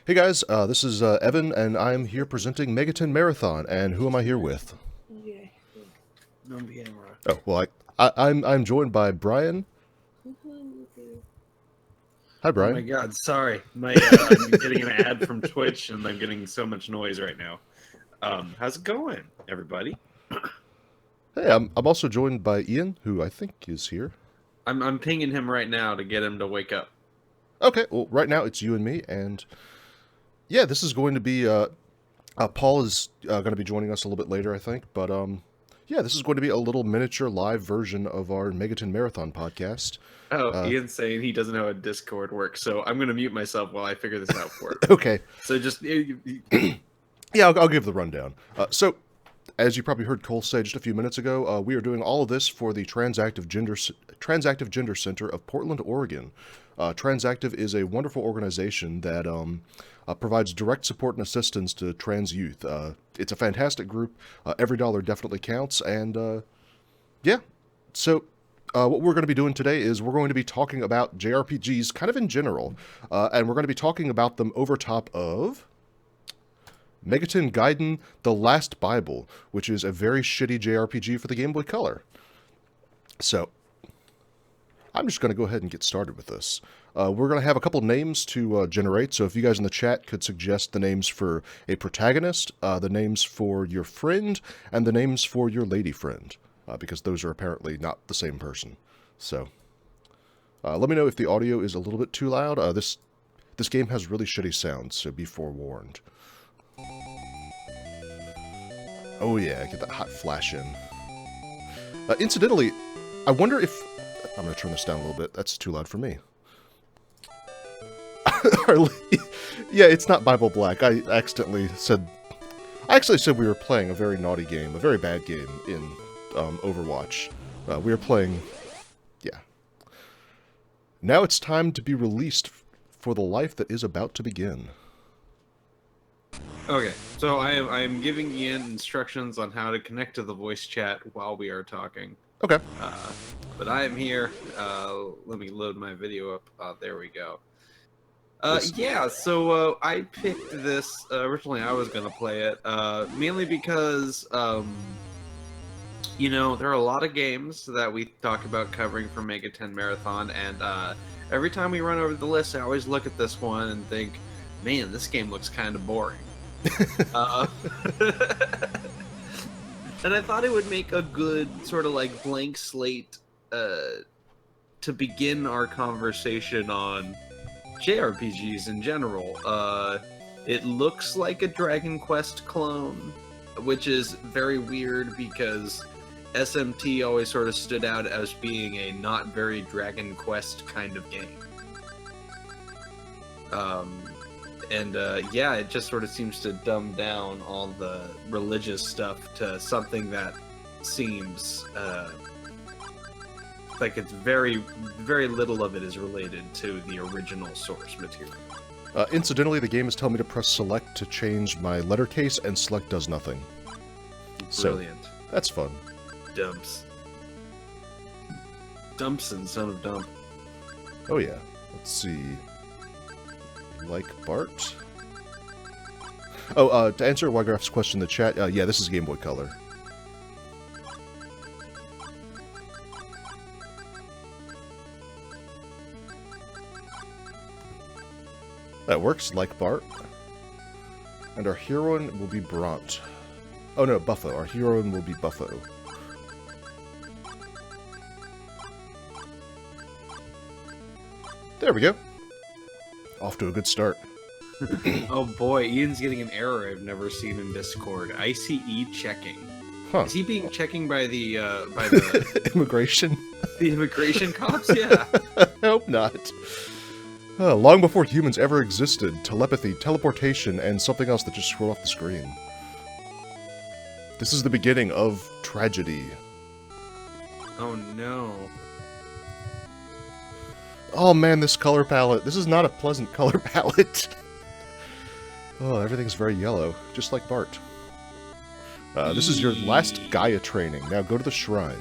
Hey guys, this is Evan, and I'm here presenting Megaten Marathon. And who am I here with? Yeah. No camera. Oh, well, I'm joined by Brian. Hi, Oh my Brian. god, sorry. I'm getting an ad from Twitch and I'm getting so much noise right now. How's it going, everybody? Hey, I'm also joined by Ian, who I think is here. I'm pinging him right now to get him to wake up. Okay, well, right now it's you and me, and yeah, this is going to be. Paul is going to be joining us a little bit later, I think, but yeah, this is going to be a little miniature live version of our Megaten Marathon podcast. Oh, Ian's saying he doesn't know how Discord works, so I'm gonna mute myself while I figure this out for him. Okay. So just Yeah, I'll give the rundown. So, as you probably heard Cole say just a few minutes ago, we are doing all of this for the Transactive Gender Center of Portland, Oregon. Transactive is a wonderful organization that provides direct support and assistance to trans youth. It's a fantastic group. Every dollar definitely counts, and yeah. So, what we're going to be doing today is we're going to be talking about JRPGs kind of in general, and we're going to be talking about them over top of Megaten Gaiden: The Last Bible, which is a very shitty JRPG for the Game Boy Color. So, I'm just going to go ahead and get started with this. We're going to have a couple names to generate, so if you guys in the chat could suggest the names for a protagonist, the names for your friend, and the names for your lady friend, because those are apparently not the same person. So, let me know if the audio is a little bit too loud. This game has really shitty sound, so be forewarned. Oh yeah, get that hot flash in. Incidentally, I wonder if... I'm going to turn this down a little bit. That's too loud for me. Yeah, it's not Bible Black. I actually said we were playing a very naughty game, a very bad game in Overwatch. We were playing... Yeah. Now it's time to be released for the life that is about to begin. Okay, so I am giving Ian instructions on how to connect to the voice chat while we are talking. Okay. But I am here. Let me load my video up. There we go. Yeah, so I picked this. Originally, I was going to play it, mainly because, you know, there are a lot of games that we talk about covering for Megaten Marathon, and every time we run over the list, I always look at this one and think, man, this game looks kind of boring. And I thought it would make a good sort of like blank slate to begin our conversation on JRPGs in general. It looks like a Dragon Quest clone, which is very weird because SMT always sort of stood out as being a not very Dragon Quest kind of game. Yeah, it just sort of seems to dumb down all the religious stuff to something that seems like it's very little of it is related to the original source material. Incidentally, the game is telling me to press select to change my letter case, and select does nothing. Brilliant. So, that's fun. Dumps. Dumpson, son of dump. Oh yeah. Let's see. Like Bart? Oh, to answer Wygraph's question in the chat, yeah, this is Game Boy Color. That works, like Bart. And our heroine will be Bront. Oh no, Buffo. Our heroine will be Buffo. There we go. Off to a good start. Oh boy, Ian's getting an error I've never seen in Discord. ICE checking. Huh. Is he being checking by the Immigration? the immigration cops? Yeah. I hope not. Long before humans ever existed, telepathy, teleportation, and something else that just scrolled off the screen. This is the beginning of tragedy. Oh no. Oh man, this color palette. This is not a pleasant color palette. Oh, everything's very yellow, just like Bart. This is your last Gaia training. Now go to the shrine.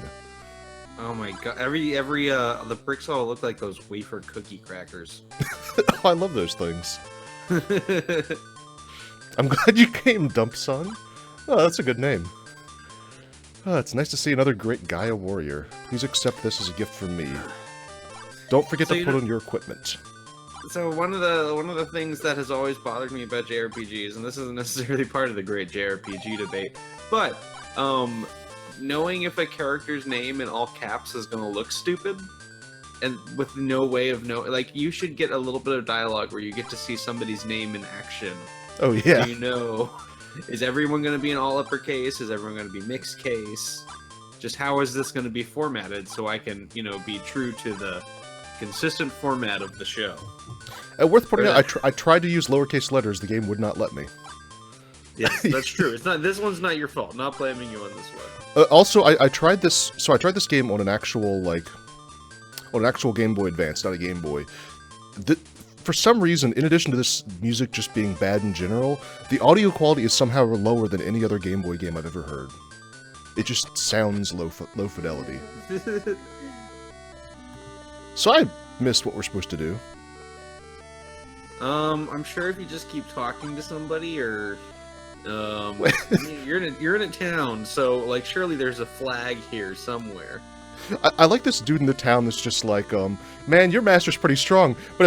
Oh my god! The bricks all look like those wafer cookie crackers. Oh, I love those things. I'm glad you came, Dump Son. Oh, that's a good name. Oh, it's nice to see another great Gaia warrior. Please accept this as a gift from me. Don't forget to put on your equipment. So one of the things that has always bothered me about JRPGs, and this isn't necessarily part of the great JRPG debate, but knowing if a character's name in all caps is going to look stupid, and with no way of like, you should get a little bit of dialogue where you get to see somebody's name in action. Oh yeah. So you know, is everyone going to be in all uppercase? Is everyone going to be mixed case? Just how is this going to be formatted so I can, you know, be true to the consistent format of the show? Worth pointing out, I tried to use lowercase letters. The game would not let me. Yes, that's true. It's not. This one's not your fault. Not blaming you on this one. Also, I tried this. So I tried this game on an actual Game Boy Advance, not a Game Boy. For some reason, in addition to this music just being bad in general, the audio quality is somehow lower than any other Game Boy game I've ever heard. It just sounds low fidelity. So I missed what we're supposed to do. I'm sure if you just keep talking to somebody, or you're in a town, so like surely there's a flag here somewhere. I like this dude in the town that's just like, man, your master's pretty strong, but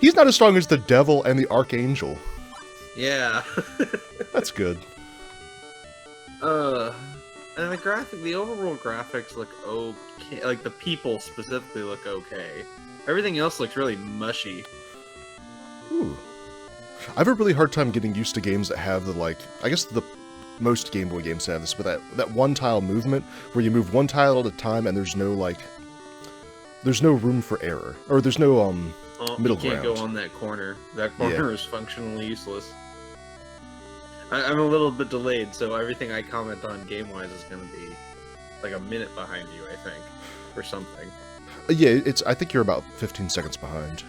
he's not as strong as the devil and the archangel. Yeah. That's good. And the overall graphics look okay. Like, the people specifically look okay. Everything else looks really mushy. Ooh. I have a really hard time getting used to games that have I guess most Game Boy games have this, but that one-tile movement, where you move one tile at a time and there's no room for error. Or there's no, middle ground. You can't go on that corner. That corner is functionally useless. I'm a little bit delayed, so everything I comment on game-wise is going to be like a minute behind you, I think, or something. Yeah, I think you're about 15 seconds behind.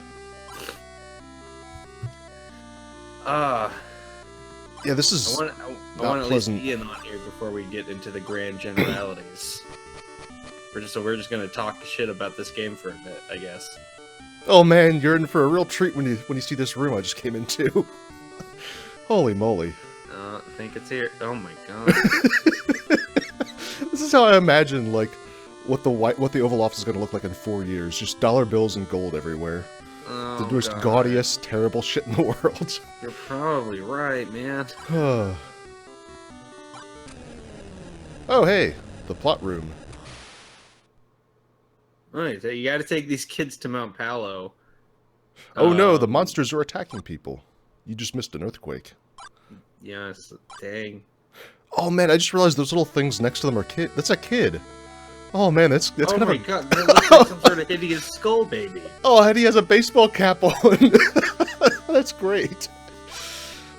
Yeah, this is I want not at pleasant. least Ian on here before we get into the grand generalities. We're just going to talk shit about this game for a bit, I guess. Oh man, you're in for a real treat when you see this room I just came into. Holy moly. I think it's here. Oh my god. This is how I imagine, like, what the Oval Office is going to look like in 4 years. Just dollar bills and gold everywhere. Oh, the most gaudiest, terrible shit in the world. You're probably right, man. Oh, hey, the plot room. Alright, so you gotta take these kids to Mount Palo. Oh no, the monsters are attacking people. You just missed an earthquake. Yes, dang. Oh man, I just realized those little things next to them are kid. That's a kid. Oh man, that's kind of a... God, that looks like some sort of hideous skull baby. Oh, and he has a baseball cap on. That's great.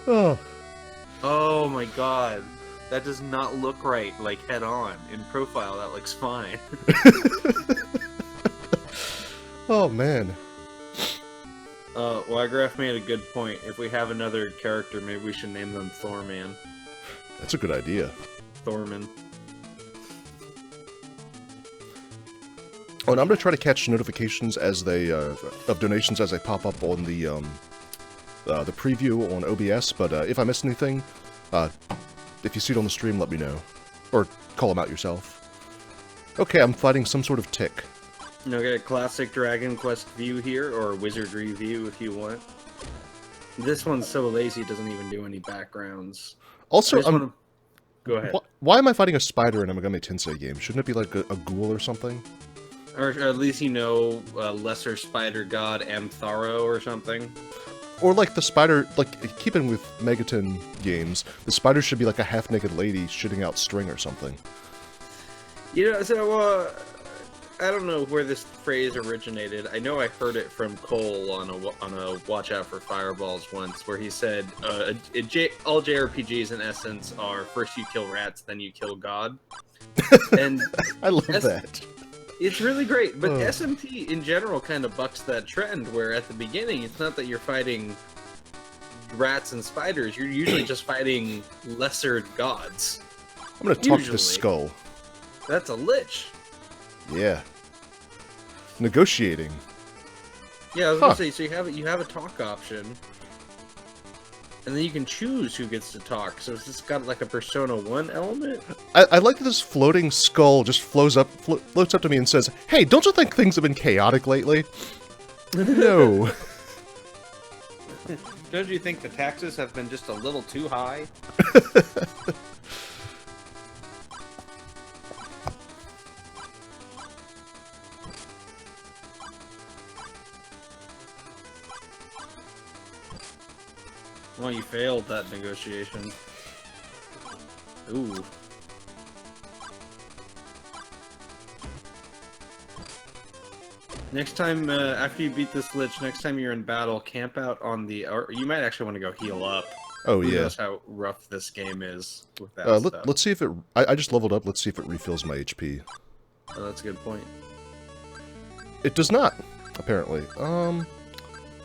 Oh. Oh my god. That does not look right, like, head on. In profile, that looks fine. Oh man. Wygraph made a good point. If we have another character, maybe we should name them Thorman. That's a good idea. Thorman. Oh, and I'm gonna try to catch notifications as they of donations as they pop up on the preview on OBS. But if I miss anything, if you see it on the stream, let me know, or call them out yourself. Okay, I'm fighting some sort of tick. Okay, classic Dragon Quest view here, or Wizardry view if you want. This one's so lazy it doesn't even do any backgrounds. Also, Go ahead. Why am I fighting a spider in a Megami Tensei game? Shouldn't it be like a ghoul or something? Or at least, you know, lesser spider god Amtharo or something. Or like the spider, like, keeping with Megaten games, the spider should be like a half-naked lady shitting out string or something. You know, so, I don't know where this phrase originated. I know I heard it from Cole on a Watch Out for Fireballs once, where he said, all JRPGs in essence are first you kill rats, then you kill God. And I love that. It's really great, but SMT in general kind of bucks that trend, where at the beginning, it's not that you're fighting rats and spiders, you're usually just fighting lesser gods. I'm gonna talk to this skull. That's a lich. Yeah. Negotiating. Yeah, I was gonna say, so you have a talk option. And then you can choose who gets to talk. So it's just got like a Persona 1 element? I like that this floating skull just floats up to me and says, "Hey, don't you think things have been chaotic lately?" No. Don't you think the taxes have been just a little too high? Well, you failed that negotiation. Ooh. Next time, after you beat this lich, next time you're in battle, camp out on the... Or you might actually want to go heal up. Oh, Who yeah. knows how rough this game is with that stuff. Let's see if it... I just leveled up. Let's see if it refills my HP. Oh, that's a good point. It does not, apparently.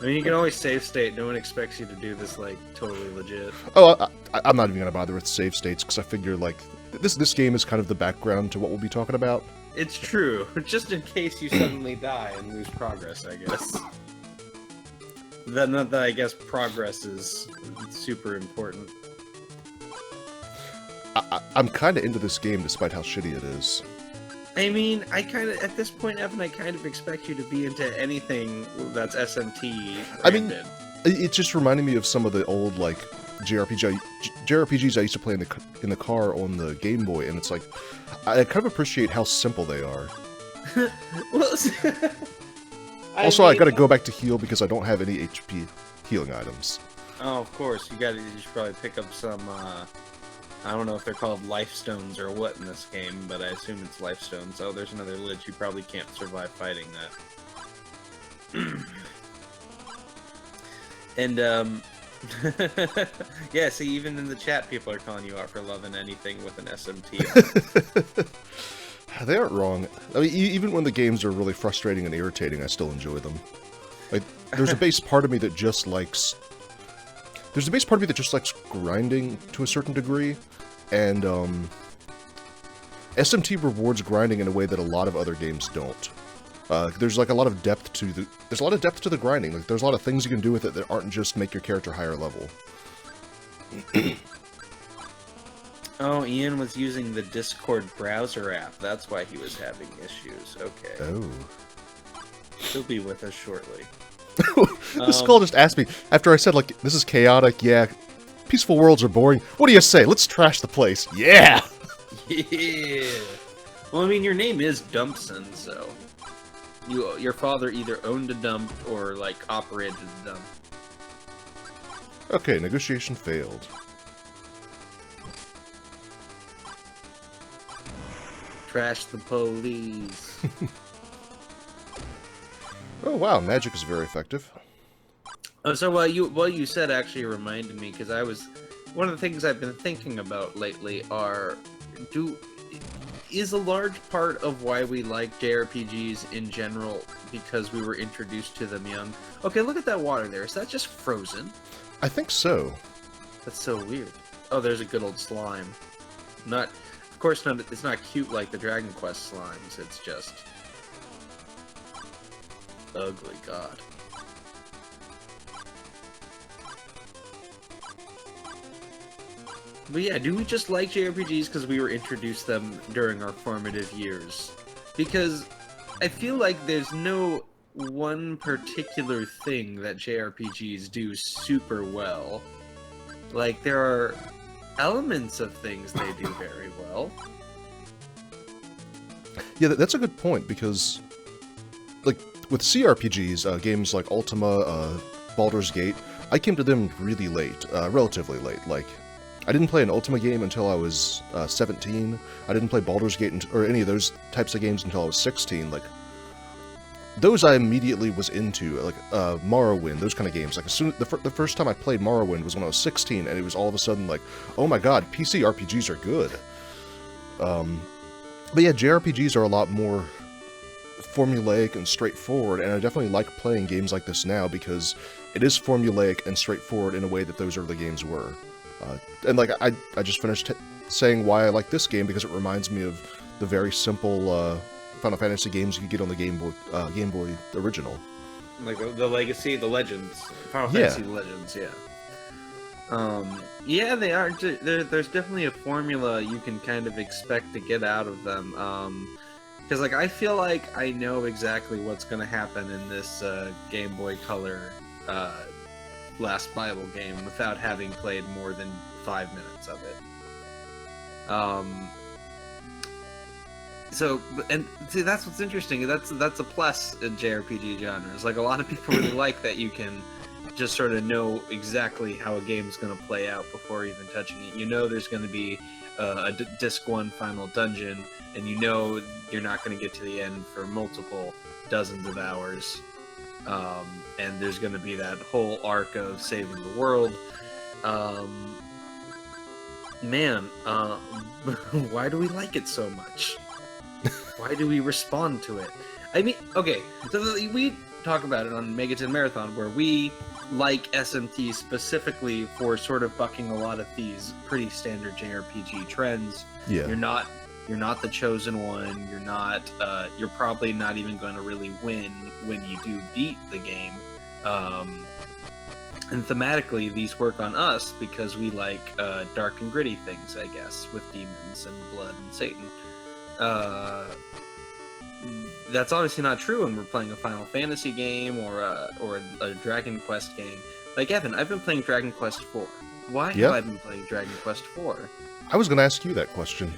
I mean, you can always save state. No one expects you to do this, like, totally legit. Oh, I'm not even going to bother with save states, because I figure, like, this game is kind of the background to what we'll be talking about. It's true. Just in case you suddenly die and lose progress, I guess. Not that I guess progress is super important. I'm kind of into this game, despite how shitty it is. I mean, I kind of, at this point, Evan, I kind of expect you to be into anything that's SMT branded. I mean, it just reminded me of some of the old, like, JRPGs I used to play in the car on the Game Boy, and it's like, I kind of appreciate how simple they are. Well, Also, I gotta go back to heal because I don't have any HP healing items. Oh, of course, you should probably pick up some, I don't know if they're called life stones or what in this game, but I assume it's life stones. Oh, there's another lich. You probably can't survive fighting that. And, yeah, see, even in the chat, people are calling you out for loving anything with an SMT. They aren't wrong. I mean, even when the games are really frustrating and irritating, I still enjoy them. Like, there's a base part of me that just likes... There's a base part of me that just likes grinding to a certain degree, and, SMT rewards grinding in a way that a lot of other games don't. There's like a lot of depth to the grinding. Like, there's a lot of things you can do with it that aren't just make your character higher level. Oh, Ian was using the Discord browser app. That's why he was having issues. Okay. Oh. He'll be with us shortly. This skull just asked me, after I said, like, this is chaotic, yeah, peaceful worlds are boring, what do you say? Let's trash the place. Yeah! Yeah! Well, I mean, your name is Dumpson, so... Your father either owned a dump or, like, operated a dump. Okay, negotiation failed. Trash the police. Oh wow, magic is very effective. Oh, so what you said actually reminded me, because one of the things I've been thinking about lately is a large part of why we like JRPGs in general because we were introduced to them young. Okay, look at that water there. Is that just frozen? I think so. That's so weird. Oh, there's a good old slime. Of course, it's not cute like the Dragon Quest slimes. It's just ugly. God. But yeah, do we just like JRPGs because we were introduced them during our formative years? Because I feel like there's no one particular thing that JRPGs do super well. Like, there are elements of things they do very well. Yeah, that's a good point, because, like, with CRPGs, games like Ultima, Baldur's Gate, I came to them really late, relatively late. Like, I didn't play an Ultima game until I was 17. I didn't play Baldur's Gate or any of those types of games until I was 16. Like, those I immediately was into, like Morrowind, those kind of games. Like, as soon the first time I played Morrowind was when I was 16, and it was all of a sudden like, oh my god, PC RPGs are good. But yeah, JRPGs are a lot more formulaic and straightforward, and I definitely like playing games like this now because it is formulaic and straightforward in a way that those early games were. And like, I just finished saying why I like this game because it reminds me of the very simple Final Fantasy games you could get on the Game Boy original. Like the Legacy, the Legends. Final Fantasy Legends, yeah. Yeah, they are. There's definitely a formula you can kind of expect to get out of them. Because like I feel like I know exactly what's going to happen in this Game Boy Color Last Bible game without having played more than 5 minutes of it. So, and see, that's what's interesting. That's a plus in JRPG genres. Like a lot of people really like that you can just sort of know exactly how a game's going to play out before even touching it. You know there's going to be disc 1 final dungeon, and you know you're not going to get to the end for multiple dozens of hours. And there's going to be that whole arc of saving the world. Man, why do we like it so much? Why do we respond to it? I mean, okay, so we talk about it on Megaten Marathon, where we like SMT specifically for sort of bucking a lot of these pretty standard JRPG trends. Yeah. You're not the chosen one. You're probably not even going to really win when you do beat the game. And thematically, these work on us because we like dark and gritty things, I guess, with demons and blood and Satan. That's obviously not true when we're playing a Final Fantasy game or a Dragon Quest game. Like Evan, I've been playing Dragon Quest 4. Why have I been playing Dragon Quest 4? I was going to ask you that question.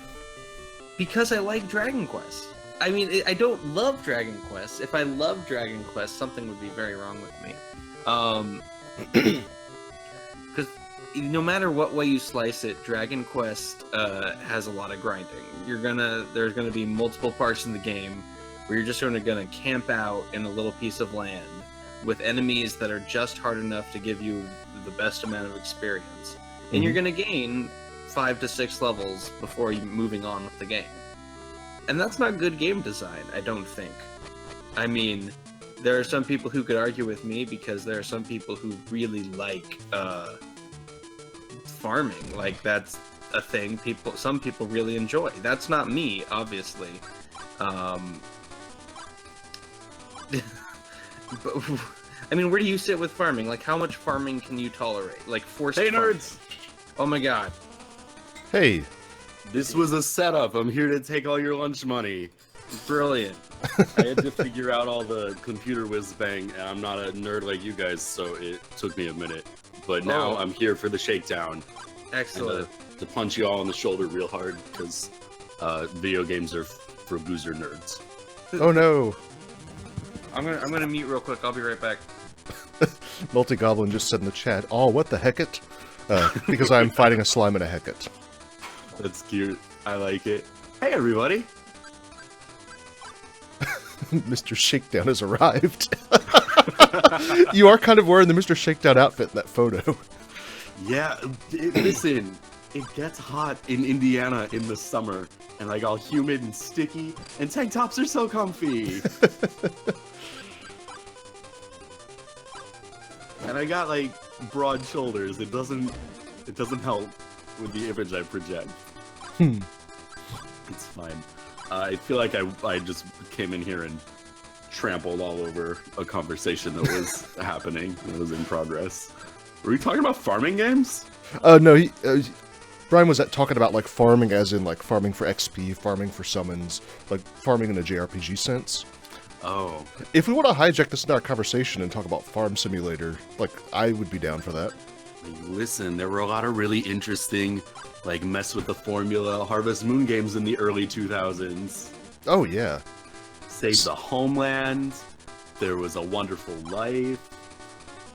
Because I like Dragon Quest. I mean, I don't love Dragon Quest. If I loved Dragon Quest, something would be very wrong with me. Because no matter what way you slice it, Dragon Quest has a lot of grinding. There's gonna be multiple parts in the game where you're just gonna camp out in a little piece of land with enemies that are just hard enough to give you the best amount of experience, and you're gonna gain 5 to 6 levels before you moving on with the game. And that's not good game design, I don't think. I mean, there are some people who could argue with me because there are some people who really like farming. Like that's a thing some people really enjoy. That's not me, obviously. But, I mean, where do you sit with farming? Like, how much farming can you tolerate? Like, forced Hey, farming? nerds! Oh my god. Hey. This was a setup. I'm here to take all your lunch money. Brilliant. I had to figure out all the computer whiz bang, and I'm not a nerd like you guys, so it took me a minute. But now I'm here for the shakedown. Excellent. And, to punch you all on the shoulder real hard, because video games are for boozer nerds. Oh no. I'm gonna mute real quick. I'll be right back. Multi-Goblin just said in the chat, "Oh, what the hecket?" Because I'm fighting a slime and a Hecate. That's cute. I like it. Hey, everybody! Mr. Shakedown has arrived. You are kind of wearing the Mr. Shakedown outfit in that photo. Yeah, listen, it gets hot in Indiana in the summer, and like all humid and sticky, and tank tops are so comfy. And I got like broad shoulders. It doesn't help with the image I project. It's fine. I feel like I just came in here and trampled all over a conversation that was happening. That was in progress. Were we talking about farming games? No, Brian was talking about like farming as in like farming for XP, farming for summons, like farming in a JRPG sense. Oh. If we want to hijack this entire conversation and talk about Farm Simulator, like, I would be down for that. Listen, there were a lot of really interesting, like, mess with the formula Harvest Moon games in the early 2000s. Oh, yeah. Save the Homeland. There was A Wonderful Life.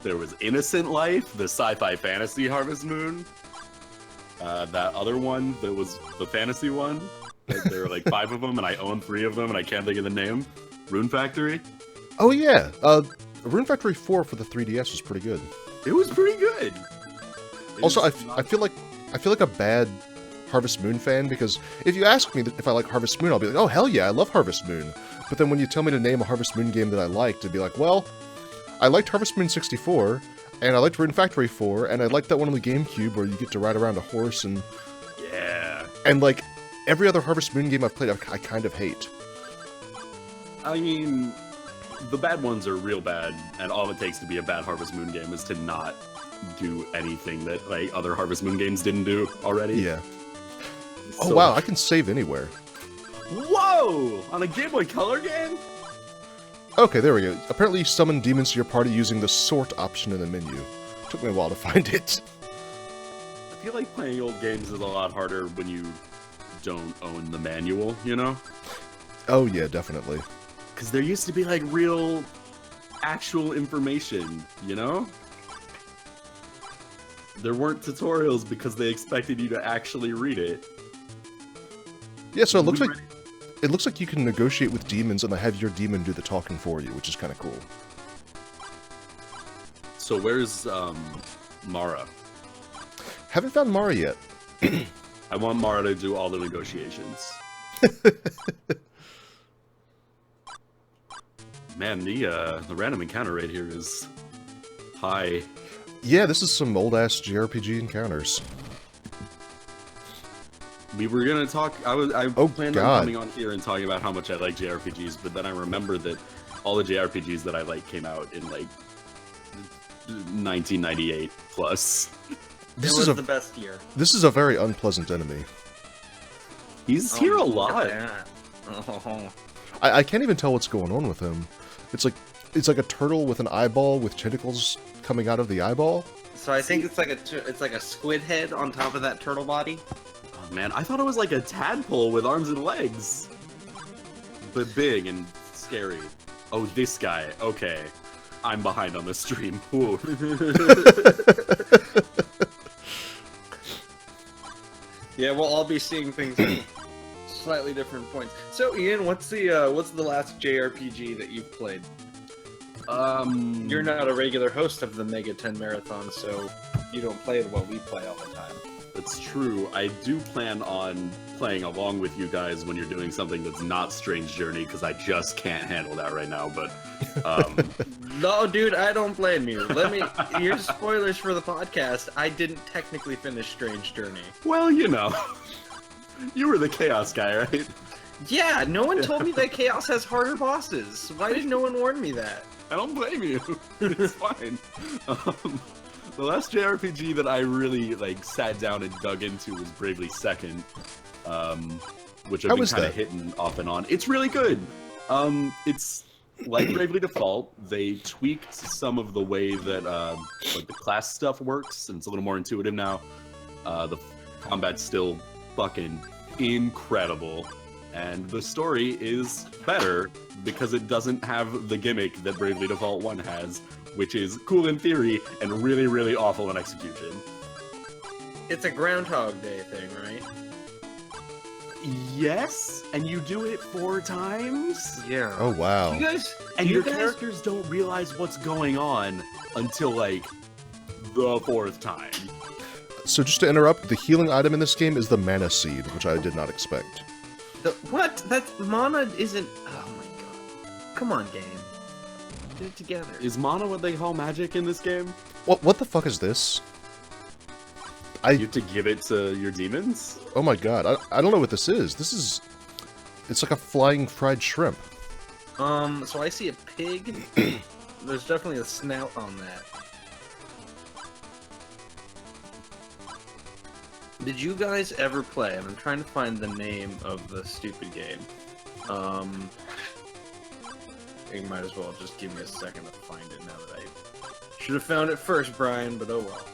There was Innocent Life, the sci-fi fantasy Harvest Moon. That other one that was the fantasy one. There were like 5 of them, and I own 3 of them, and I can't think of the name. Rune Factory? Oh, yeah. Rune Factory 4 for the 3DS was pretty good. It was pretty good. Also, I feel like a bad Harvest Moon fan, because if you ask me if I like Harvest Moon, I'll be like, oh, hell yeah, I love Harvest Moon. But then when you tell me to name a Harvest Moon game that I liked, it'd be like, well, I liked Harvest Moon 64, and I liked Rune Factory 4, and I liked that one on the GameCube where you get to ride around a horse, and... Yeah. And, like, every other Harvest Moon game I've played, I kind of hate. I mean, the bad ones are real bad, and all it takes to be a bad Harvest Moon game is to not do anything that like other Harvest Moon games didn't do already. Yeah. Oh So- wow, I can save anywhere. Whoa! On a Game Boy Color game? Okay, there we go. Apparently you summon demons to your party using the sort option in the menu. Took me a while to find it. I feel like playing old games is a lot harder when you don't own the manual, you know? Oh yeah, definitely. Because there used to be like real, actual information, you know? There weren't tutorials because they expected you to actually read it. Yeah, so it looks like you can negotiate with demons and have your demon do the talking for you, which is kind of cool. So where's Mara? Haven't found Mara yet. I want Mara to do all the negotiations. Man, the random encounter rate here is high. Yeah, this is some old-ass JRPG encounters. We were gonna talk. I Oh, planned God. on coming on here and talking about how much I like JRPGs, but then I remembered that all the JRPGs that I like came out in like 1998 plus. This it is was a the best year. this is a very unpleasant enemy. He's Oh, here a look lot. at that. Oh, I can't even tell what's going on with him. It's like a turtle with an eyeball with tentacles coming out of the eyeball. so I think it's like a squid head on top of that turtle body. Oh, man, I thought it was like a tadpole with arms and legs, but big and scary. Oh, this guy. Okay, I'm behind on the stream. Whoa. Yeah, we'll all be seeing things at slightly different points. So, Ian, what's the last JRPG that you've played? You're not a regular host of the Megaten Marathon, so you don't play what we play all the time. That's true. I do plan on playing along with you guys when you're doing something that's not Strange Journey, because I just can't handle that right now. But No, dude, I don't blame you. Here's spoilers for the podcast. I didn't technically finish Strange Journey. well, you know, you were the Chaos guy, right? Yeah, no one told me that Chaos has harder bosses. Why did no one warn me that? I don't blame you. It's fine. The last JRPG that I really like sat down and dug into was Bravely Second, which How I've been was kind of that? hitting off and on. It's really good. It's like Bravely Default. They tweaked some of the way that like the class stuff works, and it's a little more intuitive now. The combat's still fucking incredible, and the story is better because it doesn't have the gimmick that Bravely Default 1 has, which is cool in theory and really, really awful in execution. It's a Groundhog Day thing, right? Yes, and you do it 4 times, Yeah. Oh wow. You guys, and you your guys- characters don't realize what's going on until like the 4th time. So just to interrupt, the healing item in this game is the mana seed, which I did not expect. What? That's mana isn't. Oh my god! Come on, game. Get it together. Is mana what they call magic in this game? What the fuck is this? You have to give it to your demons? Oh my god, I don't know what this is. It's like a flying fried shrimp. So I see a pig. There's definitely a snout on that. Did you guys ever play? And I'm trying to find the name of the stupid game. You might as well just give me a second to find it now that I should have found it first, Brian, but oh well.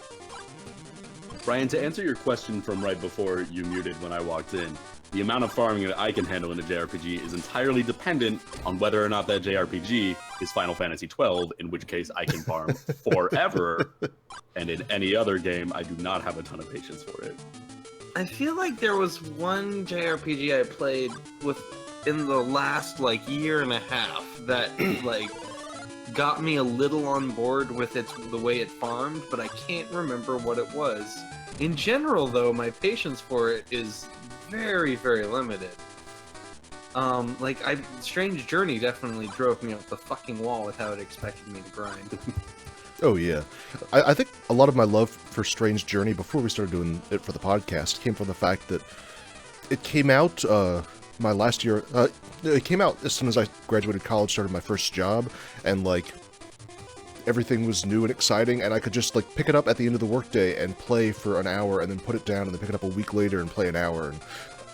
Brian, to answer your question from right before you muted when I walked in, the amount of farming that I can handle in a JRPG is entirely dependent on whether or not that JRPG is Final Fantasy XII, in which case I can farm forever, and in any other game, I do not have a ton of patience for it. I feel like there was one JRPG I played in the last like year and a half that like got me a little on board with the way it farmed, but I can't remember what it was. In general, though, my patience for it is very, very limited. Strange Journey definitely drove me up the fucking wall without expecting me to grind. Oh yeah. I think a lot of my love for Strange Journey before we started doing it for the podcast came from the fact that it came out my last year. It came out as soon as I graduated college, started my first job, and like everything was new and exciting, and I could just like pick it up at the end of the workday and play for an hour, and then put it down, and then pick it up a week later and play an hour. And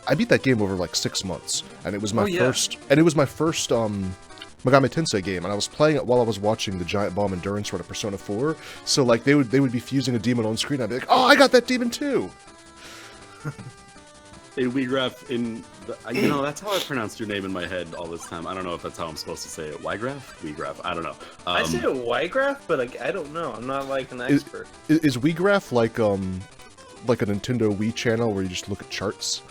I beat that game over like 6 months, and it was my first. And it was my first Megami Tensei game, and I was playing it while I was watching the Giant Bomb Endurance run of Persona 4. So like they would be fusing a demon on screen. I'd be like, oh, I got that demon too. Hey, Weegraph, that's how I pronounced your name in my head all this time. I don't know if that's how I'm supposed to say it. Weegraph? Weegraph, I don't know. I say Weegraph, but like, I don't know. I'm not like an expert. Is Weegraph like a Nintendo Wii channel where you just look at charts?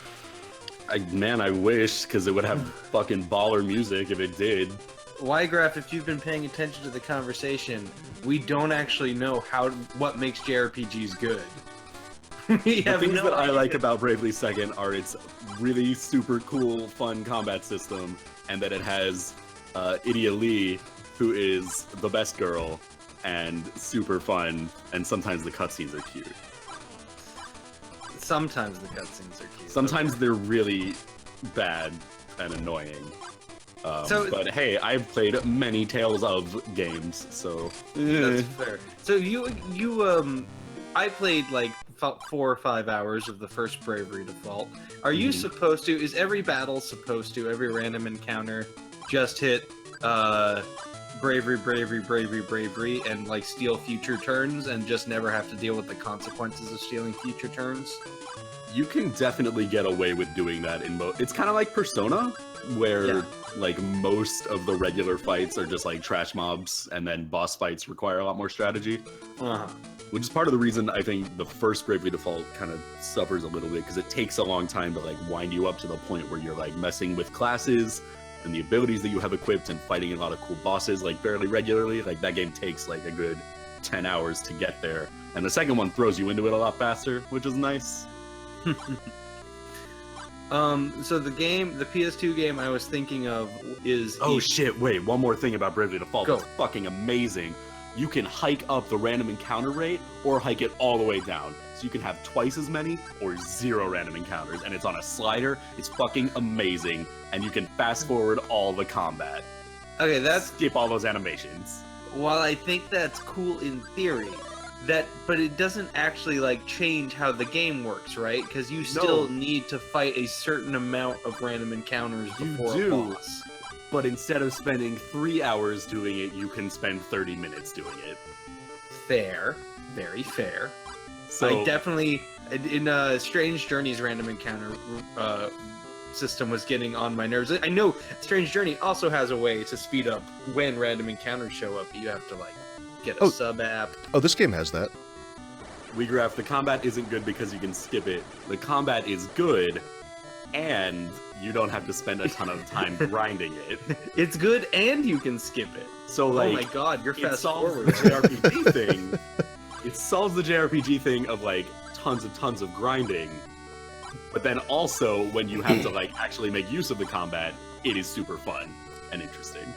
Man, I wish, because it would have fucking baller music if it did. Weegraph, if you've been paying attention to the conversation, we don't actually know what makes JRPGs good. The things that I like about Bravely Second are its really super cool, fun combat system, and that it has Idia Lee, who is the best girl, and super fun, and sometimes the cutscenes are cute. Sometimes the cutscenes are cute. Sometimes they're really bad and annoying. But hey, I've played many Tales of games, so... That's fair. So I played like 4 or 5 hours of the first Bravery Default. Are you supposed to, is every battle supposed to, every random encounter, just hit bravery, and like steal future turns and just never have to deal with the consequences of stealing future turns? You can definitely get away with doing that in it's kind of like Persona, where like most of the regular fights are just like trash mobs, and then boss fights require a lot more strategy. Which is part of the reason I think the first Bravely Default kind of suffers a little bit, because it takes a long time to like wind you up to the point where you're like messing with classes and the abilities that you have equipped and fighting a lot of cool bosses like fairly regularly. Like that game takes like a good 10 hours to get there, and the second one throws you into it a lot faster, which is nice. So the PS2 game I was thinking of is... Oh shit, wait, one more thing about Bravely Default. Go. It's fucking amazing. You can hike up the random encounter rate, or hike it all the way down. So you can have twice as many, or 0 random encounters, and it's on a slider. It's fucking amazing, and you can fast forward all the combat. Okay, skip all those animations. While I think that's cool in theory, but it doesn't actually like change how the game works, right? Because you still need to fight a certain amount of random encounters before a boss. But instead of spending 3 hours doing it, you can spend 30 minutes doing it. Fair. Very fair. So, I definitely... In Strange Journey's random encounter system was getting on my nerves. I know Strange Journey also has a way to speed up when random encounters show up. You have to, like, get a sub-app. Oh, this game has that. Weegraph, the combat isn't good because you can skip it. The combat is good, and you don't have to spend a ton of time grinding it. It's good and you can skip it. So like, oh my god, you're fast forward. The JRPG thing. It solves the JRPG thing of like tons of grinding. But then also when you have to like actually make use of the combat, it is super fun and interesting.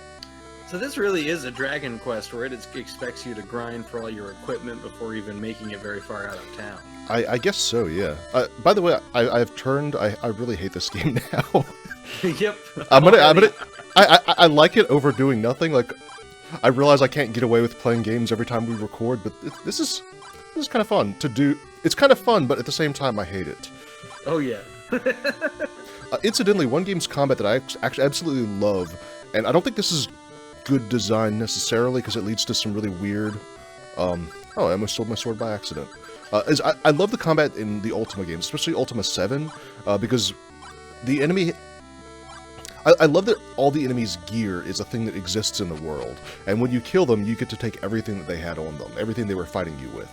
So this really is a Dragon Quest where it expects you to grind for all your equipment before even making it very far out of town. I guess so, yeah. By the way, I've turned. I really hate this game now. Yep. I like it over doing nothing. Like, I realize I can't get away with playing games every time we record, but this is kind of fun to do. It's kind of fun, but at the same time, I hate it. Oh yeah. Incidentally, one game's combat that I actually absolutely love, and I don't think this is good design necessarily because it leads to some really weird. Oh, I almost sold my sword by accident. I love the combat in the Ultima games, especially Ultima 7, because the enemy... I love that all the enemies' gear is a thing that exists in the world, and when you kill them, you get to take everything that they had on them, everything they were fighting you with.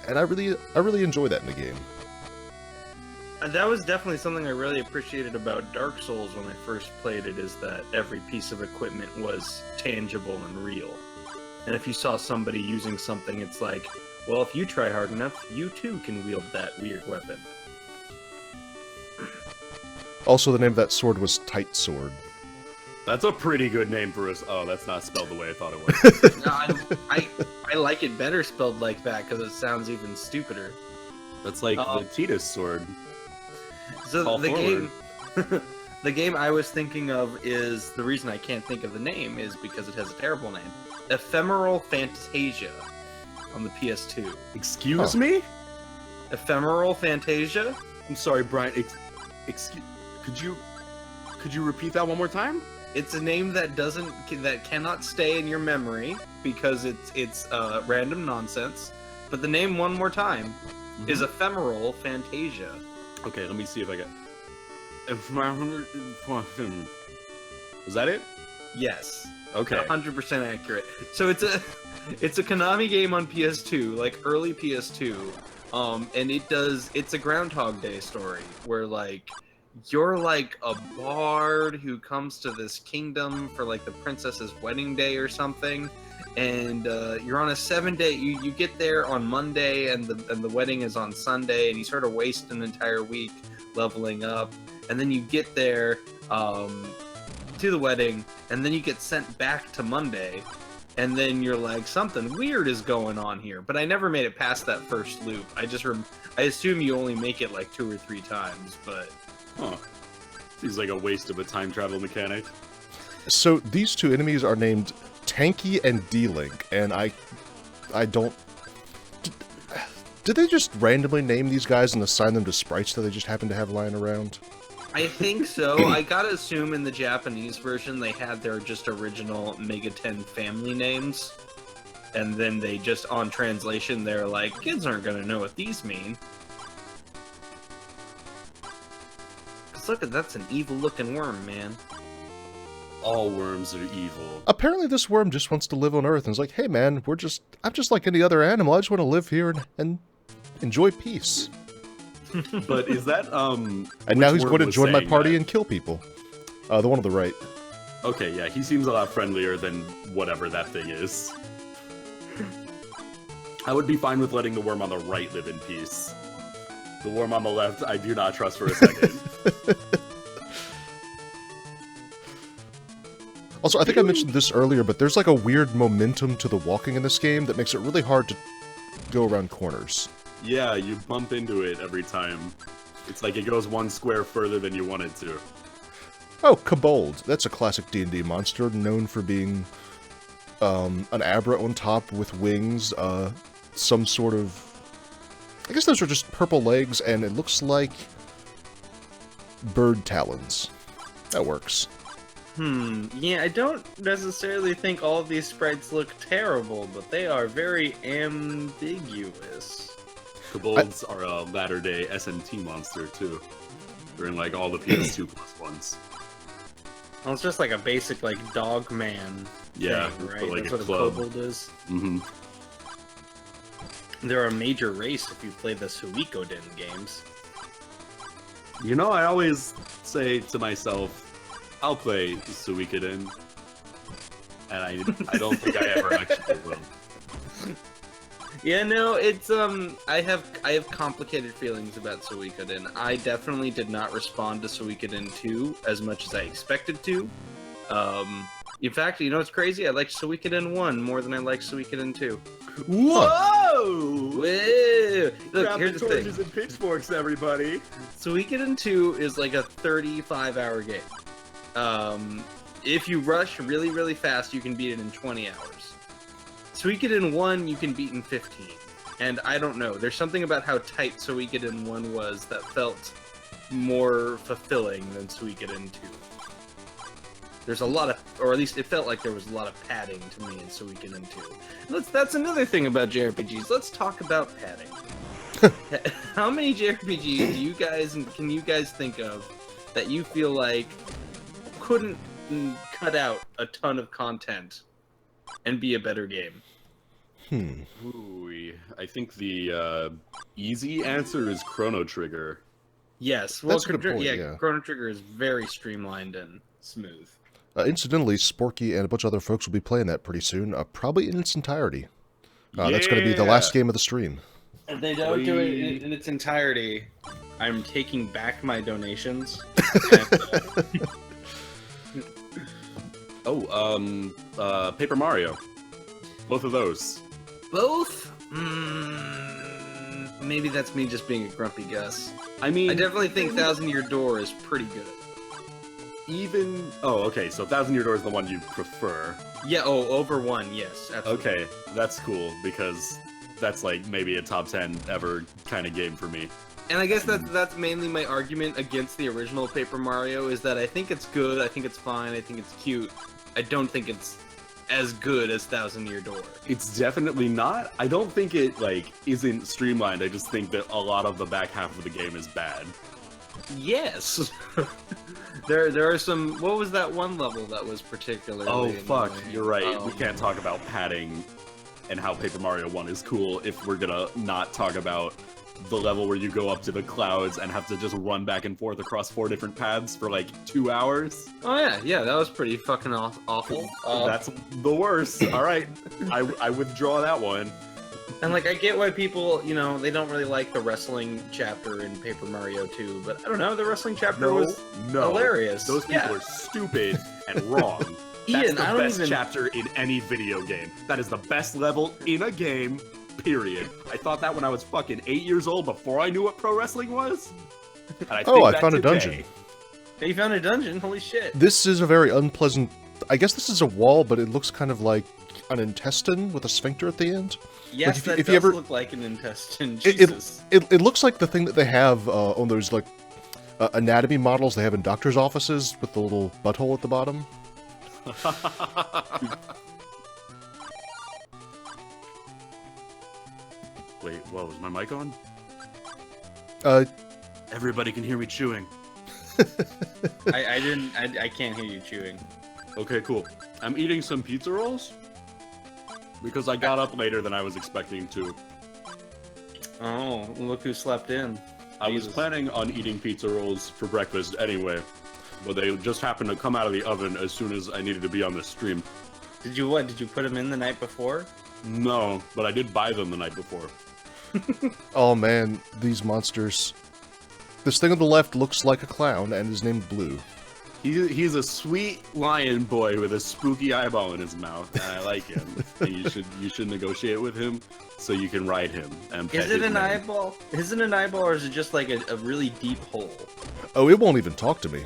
And I really enjoy that in the game. That was definitely something I really appreciated about Dark Souls when I first played it, is that every piece of equipment was tangible and real. And if you saw somebody using something, it's like, well, if you try hard enough, you too can wield that weird weapon. Also, the name of that sword was Tight Sword. That's a pretty good name for us. Oh, that's not spelled the way I thought it was. No, I like it better spelled like that because it sounds even stupider. That's like the Titus sword. So the game I was thinking of is, the reason I can't think of the name is because it has a terrible name. Ephemeral Fantasia on the PS2. Excuse me? Ephemeral Fantasia? I'm sorry, Brian. Excuse. Could you repeat that one more time? It's a name that cannot stay in your memory because it's random nonsense. But the name one more time is Ephemeral Fantasia. Okay, let me see if I got. Was that it? Yes. Okay. 100% accurate. So it's a Konami game on PS2, like early PS2. And it's a Groundhog Day story where like you're like a bard who comes to this kingdom for like the princess's wedding day or something, and you're on a 7-day. You get there on Monday, and the wedding is on Sunday, and you sort of waste an entire week leveling up, and then you get there to the wedding, and then you get sent back to Monday. And then you're like, something weird is going on here. But I never made it past that first loop. I assume you only make it like 2 or 3 times, but... Huh. Seems like a waste of a time travel mechanic. So these two enemies are named Tanky and D-Link, and I don't... Did they just randomly name these guys and assign them to sprites that they just happen to have lying around? I think so. I gotta assume in the Japanese version they had their just original Megaten family names. And then they just, on translation, they're like, kids aren't gonna know what these mean. Cause look, that's an evil-looking worm, man. All worms are evil. Apparently this worm just wants to live on Earth and is like, hey man, I'm just like any other animal, I just want to live here and enjoy peace. But is that, And now he's going to join my party and kill people. The one on the right. Okay, yeah, he seems a lot friendlier than whatever that thing is. I would be fine with letting the worm on the right live in peace. The worm on the left, I do not trust for a second. Also, I think I mentioned this earlier, but there's like a weird momentum to the walking in this game that makes it really hard to go around corners. Yeah, you bump into it every time. It's like it goes 1 square further than you want it to. Oh, Kobold. That's a classic D&D monster, known for being an Abra on top with wings, some sort of... I guess those are just purple legs, and it looks like bird talons. That works. Yeah, I don't necessarily think all of these sprites look terrible, but they are very ambiguous. Kobolds are a latter-day SMT monster, too. They're in, like, all the PS2 plus ones. Well, it's just like a basic, like, dog man Yeah, thing, right? but like That's a what club. a kobold is. Mm-hmm. They're a major race if you play the Suikoden games. You know, I always say to myself, I'll play Suikoden. And I don't think I ever actually will. Yeah, no, it's I have complicated feelings about Suikoden. I definitely did not respond to Suikoden 2 as much as I expected to. In fact, you know what's crazy? I liked Suikoden 1 more than I liked Suikoden 2. Whoa! Whoa! Look, Grab here's the the thing. torches and pitchforks, everybody! Suikoden 2 is like a 35-hour game. If you rush really, really fast, you can beat it in 20 hours. Suikoden 1 you can beat in 15. And I don't know, there's something about how tight Suikoden 1 was that felt more fulfilling than Suikoden 2. There's a lot of, or at least it felt like there was a lot of padding to me in Suikoden 2. That's another thing about JRPGs. Let's talk about padding. How many JRPGs can you guys think of that you feel like couldn't cut out a ton of content and be a better game? Ooh, I think the easy answer is Chrono Trigger. Yes, well, That's a good point, yeah. Chrono Trigger is very streamlined and smooth. Incidentally, Sporky and a bunch of other folks will be playing that pretty soon, probably in its entirety. That's going to be the last game of the stream. If they don't do it in its entirety, I'm taking back my donations. Paper Mario. Both of those. Both? Maybe that's me just being a grumpy Gus. I mean, I definitely think Thousand Year Door is pretty good. even... Oh, okay, so 1,000 Year Door is the one you prefer. Yeah, over 1, yes, absolutely. Okay, that's cool, because that's like maybe a top 10 ever kind of game for me. And I guess that's mainly my argument against the original Paper Mario, is that I think it's good, I think it's fine, I think it's cute. I don't think it's as good as 1,000 Year Door. It's definitely not. I don't think it, like, isn't streamlined. I just think that a lot of the back half of the game is bad. Yes! there are some... What was that one level that was particularly... Oh, fuck, annoying? you're right. We can't talk about padding and how Paper Mario 1 is cool if we're gonna not talk about the level where you go up to the clouds and have to just run back and forth across 4 different paths for like 2 hours. Oh yeah, that was pretty fucking awful. That's the worst. All right, I withdraw that one. And like, I get why people, you know, they don't really like the wrestling chapter in Paper Mario 2, but I don't know, the wrestling chapter was hilarious. Those people are stupid and wrong. Ian, That's the I don't best even... chapter in any video game. That is the best level in a game, period. I thought that when I was fucking 8 years old before I knew what pro wrestling was. And I think I that found a today. dungeon. You found a dungeon? Holy shit. This is a very unpleasant... I guess this is a wall, but it looks kind of like an intestine with a sphincter at the end. Yes, like that does look like an intestine. Jesus. It looks like the thing that they have on those, like, anatomy models they have in doctor's offices with the little butthole at the bottom. Wait, whoa, is my mic on? Uh, Everybody can hear me chewing. I can't hear you chewing. Okay, cool. I'm eating some pizza rolls because I got up later than I was expecting to. Oh, look who slept in. I was planning on eating pizza rolls for breakfast anyway, but they just happened to come out of the oven as soon as I needed to be on the stream. Did you what? Did you put them in the night before? No, but I did buy them the night before. oh man, these monsters. This thing on the left looks like a clown and is named Blue. He's a sweet lion boy with a spooky eyeball in his mouth, and I like him. And you should negotiate with him so you can ride him and pet Is it his an name. eyeball? Is it an eyeball, or is it just like a really deep hole? Oh, it won't even talk to me.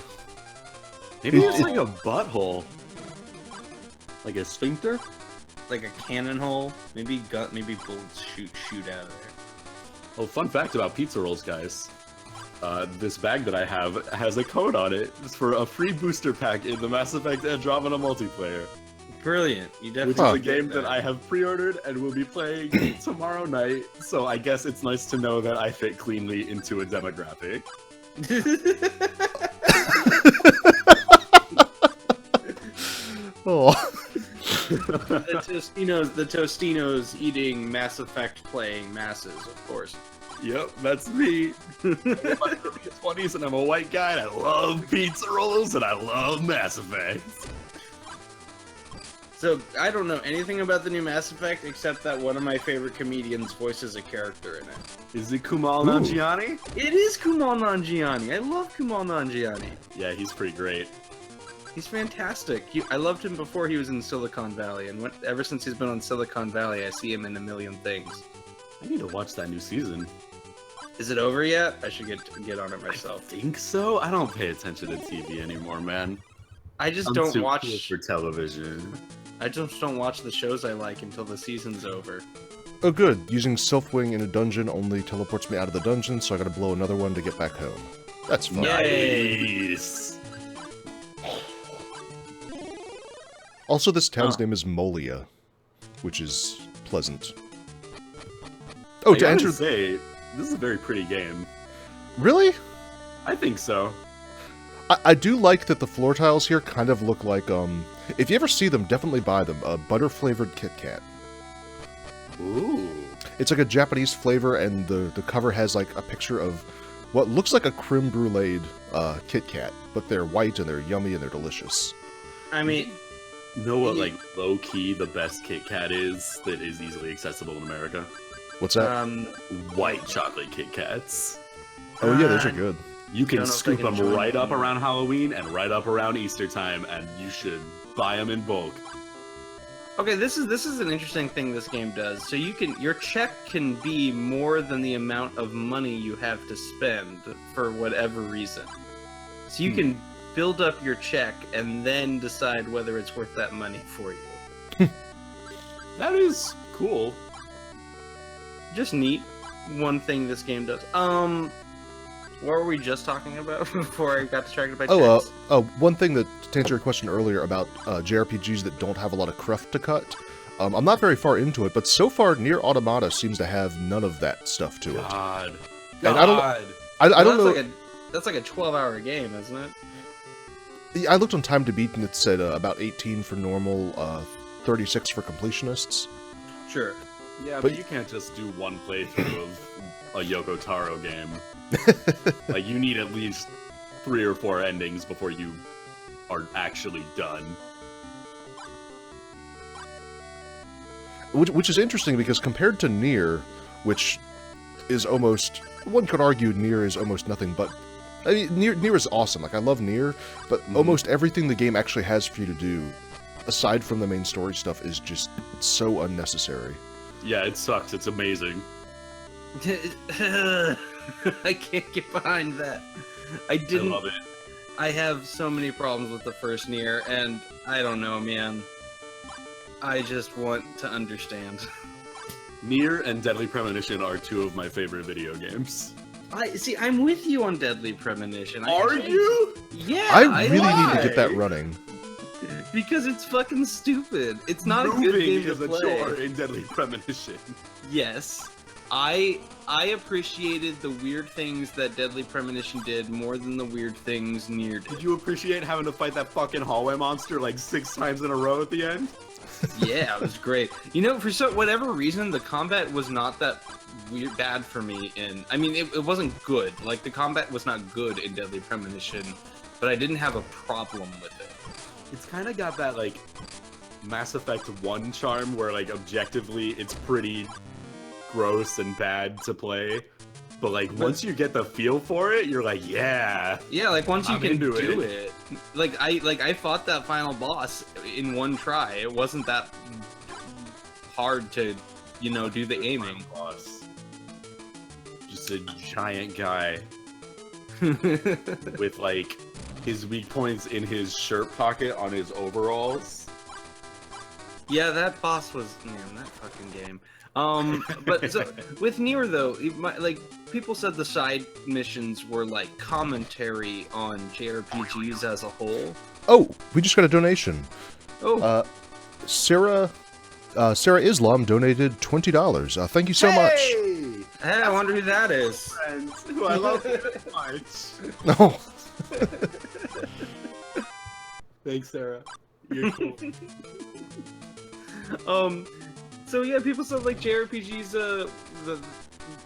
Maybe it's like a butthole, like a sphincter. Like a cannon hole? Maybe bullets shoot out of there. Oh, fun fact about pizza rolls, guys. This bag that I have has a code on it. It's for a free booster pack in the Mass Effect Andromeda multiplayer. Brilliant. You Which definitely is a game that I have pre-ordered and will be playing tomorrow night, so I guess it's nice to know that I fit cleanly into a demographic. Oh. the Tostinos eating Mass Effect playing masses, of course. Yep, that's me. I'm in my early 20s and I'm a white guy and I love pizza rolls and I love Mass Effect. So, I don't know anything about the new Mass Effect except that one of my favorite comedians voices a character in it. Is it Kumail Nanjiani? It is Kumail Nanjiani. I love Kumail Nanjiani. Yeah, he's pretty great. He's fantastic. I loved him before he was in Silicon Valley, and ever since he's been on Silicon Valley, I see him in a million things. I need to watch that new season. Is it over yet? I should get on it myself. I think so? I don't pay attention to TV anymore, man. I just I'm don't too watch cool for television. I just don't watch the shows I like until the season's over. Oh good, using Self-Wing in a dungeon only teleports me out of the dungeon, so I gotta blow another one to get back home. That's fun. Nice! Also, this town's name is Molia, which is pleasant. Oh, I to enter... say, this is a very pretty game. Really? I think so. I do like that the floor tiles here kind of look like, if you ever see them, definitely buy them. A butter-flavored Kit Kat. Ooh. It's like a Japanese flavor, and the cover has like a picture of what looks like a creme brulee Kit Kat, but they're white and they're yummy and they're delicious. I mean, Know what, like, low-key the best Kit Kat is that is easily accessible in America? What's that? White chocolate Kit Kats. Oh yeah, those are good. You can Don't know if scoop I can them join right up them. around Halloween and right up around Easter time, and you should buy them in bulk. okay, this is an interesting thing this game does. So your check can be more than the amount of money you have to spend for whatever reason. So you can build up your check and then decide whether it's worth that money for you. That is cool. Just neat. One thing this game does. What were we just talking about before I got distracted by checks? One thing that, to answer your question earlier about JRPGs that don't have a lot of cruft to cut, I'm not very far into it, but so far Nier Automata seems to have none of that stuff to it. God. And I don't know. That's like a 12-hour game, isn't it? I looked on Time to Beat and it said about 18 for normal, 36 for completionists. Sure. Yeah, but you can't just do one playthrough of a Yoko Taro game. Like, you need at least 3 or 4 endings before you are actually done. Which is interesting because compared to Nier, which is almost... One could argue Nier is almost nothing but... I mean, Nier is awesome. Like, I love Nier, but almost everything the game actually has for you to do, aside from the main story stuff, is just so unnecessary. Yeah, it sucks. It's amazing. I can't get behind that. I love it. I have so many problems with the first Nier, and I don't know, man. I just want to understand. Nier and Deadly Premonition are 2 of my favorite video games. I'm with you on Deadly Premonition. Are you? Yeah, I really need to get that running. Because it's fucking stupid. It's not Moving a good game is to a play. chore in Deadly Premonition. Yes. I appreciated the weird things that Deadly Premonition did more than the weird things Nier did. Did you appreciate having to fight that fucking hallway monster like 6 times in a row at the end? Yeah, it was great. You know, for whatever reason, the combat was not that bad for me. I mean, it wasn't good. Like, the combat was not good in Deadly Premonition, but I didn't have a problem with it. It's kind of got that, like, Mass Effect 1 charm where, like, objectively it's pretty gross and bad to play. But, like, once you get the feel for it, you're like, yeah. Yeah, like, once you I'm can into do it. it. I fought that final boss in one try. It wasn't that hard to, do the aiming. Boss. Just a giant guy with, like, his weak points in his shirt pocket on his overalls. Yeah, that boss was, man, that fucking game. But so with Nier though, people said the side missions were like commentary on JRPGs as a whole. Oh, we just got a donation. Oh, Sarah Islam donated $20. Thank you so much. hey, I wonder who that is. Friends, who I love very much. No. Thanks, Sarah. You're cool. So yeah, people said like JRPGs,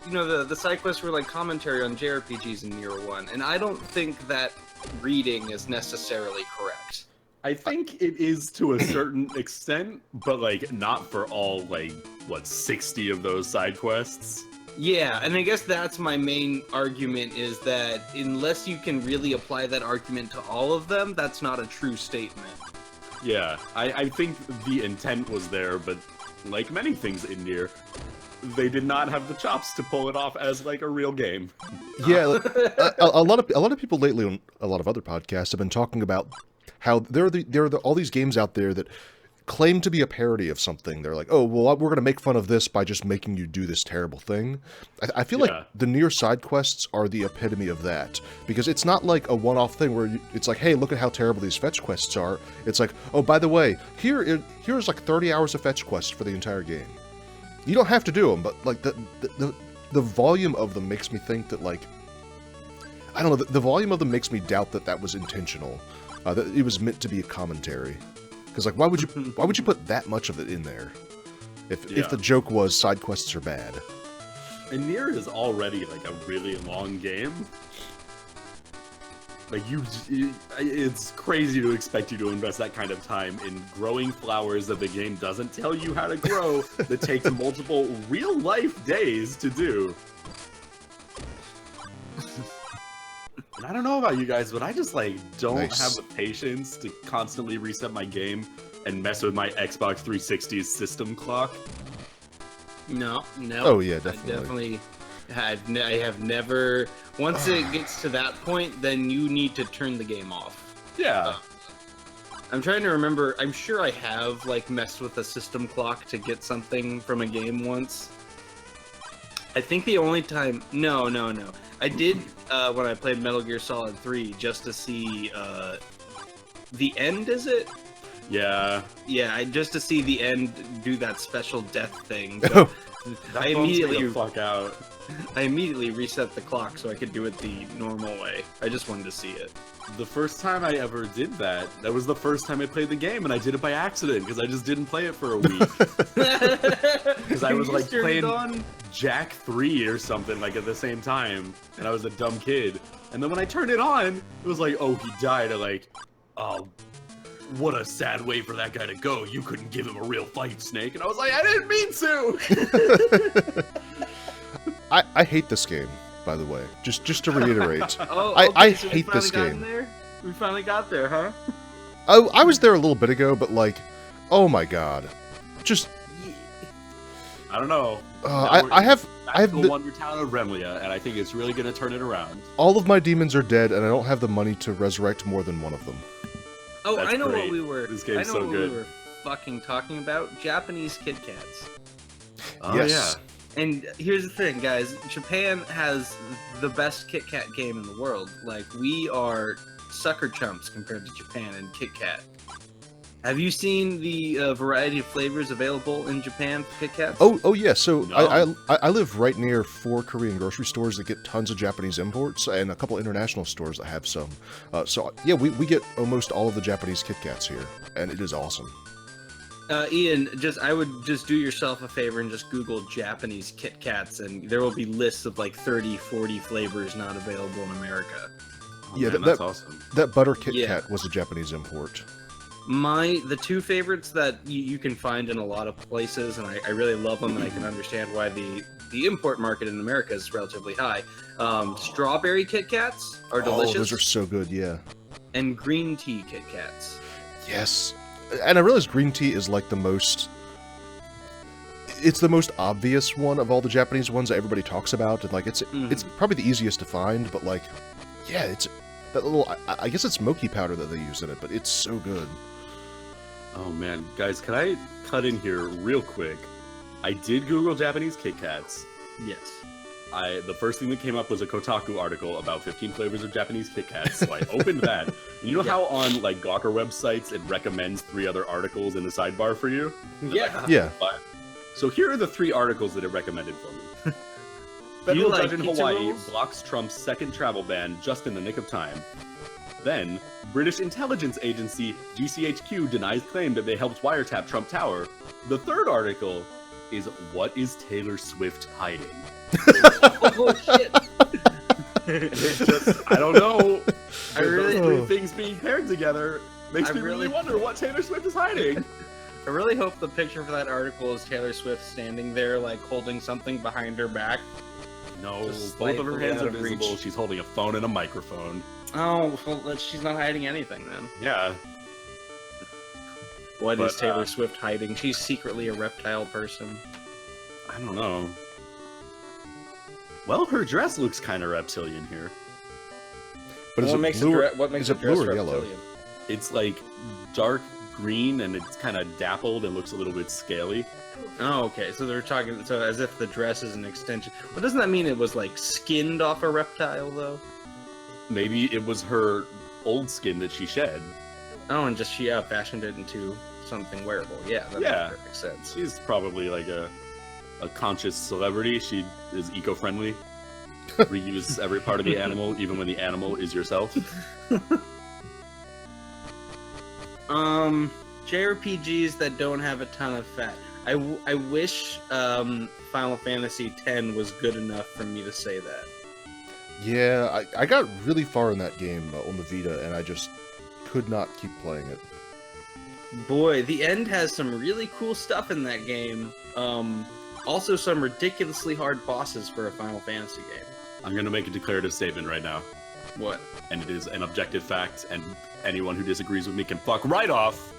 the side quests were like commentary on JRPGs in Nier 1, and I don't think that reading is necessarily correct. I think it is to a certain extent, but like not for all 60 of those side quests. Yeah, and I guess that's my main argument is that unless you can really apply that argument to all of them, that's not a true statement. Yeah, I think the intent was there, but like many things in Nier, they did not have the chops to pull it off as like a real game. Yeah, a lot of people lately on a lot of other podcasts have been talking about how there are all these games out there that claim to be a parody of something. They're like, oh, well, we're going to make fun of this by just making you do this terrible thing. I feel like the Nier side quests are the epitome of that, because it's not like a one-off thing where it's like, hey, look at how terrible these fetch quests are. It's like, oh, by the way, here's like 30 hours of fetch quests for the entire game. You don't have to do them, but like the volume of them makes me think that, like, I don't know, the volume of them makes me doubt that was intentional, that it was meant to be a commentary. Because, like, why would you put that much of it in there? If the joke was side quests are bad. And Nier is already like a really long game. Like it's crazy to expect you to invest that kind of time in growing flowers that the game doesn't tell you how to grow, that takes multiple real life days to do. And I don't know about you guys, but I just like don't have the patience to constantly reset my game and mess with my Xbox 360's system clock. No. Oh yeah, definitely. I have never. Once it gets to that point, then you need to turn the game off. Yeah. I'm trying to remember. I'm sure I have like messed with a system clock to get something from a game once. I think the only time. No. I did when I played Metal Gear Solid 3 just to see the end. Is it? Yeah. Yeah, just to see the end do that special death thing. Oh. So That I bums me immediately the fuck out. I immediately reset the clock so I could do it the normal way. I just wanted to see it. The first time I ever did that was the first time I played the game, and I did it by accident because I just didn't play it for a week. Because I was like playing Jack 3 or something like at the same time, and I was a dumb kid. And then when I turned it on, it was like, oh, he died. I'm like, oh, what a sad way for that guy to go. You couldn't give him a real fight, Snake. And I was like, I didn't mean to. I hate this game, by the way. Just to reiterate. Oh, I so we hate this finally got game. in there? We finally got there, huh? I was there a little bit ago, but like, oh my god, just I don't know. I have the Wonder Town of Remlia, and I think it's really going to turn it around. all of my demons are dead, and I don't have the money to resurrect more than one of them. Oh, That's I know great. what we were. This game's I know so what good. we were fucking talking about. Japanese Kit Kats. Oh, Yes. And here's the thing, guys. Japan has the best Kit Kat game in the world. Like, we are sucker chumps compared to Japan and Kit Kat. Have you seen the variety of flavors available in Japan for Kit Kats? Oh yeah. So No. I live right near 4 Korean grocery stores that get tons of Japanese imports, and a couple international stores that have some. So yeah, we get almost all of the Japanese Kit Kats here, and it is awesome. Ian, I would just do yourself a favor and just Google Japanese Kit Kats, and there will be lists of like 30, 40 flavors not available in America. Oh, Yeah, man, that- that's awesome. That butter Kit Yeah. Kat was a Japanese import. The two favorites that you can find in a lot of places, and I really love them, and I can understand why the import market in America is relatively high. Strawberry Kit Kats are delicious, Oh, those are so good. Yeah. and green tea Kit Kats. Yes. And I realize green tea is like the most... It's the most obvious one of all the Japanese ones that everybody talks about, and like it's probably the easiest to find, but like, yeah, it's that little... I guess it's mochi powder that they use in it, but it's so good. Oh man, guys, can I cut in here real quick? I did Google Japanese Kit Kats. Yes. The first thing that came up was a Kotaku article about 15 flavors of Japanese Kit Kats, so I opened that. And you know how on like Gawker websites it recommends 3 other articles in the sidebar for you? Yeah. Yeah. So here are the 3 articles that it recommended for me. Federal You like judge in pizza Hawaii rolls? blocks Trump's second travel ban just in the nick of time. Then, British intelligence agency GCHQ denies claim that they helped wiretap Trump Tower. The third article is what is Taylor Swift hiding? Oh shit! It's just, I don't know. I really- Those 3 things being paired together makes I me really really- wonder what Taylor Swift is hiding. I really hope the picture for that article is Taylor Swift standing there, like holding something behind her back. No, Just both of her slightly hands out are of visible. reach. She's holding a phone and a microphone. Oh, well, she's not hiding anything then. Yeah. What is But, Taylor Swift hiding? She's secretly a reptile person. I don't know. Well, her dress looks kind of reptilian here. But is what it makes blue? what makes is a it blue dress or yellow? reptilian? It's like dark green and it's kind of dappled and looks a little bit scaly. Oh, okay. So they're talking so as if the dress is an extension. Well, doesn't that mean it was like skinned off a reptile though? Maybe it was her old skin that she shed. Oh, and just she fashioned it into something wearable. Yeah, that Yeah. makes perfect sense. She's probably like a conscious celebrity. She is eco-friendly. Reuse every part of the animal, even when the animal is yourself. JRPGs that don't have a ton of fat. I wish Final Fantasy X was good enough for me to say that. Yeah, I got really far in that game on the Vita, and I just could not keep playing it. Boy, the end has some really cool stuff in that game. Also some ridiculously hard bosses for a Final Fantasy game. I'm going to make a declarative statement right now. What? And it is an objective fact, and anyone who disagrees with me can fuck right off.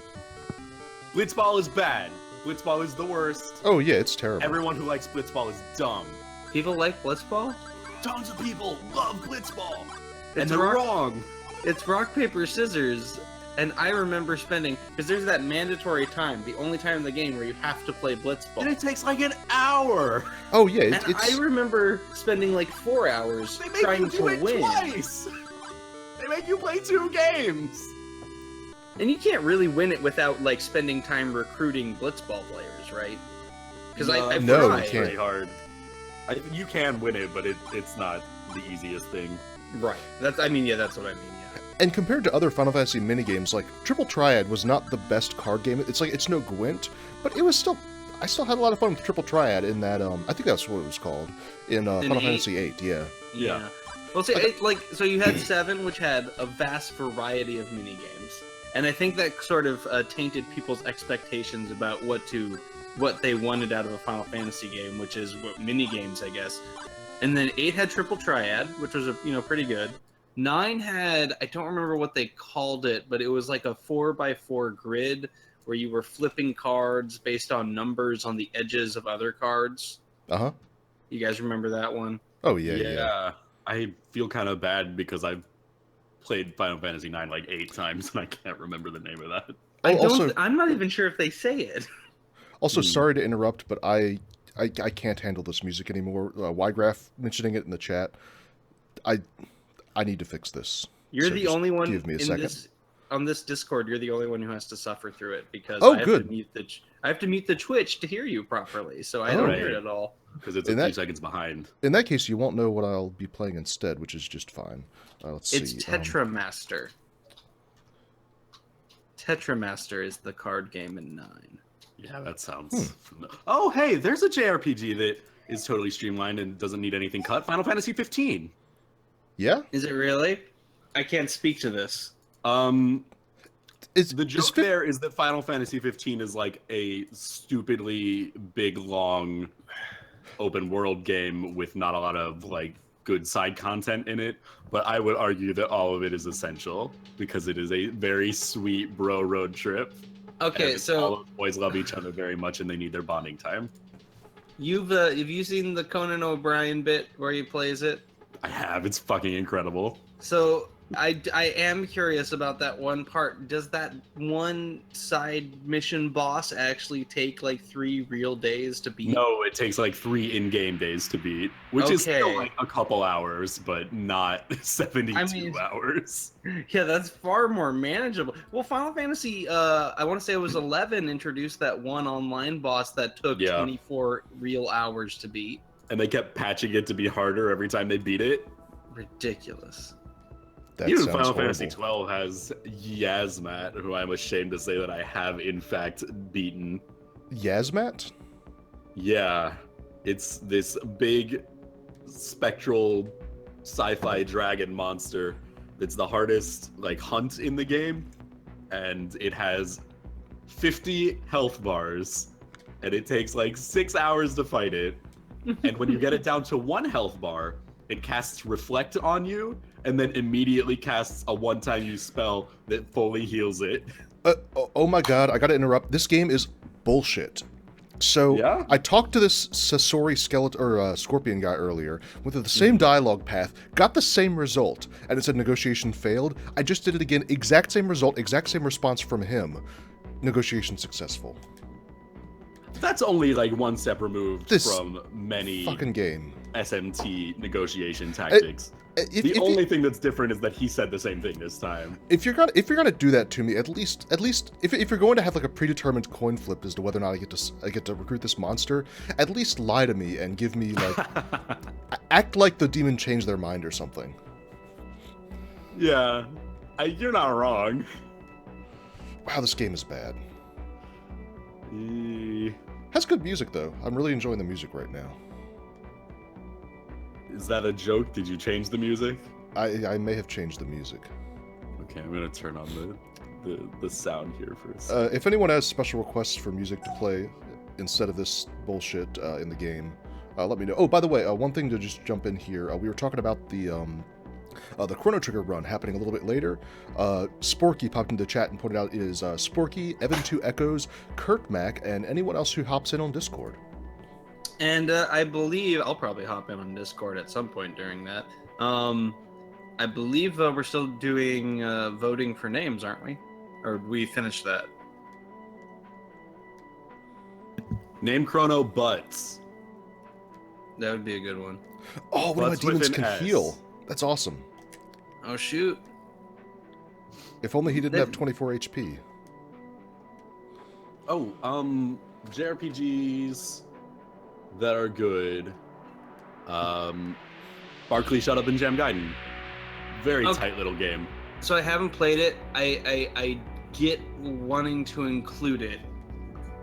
Blitzball is bad. Blitzball is the worst. Oh yeah, it's terrible. Everyone who likes Blitzball is dumb. People like Blitzball? Tons of people love Blitzball. And It's they're wrong. wrong. It's rock, paper, scissors, and I remember spending, because there's that mandatory time, the only time in the game where you have to play And Blitzball. it takes like an hour. Oh yeah, And it's I remember spending like 4 hours They make trying you to do it win. twice. They make you play 2 games. And you can't really win it without like spending time recruiting Blitzball players, right? Because I've No, you tried. can't. Pretty hard. You can win it, but it's not the easiest thing. Right. That's what I mean. Yeah. and compared to other Final Fantasy minigames, like Triple Triad was not the best card game. It's no Gwent, but it was still. I still had a lot of fun with Triple Triad in that. I think that's what it was called in Final 8? Fantasy VIII. Yeah. Yeah. Well, see, so you had 7, which had a vast variety of mini games, and I think that sort of tainted people's expectations about what they wanted out of a Final Fantasy game, which is what mini games, I guess. And then 8 had Triple Triad, which was pretty good. 9 had, I don't remember what they called it, but it was like a 4x4 grid where you were flipping cards based on numbers on the edges of other cards. Uh-huh. You guys remember that one? Oh yeah. I feel kind of bad because I've played Final Fantasy IX like 8 times and I can't remember the name of that. I'm not even sure if they say it. Also, sorry to interrupt, but I can't handle this music anymore. Ygraph mentioning it in the chat. I need to fix this. You're So the just only one give me a second. on this Discord. You're the only one who has to suffer through it because Oh, I have good. to mute I have to mute the Twitch to hear you properly, so I don't Right. hear it at all. Because it's In a few that- seconds behind. In that case, you won't know what I'll be playing instead, which is just fine. Let's It's see. Tetramaster. Tetramaster is the card game in 9. Yeah, that sounds... Oh, hey, there's a JRPG that is totally streamlined and doesn't need anything cut. Final Fantasy 15. Yeah? Is it really? I can't speak to this. The joke there is that Final Fantasy 15 is like a stupidly big, long, open world game with not a lot of like good side content in it. But I would argue that all of it is essential because it is a very sweet bro road trip. Okay, and so all of the boys love each other very much and they need their bonding time. have you seen the Conan O'Brien bit where he plays it? I have. It's fucking incredible. So I am curious about that one part. Does that one side mission boss actually take like 3 real days to beat? No, it takes like 3 in-game days to beat, which is still Okay. like a couple hours, but not 72 I mean- hours. Yeah, that's far more manageable. Well, Final Fantasy, I want to say it was 11, introduced that one online boss that took Yeah. 24 real hours to beat. And they kept patching it to be harder every time they beat it. Ridiculous. That Even sounds Final horrible. Fantasy 12 has Yasmat, who I'm ashamed to say that I have in fact beaten. Yasmat? Yeah, it's this big spectral sci-fi dragon monster that's the hardest like hunt in the game, and it has 50 health bars, and it takes like 6 hours to fight it. And when you get it down to 1 health bar, it casts Reflect on you, and then immediately casts a one-time use spell that fully heals it. Oh my god, I gotta interrupt. This game is bullshit. So, Yeah? I talked to this Sasori skeleton or scorpion guy earlier, went through the same dialogue path, got the same result, and it said negotiation failed. I just did it again, exact same result, exact same response from him. Negotiation successful. That's only like one step removed This from many Fucking game. SMT negotiation tactics. The only thing that's different is that he said the same thing this time. If you're gonna do that to me, at least if you're going to have like a predetermined coin flip as to whether or not I get to recruit this monster, at least lie to me and give me like act like the demon changed their mind or something. Yeah, you're not wrong. Wow, this game is bad. Eh, Has good music though. I'm really enjoying the music right now. Is that a joke? Did you change the music? I may have changed the music. Okay, I'm gonna turn on the sound here for a second. If anyone has special requests for music to play instead of this bullshit in the game, let me know. Oh, by the way, one thing to just jump in here. We were talking about the Chrono Trigger run happening a little bit later. Sporky popped into chat and pointed out it is Sporky, Evan2 Echoes, Kurt Mac, and anyone else who hops in on Discord. And I believe I'll probably hop in on Discord at some point during that. I believe we're still doing voting for names, aren't we? Or we finished that? Name Chrono Butts. That would be a good one. Oh, one of my Butts with demons an can S. heal. That's awesome. Oh shoot! If only he didn't That- have 24 HP. Oh, JRPGs that are good. Barkley Shut Up and Jam Gaiden. Very Okay. tight little game. So I haven't played it. I get wanting to include it.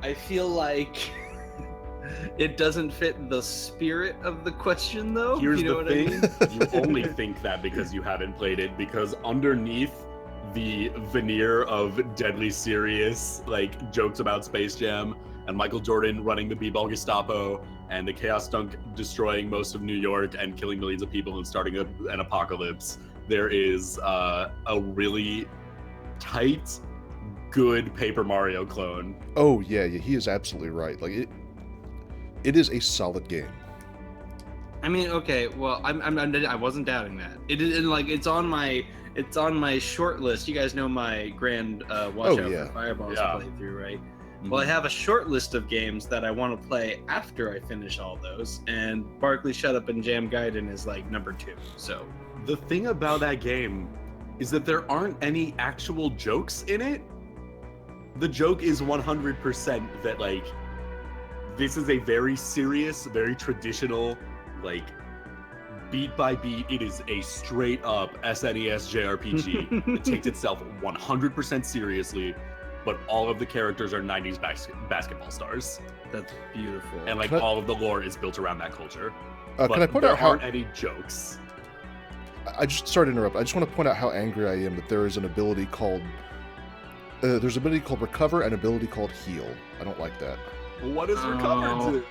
I feel like it doesn't fit the spirit of the question, though. Here's you know the what thing, you only think that because you haven't played it, because underneath the veneer of deadly serious, like, jokes about Space Jam, and Michael Jordan running the B-Ball Gestapo, and the Chaos Dunk destroying most of New York and killing millions of people and starting an apocalypse, there is a really tight, good Paper Mario clone. Oh yeah, he is absolutely right. Like it is a solid game. I mean, okay. Well, I wasn't doubting that. It is like it's on my short list. You guys know my grand watch Oh, out yeah. for Fireballs Yeah. playthrough, right? Well, I have a short list of games that I want to play after I finish all those, and Barkley Shut Up and Jam Gaiden is like number 2. So The thing about that game is that there aren't any actual jokes in it. The joke is 100% that, like, this is a very serious, very traditional, like, beat by beat, it is a straight up SNES JRPG. It takes itself 100% seriously, but all of the characters are 90s basketball stars. that's beautiful. And, like, Can I- all of the lore is built around that culture. Can But I point there out how aren't any jokes. I just sorry to interrupt. I just want to point out how angry I am that there is an ability called there's an ability called Recover and an ability called Heal. I don't like that. What does Recover Oh. do?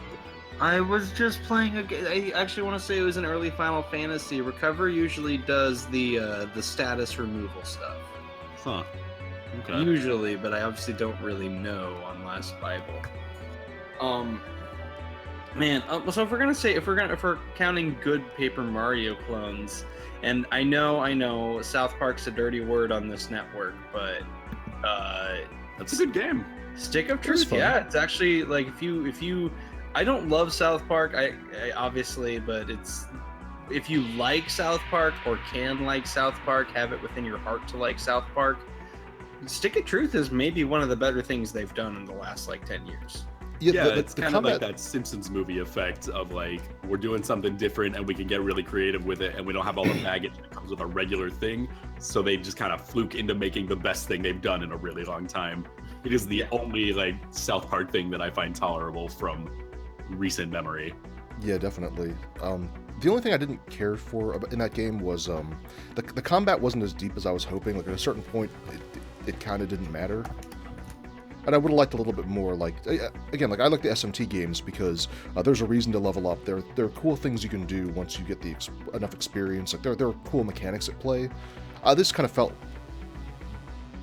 I was just playing a game. I actually want to say it was an early Final Fantasy. Recover usually does the status removal stuff. Huh. Okay. Usually, but I obviously don't really know on Last Bible. Man, so if we're counting good Paper Mario clones, and I know South Park's a dirty word on this network, but That's a good game. Stick of It was Truth, fun. yeah, it's actually like if you I don't love South Park, I obviously, but if you like South Park or can like South Park, have it within your heart to like South Park, Stick of Truth is maybe one of the better things they've done in the last like 10 years. Yeah, the it's kind of like combat- that Simpsons movie effect of, like, we're doing something different and we can get really creative with it, and we don't have all the baggage that comes with a regular thing, so they just kind of fluke into making the best thing they've done in a really long time. It is the only, like, South Park thing that I find tolerable from recent memory. Yeah, definitely. The only thing I didn't care for in that game was the combat wasn't as deep as I was hoping. Like at a certain point, it kind of didn't matter. And I would have liked a little bit more, like, again, like I like the SMT games because there's a reason to level up. There are cool things you can do once you get enough experience. Like there are cool mechanics at play. This kind of felt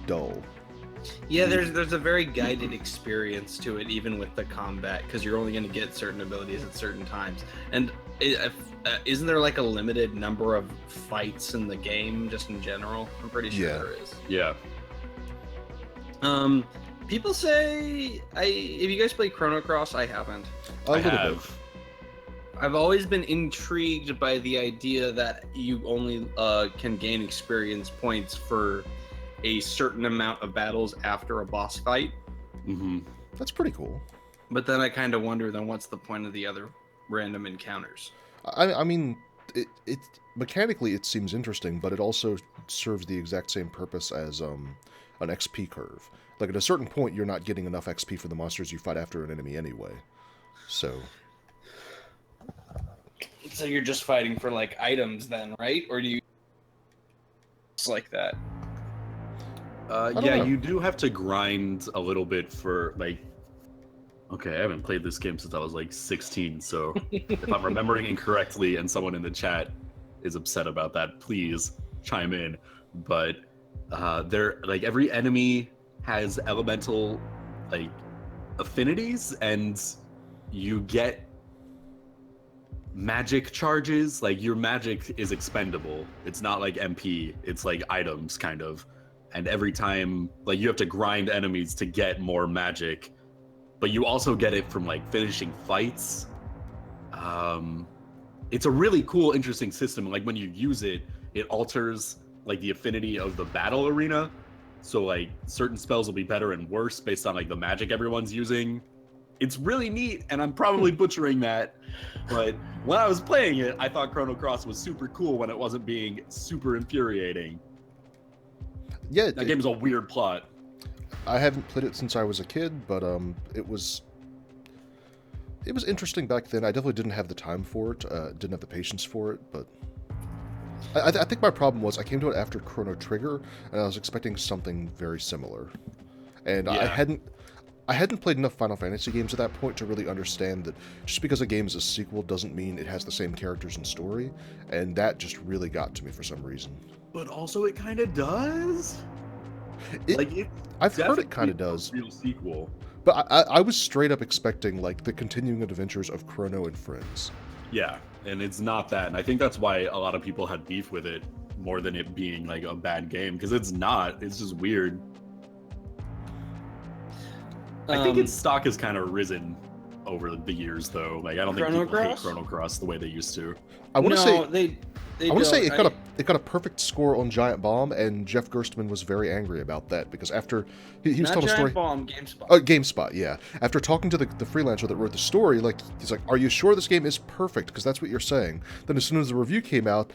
dull. Yeah, there's a very guided experience to it, even with the combat, because you're only going to get certain abilities at certain times. And isn't there like a limited number of fights in the game, just in general? I'm pretty sure Yeah. there is. Yeah. People say have you guys played Chrono Cross? I haven't. A I little bit. have. I've always been intrigued by the idea that you only can gain experience points for a certain amount of battles after a boss fight. Mm-hmm. That's pretty cool. But then I kind of wonder, then what's the point of the other random encounters? I mean, it mechanically it seems interesting, but it also serves the exact same purpose as an XP curve. Like at a certain point, you're not getting enough XP for the monsters you fight after an enemy anyway. So So you're just fighting for like items then, right? Or do you just like that? don't Yeah, know. you do have to grind a little bit for, like, okay, I haven't played this game since I was like 16, so if I'm remembering incorrectly and someone in the chat is upset about that, please chime in. But like, every enemy has elemental, like, affinities, and you get magic charges. Like your magic is expendable. It's not like MP. It's like items kind of. And every time, like you have to grind enemies to get more magic, but you also get it from like finishing fights. It's a really cool, interesting system. Like when you use it, it alters like the affinity of the battle arena. So like certain spells will be better and worse based on like the magic everyone's using. It's really neat, and I'm probably butchering that. But when I was playing it, I thought Chrono Cross was super cool when it wasn't being super infuriating. Yeah, That game is a weird plot. I haven't played it since I was a kid, but it was interesting back then. I definitely didn't have the time for it, didn't have the patience for it, but I think my problem was I came to it after Chrono Trigger, and I was expecting something very similar, and Yeah. I hadn't played enough Final Fantasy games at that point to really understand that just because a game is a sequel doesn't mean it has the same characters and story, and that just really got to me for some reason. But also, it kind of does. I've heard it definitely kind of does. a real sequel. But I was straight up expecting, like, the continuing adventures of Chrono and friends. Yeah, and it's not that. And I think that's why a lot of people had beef with it more than it being, like, a bad game. Because it's not. It's just weird. I think its stock has kind of risen over the years, though. Like, I don't think Chrono people hate Cross? Chrono Cross the way they used to. I want to say... they I want to say don't. it got a perfect score on Giant Bomb, and Jeff Gerstmann was very angry about that because after he was Not telling a story. Giant Bomb, GameSpot. Oh, GameSpot, yeah. After talking to the freelancer that wrote the story, like he's like, "Are you sure this game is perfect? Because that's what you're saying." Then as soon as the review came out,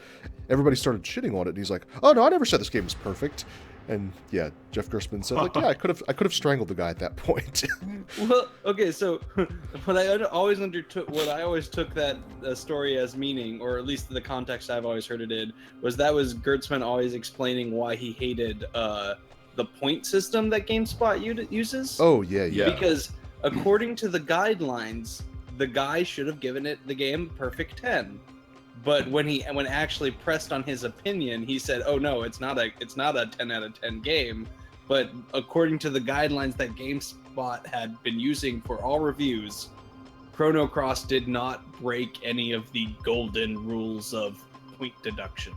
everybody started shitting on it, and he's like, "Oh no, I never said this game was perfect." And yeah, Jeff Gerstmann said, like, "Yeah, I could have strangled the guy at that point." Well, okay, so what I always undertook, what I always took that story as meaning, or at least the context I've always heard it in, was Gertzman always explaining why he hated the point system that GameSpot uses. Oh yeah. Because according to the guidelines, the guy should have given the game perfect 10. But when actually pressed on his opinion, he said, "Oh no, it's not a 10 out of 10 game." But according to the guidelines that GameSpot had been using for all reviews, Chrono Cross did not break any of the golden rules of point deduction.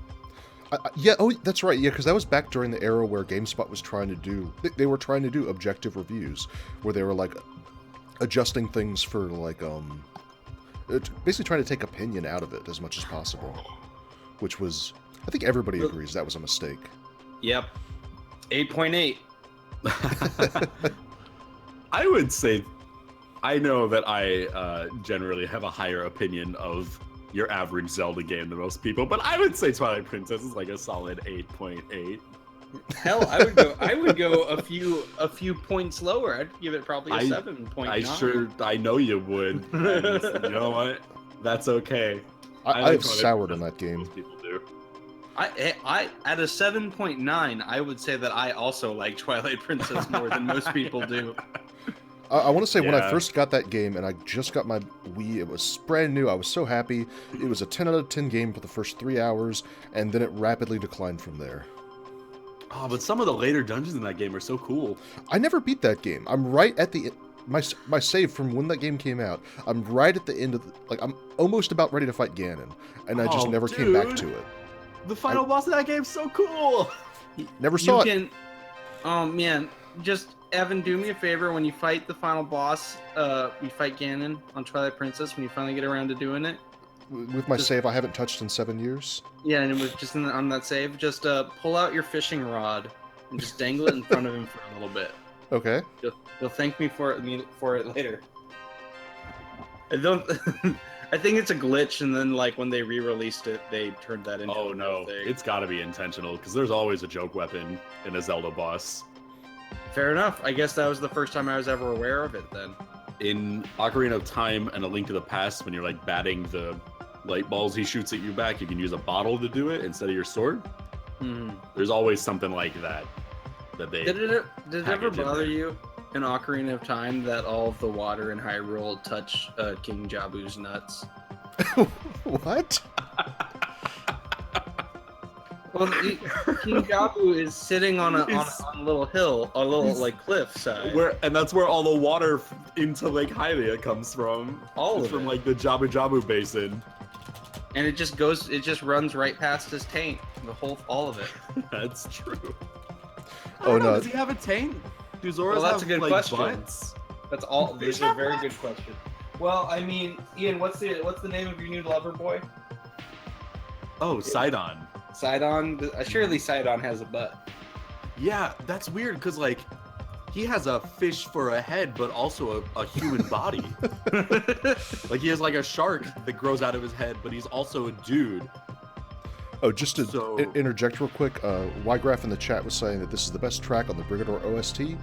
Yeah, oh, that's right. Yeah, because that was back during the era where GameSpot was trying to do. They were trying to do objective reviews, where they were like adjusting things for like basically trying to take opinion out of it as much as possible, which was, I think everybody agrees that was a mistake. Yep, 8.8. I would say, I know that I generally have a higher opinion of your average Zelda game than most people, but I would say Twilight Princess is like a solid 8.8. Hell, I would go a few points lower. I'd give it probably a 7.9. I know you would. And you know what? That's okay. I've soured on that game. Most people do. I at a 7.9, I would say that I also like Twilight Princess more than most people do. I want to say when I Yeah. first got that game and I just got my Wii, it was brand new. I was so happy. It was a 10 out of 10 game for the first 3 hours, and then it rapidly declined from there. Oh, but some of the later dungeons in that game are so cool. I never beat that game. I'm right at the my save from when that game came out. I'm right at the end of I'm almost about ready to fight Ganon, and I just Oh, never came back dude. to it. The final boss of that game's so cool. Never saw it. Oh man, just Evan, do me a favor when you fight the final boss. You fight Ganon on Twilight Princess when you finally get around to doing it. With my save I haven't touched in 7 years. Yeah, and it was just on that save. Just pull out your fishing rod and just dangle it in front of him for a little bit. Okay. You'll thank me for it later. I don't. I think it's a glitch, and then like when they re-released it, they turned that into. Oh a no, thing. it's got to be intentional because there's always a joke weapon in a Zelda boss. Fair enough. I guess that was the first time I was ever aware of it. Then. In Ocarina of Time and A Link to the Past, when you're like batting the light balls he shoots at you back, you can use a bottle to do it instead of your sword. There's always something like that they Did it ever package in bother there. you in Ocarina of Time that all of the water in Hyrule touch King Jabu's nuts? What? Well, King Jabu is sitting on a little hill, a little like cliff side. and that's where all the water into Lake Hylia comes from. All It's of from it. like the Jabu Jabu Basin. And it just runs right past his taint. All of it. That's true. Oh, no. Does he have a taint? Do Zoras Well, that's have, a good like, question. butts? That's all. These are very good questions. Well, I mean, Ian, what's the name of your new lover boy? Oh, Sidon. Sidon. Surely Sidon has a butt. Yeah, that's weird because like he has a fish for a head, but also a human body. Like he has like a shark that grows out of his head, but he's also a dude. Oh, just to So- interject real quick, Ygraph in the chat was saying that this is the best track on the Brigador OST.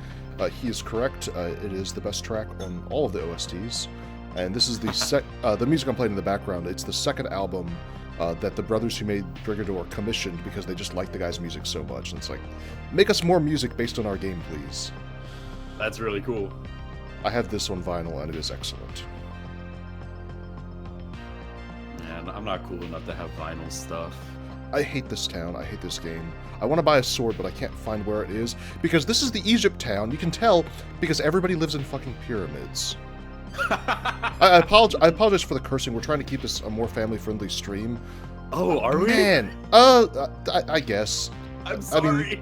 He is correct. It is the best track on all of the OSTs. And this is the music I'm playing in the background. It's the second album that the brothers who made Brigador commissioned because they just like the guy's music so much. And it's like, make us more music based on our game, please. That's really cool. I have this on vinyl, and it is excellent. Man, I'm not cool enough to have vinyl stuff. I hate this town. I hate this game. I want to buy a sword, but I can't find where it is. Because this is the Egypt town. You can tell because everybody lives in fucking pyramids. I apologize for the cursing. We're trying to keep this a more family-friendly stream. Oh, are we? Man, I guess. I'm sorry.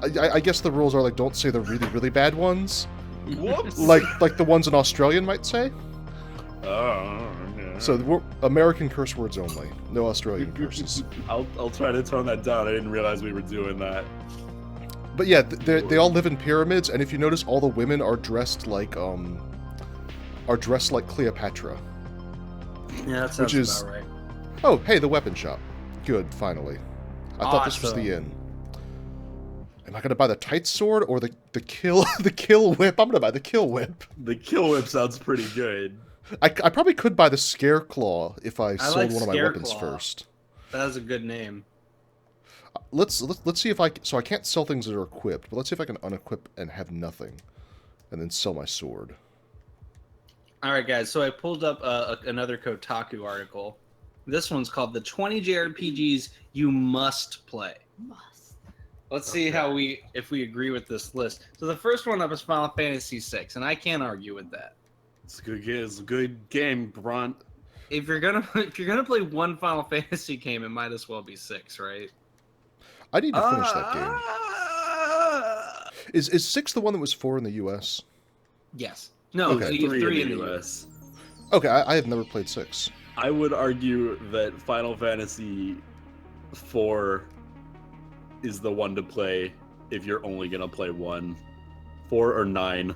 I guess the rules are like, don't say the really, really bad ones. Whoops. Like the ones an Australian might say. Oh, yeah. So we're American curse words only. No Australian curses. I'll try to tone that down. I didn't realize we were doing that. But yeah, they all live in pyramids, and if you notice, all the women are dressed like Cleopatra. Yeah, that sounds Which is- about right. Oh, hey, the weapon shop. Good, finally. I thought this was the Awesome. inn. Am I gonna buy the tight sword or the kill the kill whip? I'm gonna buy the kill whip. The kill whip sounds pretty good. I probably could buy the scare claw if I sold like one of my Scare weapons Claw. first. That is a good name. Let's see if so I can't sell things that are equipped, but let's see if I can unequip and have nothing, and then sell my sword. All right, guys. So I pulled up another Kotaku article. This one's called "The 20 JRPGs You Must Play." Must. Let's see if we agree with this list. So the first one up is Final Fantasy VI, and I can't argue with that. It's a good game, Brunt. If you're gonna play one Final Fantasy game, it might as well be 6, right? I need to finish that game. Ah! Is 6 the one that was 4 in the U.S.? Yes. No, Okay. you have 3 in in the the US. Okay, I have never played 6. I would argue that Final Fantasy IV is the one to play if you're only gonna play one. 4 or 9.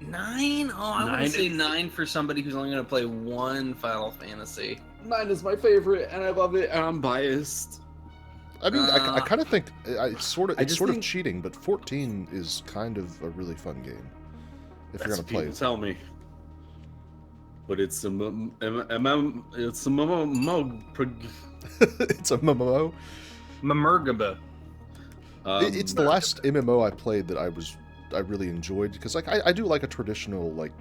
9? Oh, I would 9 say is- 9 for somebody who's only gonna play one Final Fantasy. 9 is my favorite, and I love it, and I'm biased. I mean, I kind of think it's sort of just think- cheating, but 14 is kind of a really fun game if you're That's gonna play people it. tell me. But it's a It's a MMO. Mamergaba. It's the last MMO I played that I really enjoyed because like I do like a traditional like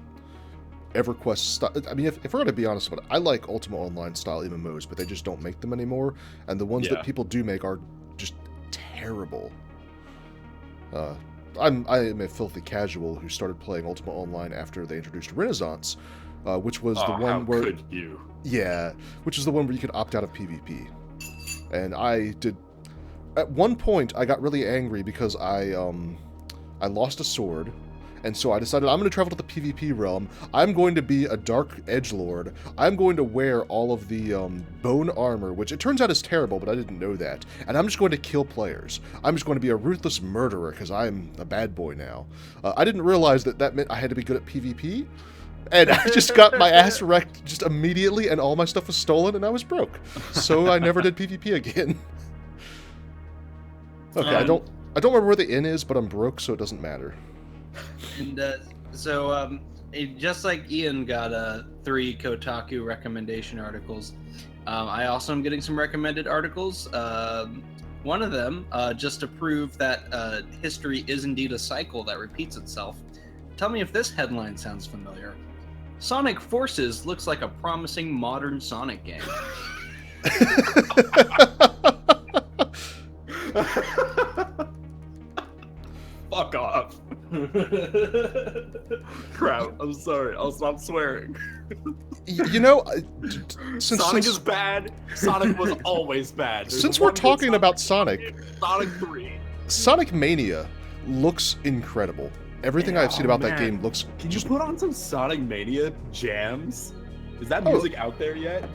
EverQuest style. I mean, if we're gonna be honest about it, I like Ultima Online style MMOs, but they just don't make them anymore, and the ones Yeah. that people do make are just terrible. I am a filthy casual who started playing Ultima Online after they introduced Renaissance, which was the how one where could you? yeah, which is the one where you could opt out of PvP. And I did. At one point, I got really angry because I lost a sword, and so I decided I'm going to travel to the PvP realm. I'm going to be a dark edgelord. I'm going to wear all of the bone armor, which it turns out is terrible, but I didn't know that. And I'm just going to kill players. I'm just going to be a ruthless murderer because I'm a bad boy now. I didn't realize that meant I had to be good at PvP. And I just got my ass wrecked just immediately, and all my stuff was stolen, and I was broke. So I never did PvP again. Okay, I don't remember where the inn is, but I'm broke, so it doesn't matter. And just like Ian got 3 Kotaku recommendation articles, I also am getting some recommended articles. One of them, just to prove that history is indeed a cycle that repeats itself. Tell me if this headline sounds familiar. Sonic Forces looks like a promising modern Sonic game. Fuck off. Crap. I'm sorry. I'll stop swearing. You know, Sonic is bad. Sonic was always bad. There's since we're one good talking about Sonic, Sonic 3. Sonic Mania looks incredible. Everything I've seen about that man. game looks Can you just put on some Sonic Mania jams? Is that music out there yet?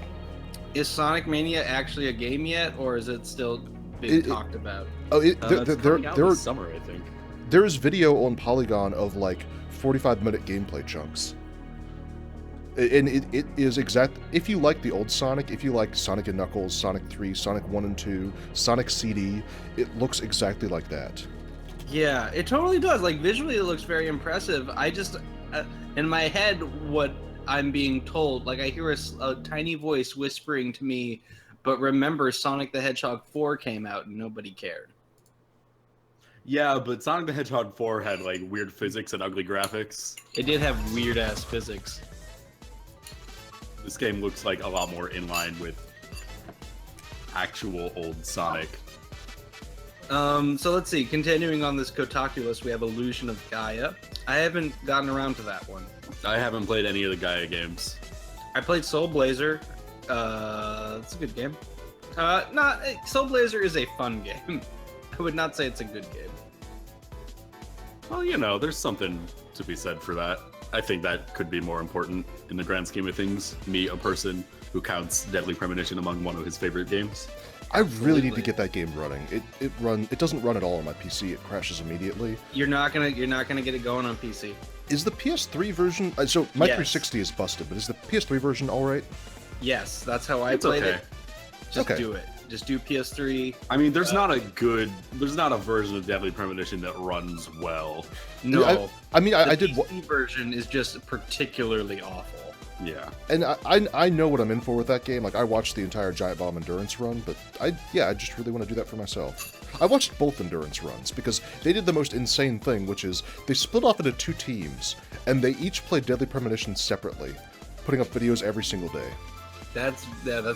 Is Sonic Mania actually a game yet, or is it still being talked about? oh, It's coming out this summer, I think. there is video on Polygon of like 45-minute gameplay chunks. And it is exact. If you like the old Sonic, if you like Sonic and Knuckles, Sonic 3, Sonic 1 and 2, Sonic CD, it looks exactly like that. Yeah, it totally does. Like visually, it looks very impressive. I just, in my head, what I'm being told, like I hear a tiny voice whispering to me, but remember, Sonic the Hedgehog 4 came out and nobody cared. Yeah, but Sonic the Hedgehog 4 had like weird physics and ugly graphics. It did have weird ass physics. This game looks like a lot more in line with actual old Sonic. So let's see. Continuing on this Kotaku list, we have Illusion of Gaia. I haven't gotten around to that one. I haven't played any of the Gaia games. I played Soul Blazer. It's a good game. Soul Blazer is a fun game. I would not say it's a good game. Well, you know, there's something to be said for that. I think that could be more important in the grand scheme of things. Me, a person who counts Deadly Premonition among one of his favorite games. I really need to get that game running. It doesn't run at all on my PC. It crashes immediately. You're not gonna get it going on PC. Is the PS3 version? So my Yes. 360 is busted, but is the PS3 version all right? Yes, that's how I It's played okay. it. Just Okay. do it. Just do PS3. I mean, there's not a version of Deadly Premonition that runs well. No, I mean, the I did. PC version is just particularly awful. Yeah. And I know what I'm in for with that game. Like, I watched the entire Giant Bomb Endurance run, but I just really want to do that for myself. I watched both Endurance runs because they did the most insane thing, which is they split off into 2 teams, and they each played Deadly Premonition separately, putting up videos every single day. That's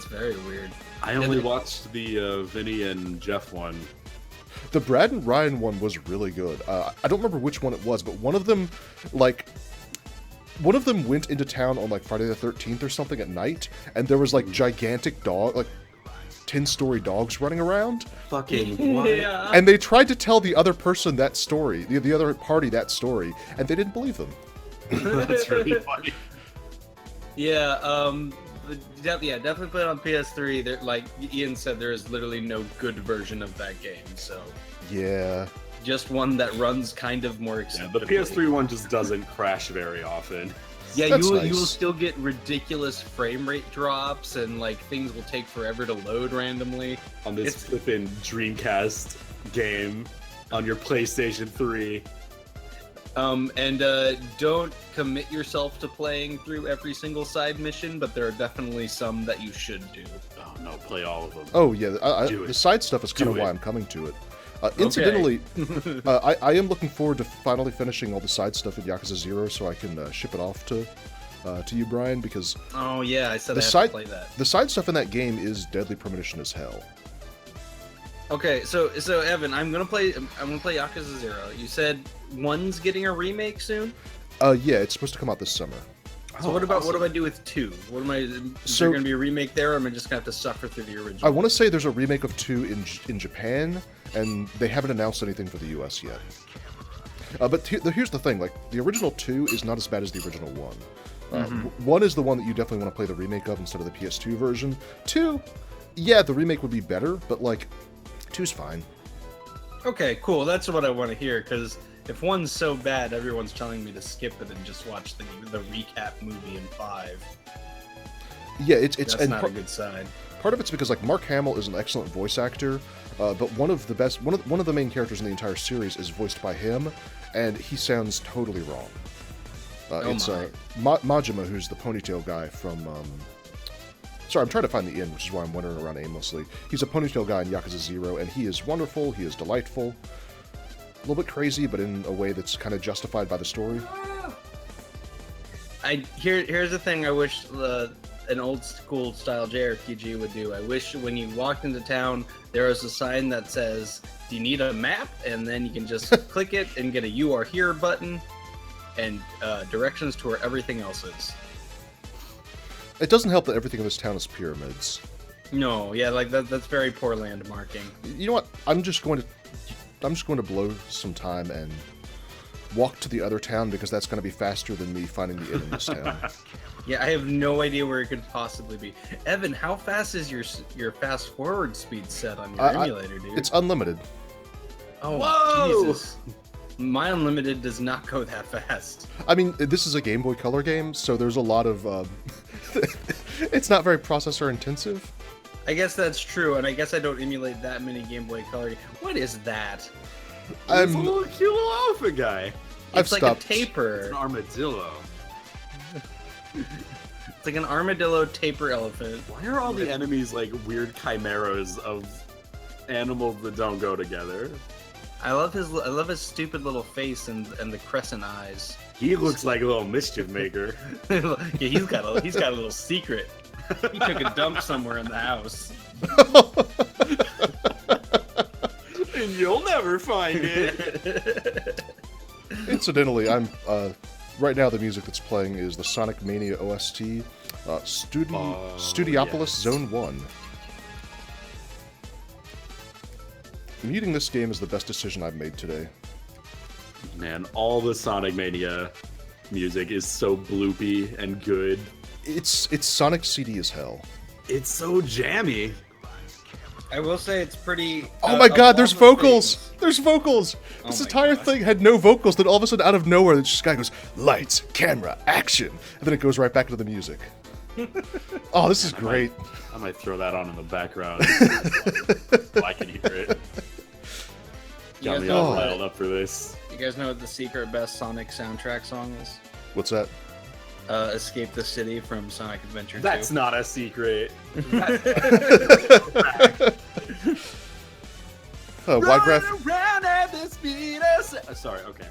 very weird. I only watched the Vinny and Jeff one. The Brad and Ryan one was really good. I don't remember which one it was, but one of them went into town on like Friday the 13th or something at night, and there was like gigantic 10-story dogs running around. Fucking what? Yeah. And they tried to tell the other person that story, the other party that story, and they didn't believe them. That's really funny. Definitely play it on PS3. There, like Ian said, there is literally no good version of that game. So Yeah. just one that runs kind of more Yeah, acceptably. the PS3 one just doesn't crash very often. Yeah, That's you nice. will still get ridiculous frame rate drops, and like things will take forever to load randomly. On this It's- flippin' Dreamcast game on your PlayStation 3. Don't commit yourself to playing through every single side mission, but there are definitely some that you should do. Oh no, play all of them. Oh yeah. Do it. The side stuff is kind of Do why it. I'm coming to it. Incidentally, I am looking forward to finally finishing all the side stuff in Yakuza 0 so I can ship it off to you, Brian, because Oh yeah, I said The I have side- to play that. the side stuff in that game is Deadly Premonition as hell. Okay, so Evan, I'm gonna play Yakuza 0. You said 1's getting a remake soon. Yeah, it's supposed to come out this summer. So what do I do with 2? What am I? Is So- there gonna be a remake there, or am I just gonna have to suffer through the original? I want to say there's a remake of 2 in Japan, and they haven't announced anything for the US yet. But here's the thing, like, the original 2 is not as bad as the original 1. 1 is the one that you definitely want to play the remake of instead of the PS2 version. 2, yeah, the remake would be better, but, like, 2's fine. Okay, cool. That's what I want to hear, because if 1's so bad, everyone's telling me to skip it and just watch the recap movie in 5. Yeah, it's That's and not a good sign. part of it's because, like, Mark Hamill is an excellent voice actor, but one of the main characters in the entire series is voiced by him, and he sounds totally wrong. It's Majima, who's the ponytail guy from. Sorry, I'm trying to find the inn, which is why I'm wandering around aimlessly. He's a ponytail guy in Yakuza 0, and he is wonderful. He is delightful. A little bit crazy, but in a way that's kind of justified by the story. Here's the thing I wish an old school style JRPG would do. I wish when you walked into town, there was a sign that says, "Do you need a map?" And then you can just click it and get a "You are here" button and directions to where everything else is. It doesn't help that everything in this town is pyramids. No, yeah, like that's very poor landmarking. You know what? I'm just going to blow some time and walk to the other town because that's going to be faster than me finding the inn in this town. Yeah, I have no idea where it could possibly be. Evan, how fast is your fast forward speed set on your emulator, dude? It's unlimited. Oh, Whoa! Jesus. My unlimited does not go that fast. I mean, this is a Game Boy Color game, so there's a lot of... it's not very processor intensive. I guess that's true, and I guess I don't emulate that many Game Boy Color. What is that? It's a little cute little elephant guy. I've It's like stopped. a taper. It's an armadillo. It's like an armadillo taper elephant. Why are all the enemies like weird chimeras of animals that don't go together? I love his stupid little face and the crescent eyes. He looks like a little mischief maker. Yeah, he's got a little secret. He took a dump somewhere in the house. And you'll never find it. Incidentally, I'm right now the music that's playing is the Sonic Mania OST, Studiopolis yes. Zone 1. Muting this game is the best decision I've made today. Man, all the Sonic Mania music is so bloopy and good. It's Sonic CD as hell. It's so jammy. I will say it's pretty. Oh my god, there's of all the vocals! things- There's vocals! Oh This my entire gosh. thing had no vocals, then all of a sudden, out of nowhere, this guy goes, lights, camera, action! And then it goes right back into the music. Oh, this is great. I might throw that on in the background. So I can hear it. You Got guys me know all what- riled up for this. You guys know what the secret best Sonic soundtrack song is? What's that? Escape the City from Sonic Adventure 2. That's not a secret. Y-Graph, Around at the speed of sorry, okay.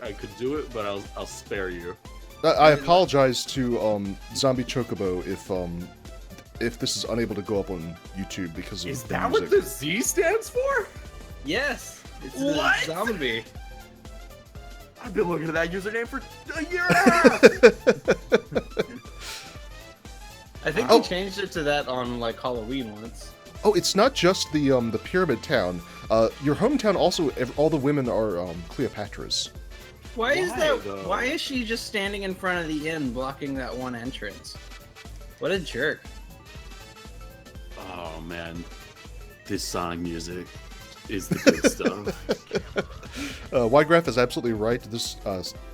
I could do it, but I'll spare you. I apologize to Zombie Chocobo if this is unable to go up on YouTube because of Is the that music. what the Z stands for? Yes! It's What? a zombie. I've been looking at that username for a year and a half. I think Oh. they changed it to that on like Halloween once. Oh, it's not just the Pyramid Town. Your hometown also, all the women are Cleopatra's. Why is Why, that? though? Why is she just standing in front of the inn blocking that one entrance? What a jerk. Oh man, this Sonic music is the good stuff. Y-Graph is absolutely right. This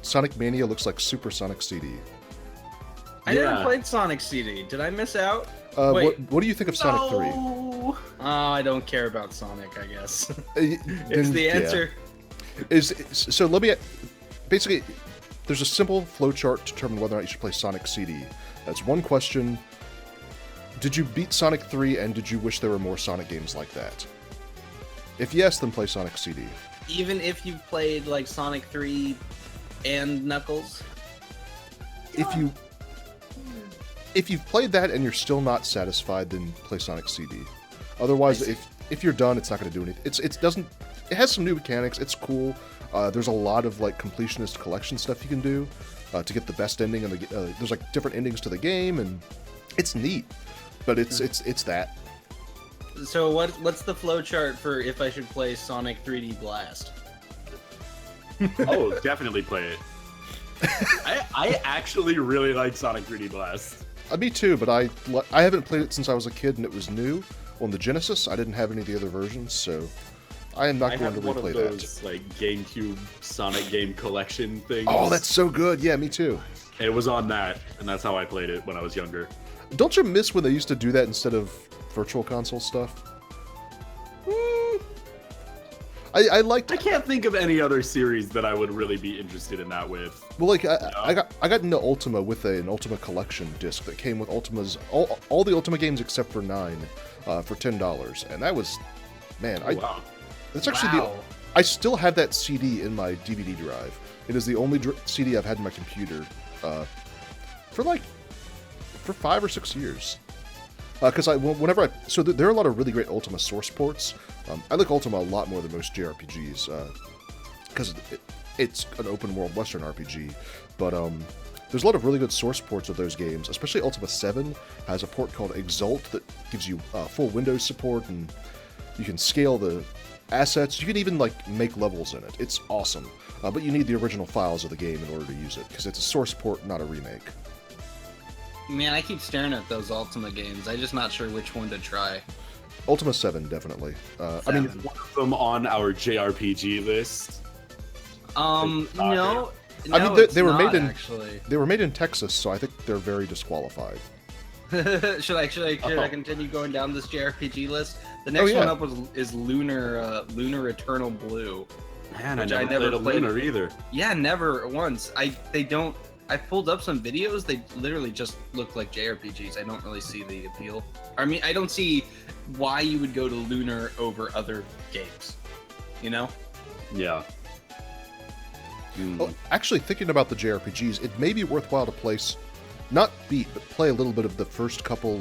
Sonic Mania looks like Super Sonic CD. I never Yeah. played Sonic CD. Did I miss out? What, Wait. what do you think of Sonic 3? No. Oh, I don't care about Sonic, I guess. It's It's the answer. So let me... Basically, there's a simple flowchart to determine whether or not you should play Sonic CD. That's one question. Did you beat Sonic 3, and did you wish there were more Sonic games like that? If yes, then play Sonic CD. Even if you've played like Sonic 3 and Knuckles? If you've played that and you're still not satisfied, then play Sonic CD. Otherwise, if you're done, it's not going to do anything. It has some new mechanics. It's cool. There's a lot of like completionist collection stuff you can do to get the best ending, and there's like different endings to the game, and it's neat. But it's that. So what's the flowchart for if I should play Sonic 3D Blast? Oh, definitely play it. I actually really like Sonic 3D Blast. Me too, but I haven't played it since I was a kid and it was new on the Genesis. I didn't have any of the other versions, so I am not I going have to one of replay those like GameCube Sonic game collection things. that. Oh, that's so good. Yeah, me too. It was on that, and that's how I played it when I was younger. Don't you miss when they used to do that instead of Virtual Console stuff? I liked. I can't think of any other series that I would really be interested in that with. Well, like I got into Ultima with an Ultima collection disc that came with Ultima's all the Ultima games except for 9 for $10, and that was, man, Wow. that's actually Wow. I still have that CD in my DVD drive. It is the only CD I've had in my computer for 5 or 6 years. Because so there are a lot of really great Ultima source ports. I like Ultima a lot more than most JRPGs because it's an open world Western RPG. But There's a lot of really good source ports of those games, especially Ultima 7 has a port called Exalt that gives you full Windows support, and you can scale the assets. You can even like make levels in it. It's awesome. But you need the original files of the game in order to use it, because it's a source port, not a remake. Man, I keep staring at those Ultima games. I'm just not sure which one to try. Ultima 7, definitely. I mean, One of them on our JRPG list. No. I mean, it's they were not, made in actually. they were made in Texas, so I think they're very disqualified. should I continue going down this JRPG list? The next one up is Lunar Eternal Blue. Man, Which I never played Lunar either. Yeah, never once. I pulled up some videos. They literally just look like JRPGs. I don't really see the appeal. I mean, I don't see why you would go to Lunar over other games. You know? Yeah. Well, actually, thinking about the JRPGs, it may be worthwhile to not beat, but play a little bit of the first couple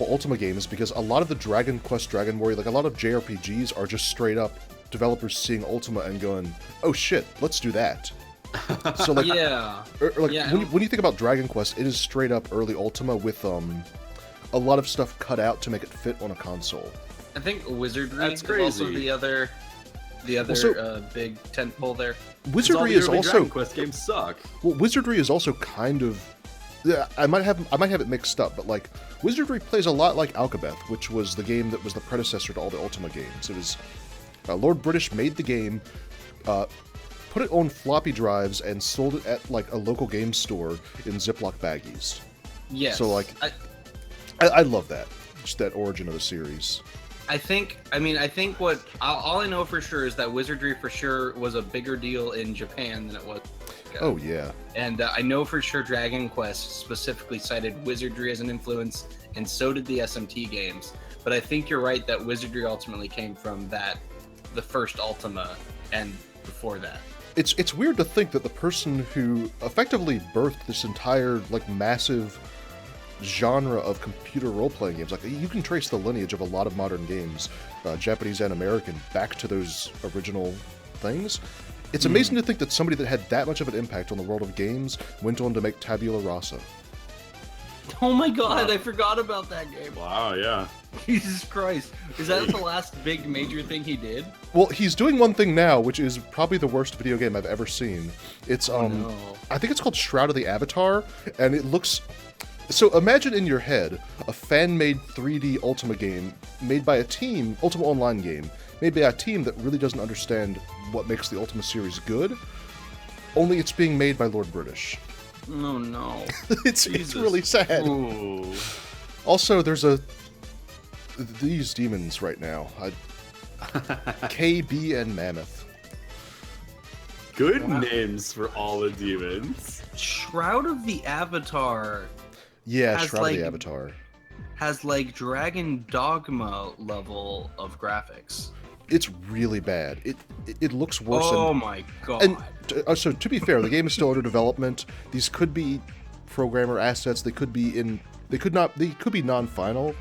Ultima games, because a lot of the Dragon Quest, Dragon Warrior, like a lot of JRPGs are just straight up developers seeing Ultima and going, "Oh shit, let's do that." So like, when you think about Dragon Quest, it is straight up early Ultima with a lot of stuff cut out to make it fit on a console. I think Wizardry That's is crazy. also the other big tentpole there. Wizardry is also Dragon Quest games suck. well, Wizardry is also kind of. Yeah, I might have it mixed up, but like Wizardry plays a lot like Alcabeth, which was the game that was the predecessor to all the Ultima games. It was Lord British made the game, put it on floppy drives, and sold it at like a local game store in Ziploc baggies. Yes. So like, I love that, just that origin of the series. I think what all I know for sure is that Wizardry for sure was a bigger deal in Japan than it was. Oh yeah. And I know for sure Dragon Quest specifically cited Wizardry as an influence, and so did the SMT games. But I think you're right that Wizardry ultimately came from the first Ultima, and before that. It's weird to think that the person who effectively birthed this entire like massive genre of computer role-playing games, like you can trace the lineage of a lot of modern games, Japanese and American, back to those original things. It's amazing to think that somebody that had that much of an impact on the world of games went on to make Tabula Rasa. Oh my god, I forgot about that game. Wow, yeah. Jesus Christ. Is that the last big major thing he did? Well, he's doing one thing now, which is probably the worst video game I've ever seen. It's no. I think it's called Shroud of the Avatar, and it looks. So imagine in your head a fan-made 3D Ultima game made by a team, Ultima Online game, made by a team that really doesn't understand what makes the Ultima series good, only it's being made by Lord British. Oh no. It's really sad. Ooh. Also, there's these demons right now. KB and Mammoth. Good names for all the demons. Shroud of the Avatar Yeah, Has, Shroud of like, the Avatar. has like Dragon Dogma level of graphics. It's really bad. It looks worse. Oh my god. And so to be fair, the game is still under development. These could be programmer assets. They could be non-final.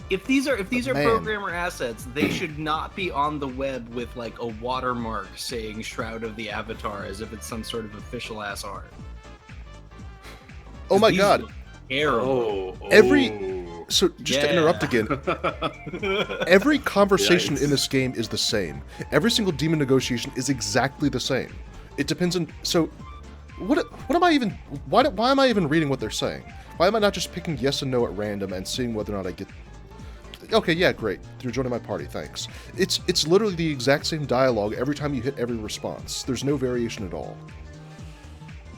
If these are Man. programmer assets, they should not be on the web with like a watermark saying Shroud of the Avatar as if it's some sort of official ass art. Oh my These god. look terrible. So just to Yeah. interrupt again, every conversation in this game is the same. Every single demon negotiation is exactly the same. It depends on. So, what am I even? Why am I even reading what they're saying? Why am I not just picking yes and no at random and seeing whether or not I get? Okay, yeah, great. You're joining my party. Thanks. It's literally the exact same dialogue every time you hit every response. There's no variation at all.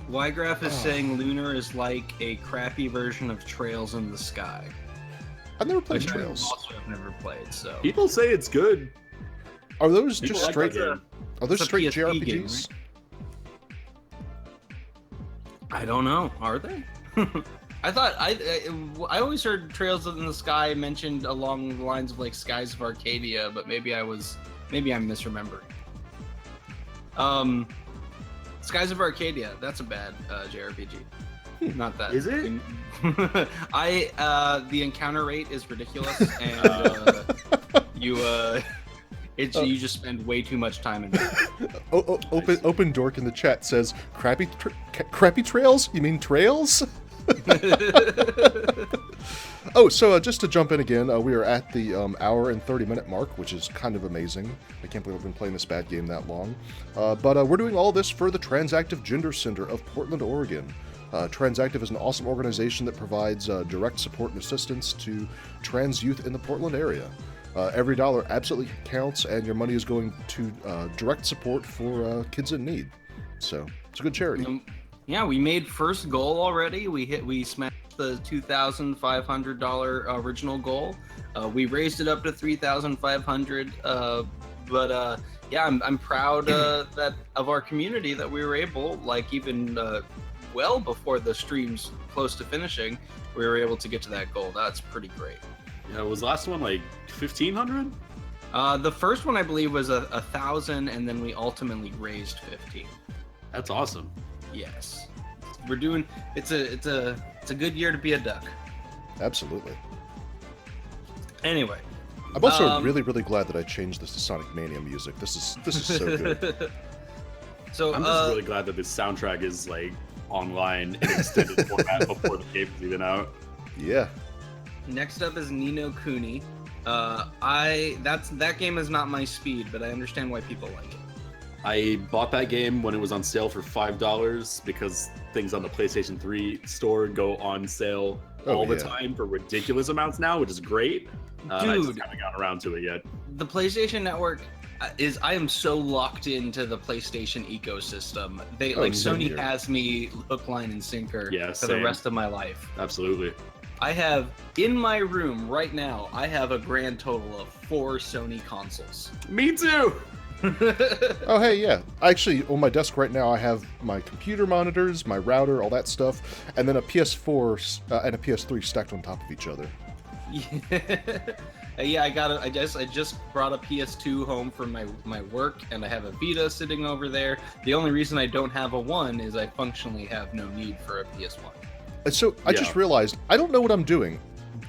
Ygraph is saying Lunar is like a crappy version of Trails in the Sky. I've never played Which I Trails. also have never played, so. People say it's good. Are those People just like straight? that game. Are those It's a straight PSP JRPGs? game, I don't know. Are they? I thought I always heard Trails in the Sky mentioned along the lines of like Skies of Arcadia, but maybe I'm misremembering. Skies of Arcadia, that's a bad JRPG. Not that. Is it? The encounter rate is ridiculous, and It's you just spend way too much time in it. Open Dork in the chat says, crappy trails? You mean trails? So just to jump in again, we are at the hour and 30-minute mark, which is kind of amazing. I can't believe I've been playing this bad game that long. But we're doing all this for the Transactive Gender Center of Portland, Oregon. Transactive is an awesome organization that provides direct support and assistance to trans youth in the Portland area. Every dollar absolutely counts, and your money is going to direct support for kids in need. So it's a good charity. Yeah, we made first goal already. We smashed the $2,500 original goal. We raised it up to $3,500. But yeah, I'm proud that of our community that we were able, like even well before the stream's close to finishing, we were able to get to that goal. That's pretty great. Yeah, was the last one like 1,500? The first one I believe was 1,000, and then we ultimately raised 15. That's awesome. Yes, we're doing. It's a good year to be a duck. Absolutely. Anyway, I'm also really glad that I changed this to Sonic Mania music. This is so good. So I'm just really glad that this soundtrack is like online in extended format before the game is even out. Yeah. Next up is Ni no Kuni. That game is not my speed, but I understand why people like it. I bought that game when it was on sale for $5 because things on the PlayStation 3 store go on sale all the time for ridiculous amounts now, which is great. I just haven't gotten around to it yet. The PlayStation Network I am so locked into the PlayStation ecosystem. Sony has me hook, line, and sinker for the rest of my life. Absolutely. I have in my room right now. I have a grand total of 4 Sony consoles. Me too. Oh, hey, yeah. Actually, on my desk right now, I have my computer monitors, my router, all that stuff, and then a PS4 and a PS3 stacked on top of each other. Yeah, I just brought a PS2 home from my work, and I have a Vita sitting over there. The only reason I don't have a 1 is I functionally have no need for a PS1. And so I just realized I don't know what I'm doing.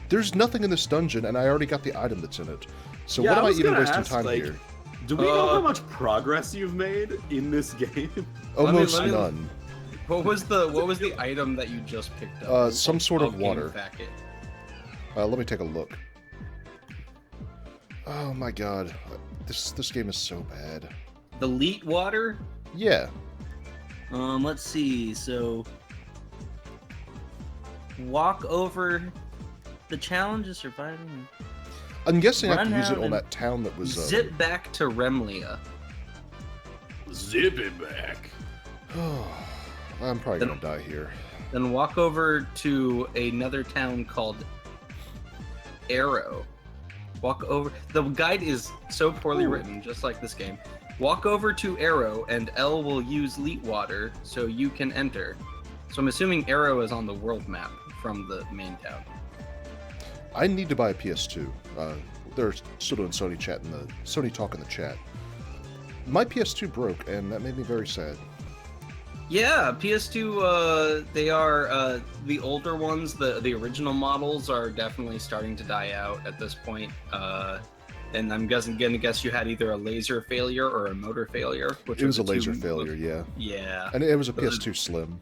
There's nothing in this dungeon, and I already got the item that's in it. So what am I even wasting time here? Do we know how much progress you've made in this game? Almost none. What was the item that you just picked up? Some sort of water. Let me take a look. Oh my god, this game is so bad. The Leet water? Yeah. Let's see. So, walk over. The challenge is surviving. I'm guessing I have to use it on that town that was... Zip back to Remlia. Zip it back. I'm probably going to die here. Then walk over to another town called Arrow. Walk over... The guide is so poorly written, just like this game. Walk over to Arrow, and L will use Leet Water, so you can enter. So I'm assuming Arrow is on the world map from the main town. I need to buy a PS2. They're still doing Sony talk in the chat. My PS2 broke, and that made me very sad. Yeah, PS2. They are the older ones. The original models are definitely starting to die out at this point. And I'm gonna guess you had either a laser failure or a motor failure. It was a laser failure, yeah. Yeah. And it was a PS2 Slim.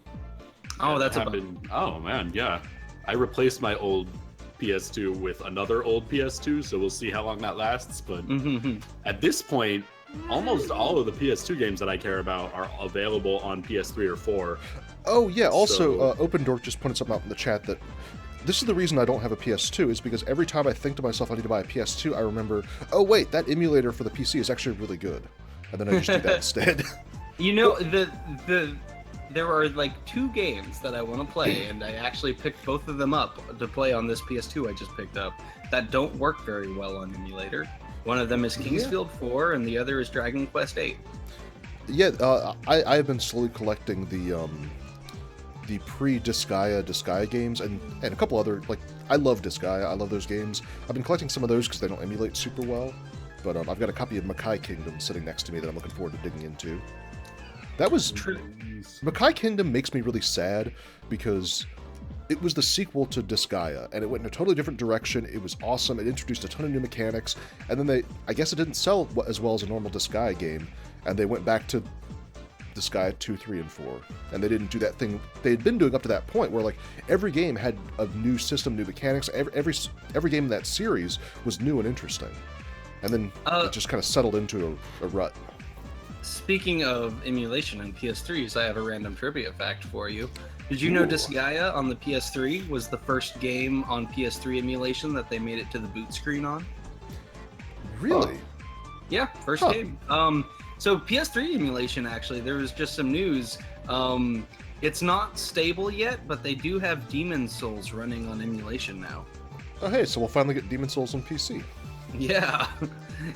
Oh, that's happened. Oh man, yeah. I replaced my old PS2 with another old PS2, so we'll see how long that lasts. But at this point, almost all of the PS2 games that I care about are available on PS3 or 4. Oh yeah. Also, Open Dork just pointed something out in the chat that this is the reason I don't have a PS2 is because every time I think to myself I need to buy a PS2, I remember, oh wait, that emulator for the PC is actually really good, and then I just do that instead. You know, there are like 2 games that I want to play, and I actually picked both of them up to play on this PS2 I just picked up that don't work very well on emulator. One of them is Kingsfield 4, and the other is Dragon Quest 8. Yeah, I have been slowly collecting the pre-Disgaea games, and a couple other, like, I love Disgaea, I love those games. I've been collecting some of those because they don't emulate super well, but I've got a copy of Makai Kingdom sitting next to me that I'm looking forward to digging into. That was true. Makai Kingdom makes me really sad because it was the sequel to Disgaea, and it went in a totally different direction. It was awesome. It introduced a ton of new mechanics, and then I guess it didn't sell as well as a normal Disgaea game, and they went back to Disgaea 2, 3, and 4, and they didn't do that thing they had been doing up to that point, where like every game had a new system, new mechanics. Every game in that series was new and interesting, and then it just kind of settled into a rut. Speaking of emulation and PS3s, I have a random trivia fact for you. Did you know Disgaea on the PS3 was the first game on PS3 emulation that they made it to the boot screen on? Really? Yeah, first game. So PS3 emulation, actually, there was just some news. It's not stable yet, but they do have Demon Souls running on emulation now. Oh, hey, so we'll finally get Demon Souls on PC. Yeah,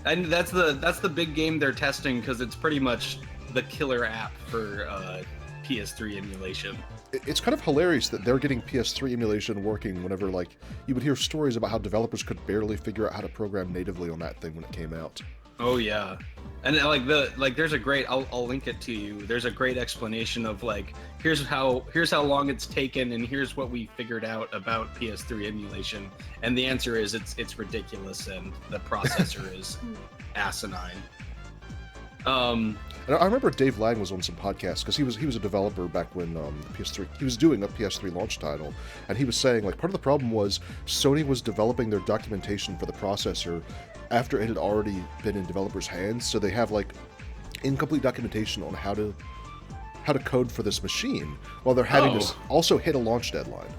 and that's the big game they're testing because it's pretty much the killer app for PS3 emulation. It's kind of hilarious that they're getting PS3 emulation working whenever, like, you would hear stories about how developers could barely figure out how to program natively on that thing when it came out. Oh yeah, and there's a great I'll link it to you. There's a great explanation of like here's how long it's taken and here's what we figured out about PS3 emulation, and the answer is it's ridiculous and the processor is asinine. And I remember Dave Lang was on some podcasts because he was a developer back when the PS3 he was doing a PS3 launch title, and he was saying like part of the problem was Sony was developing their documentation for the processor after it had already been in developers' hands, so they have like incomplete documentation on how to code for this machine while they're having to also hit a launch deadline.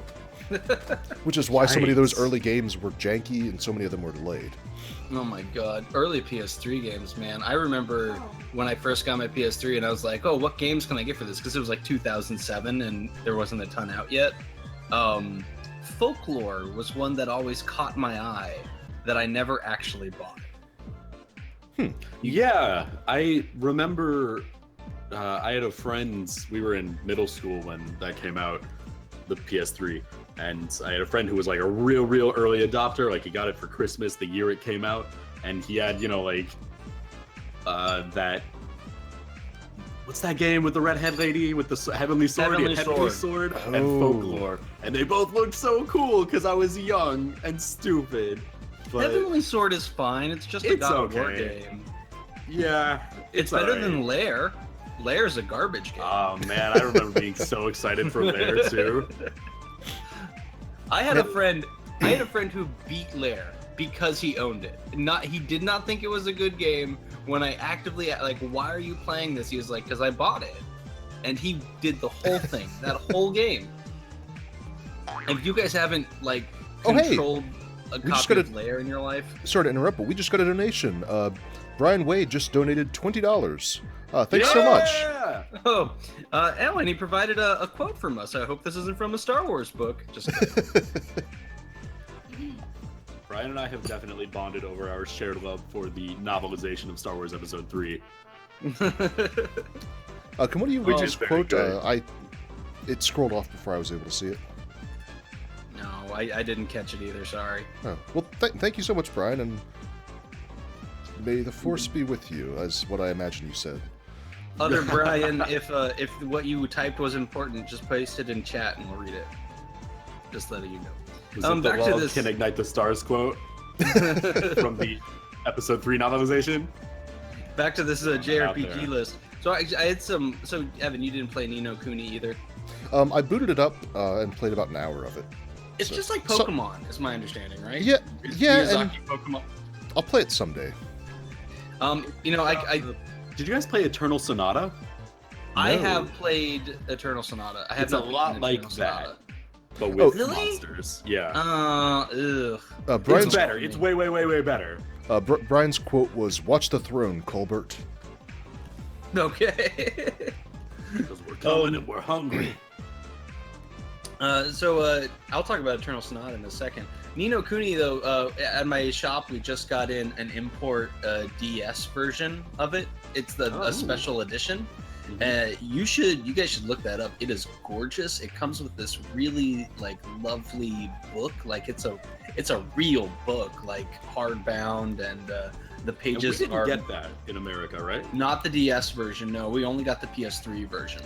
Which is why so many of those early games were janky and so many of them were delayed. Oh my god, early PS3 games, man. I remember when I first got my PS3 and I was like, oh, what games can I get for this? Because it was like 2007 and there wasn't a ton out yet. Folklore was one that always caught my eye that I never actually bought. Yeah, I remember I had a friend, we were in middle school when that came out, the PS3, and I had a friend who was like a real early adopter. Like he got it for Christmas the year it came out, and he had, you know, like that, what's that game with the redhead lady with the Heavenly Sword? Heavenly Sword and Folklore, and they both looked so cool because I was young and stupid. But Heavenly Sword is fine. It's just a God of War game. Yeah, it's better than Lair. Lair's a garbage game. Oh man, I remember being so excited for Lair too. I had a friend who beat Lair because he owned it. He did not think it was a good game. When I actively like, why are you playing this? He was like, because I bought it, and he did the whole thing, that whole game. And if you guys haven't like controlled a copy of Lair in your life, sorry to interrupt, but we just got a donation. Brian Wade just donated $20. Thanks so much. Oh, and he provided a quote from us. I hope this isn't from a Star Wars book. Just kidding. Brian and I have definitely bonded over our shared love for the novelization of Star Wars Episode 3. Can one of you read this quote? It scrolled off before I was able to see it. No, I didn't catch it either. Sorry. Oh. Well, thank you so much, Brian, and may the Force be with you, as what I imagine you said. Other Brian, if what you typed was important, just paste it in chat and we'll read it. Just letting you know. Was it the back love to this... can ignite the stars quote from the Episode 3 novelization? Back to this JRPG list. So I had some. So Evan, you didn't play Ni no Kuni either. I booted it up and played about an hour of it. It's just like Pokemon, is my understanding, right? Yeah, yeah. Miyazaki Pokemon. I'll play it someday. You know, Did you guys play Eternal Sonata? I have played Eternal Sonata. I have it's a lot like that, but with monsters. Yeah. Brian's, it's better. It's way better. Brian's quote was, "Watch the throne, Colbert." Okay. Because we're coming and we're hungry. So I'll talk about Eternal Sonata in a second. Ni no Kuni, though, at my shop, we just got in an import DS version of it. It's a special edition. Mm-hmm. You guys should look that up. It is gorgeous. It comes with this really like lovely book. Like it's a real book, like hardbound, and the pages and we are. Didn't get that in America, right? Not the DS version. No, we only got the PS3 version.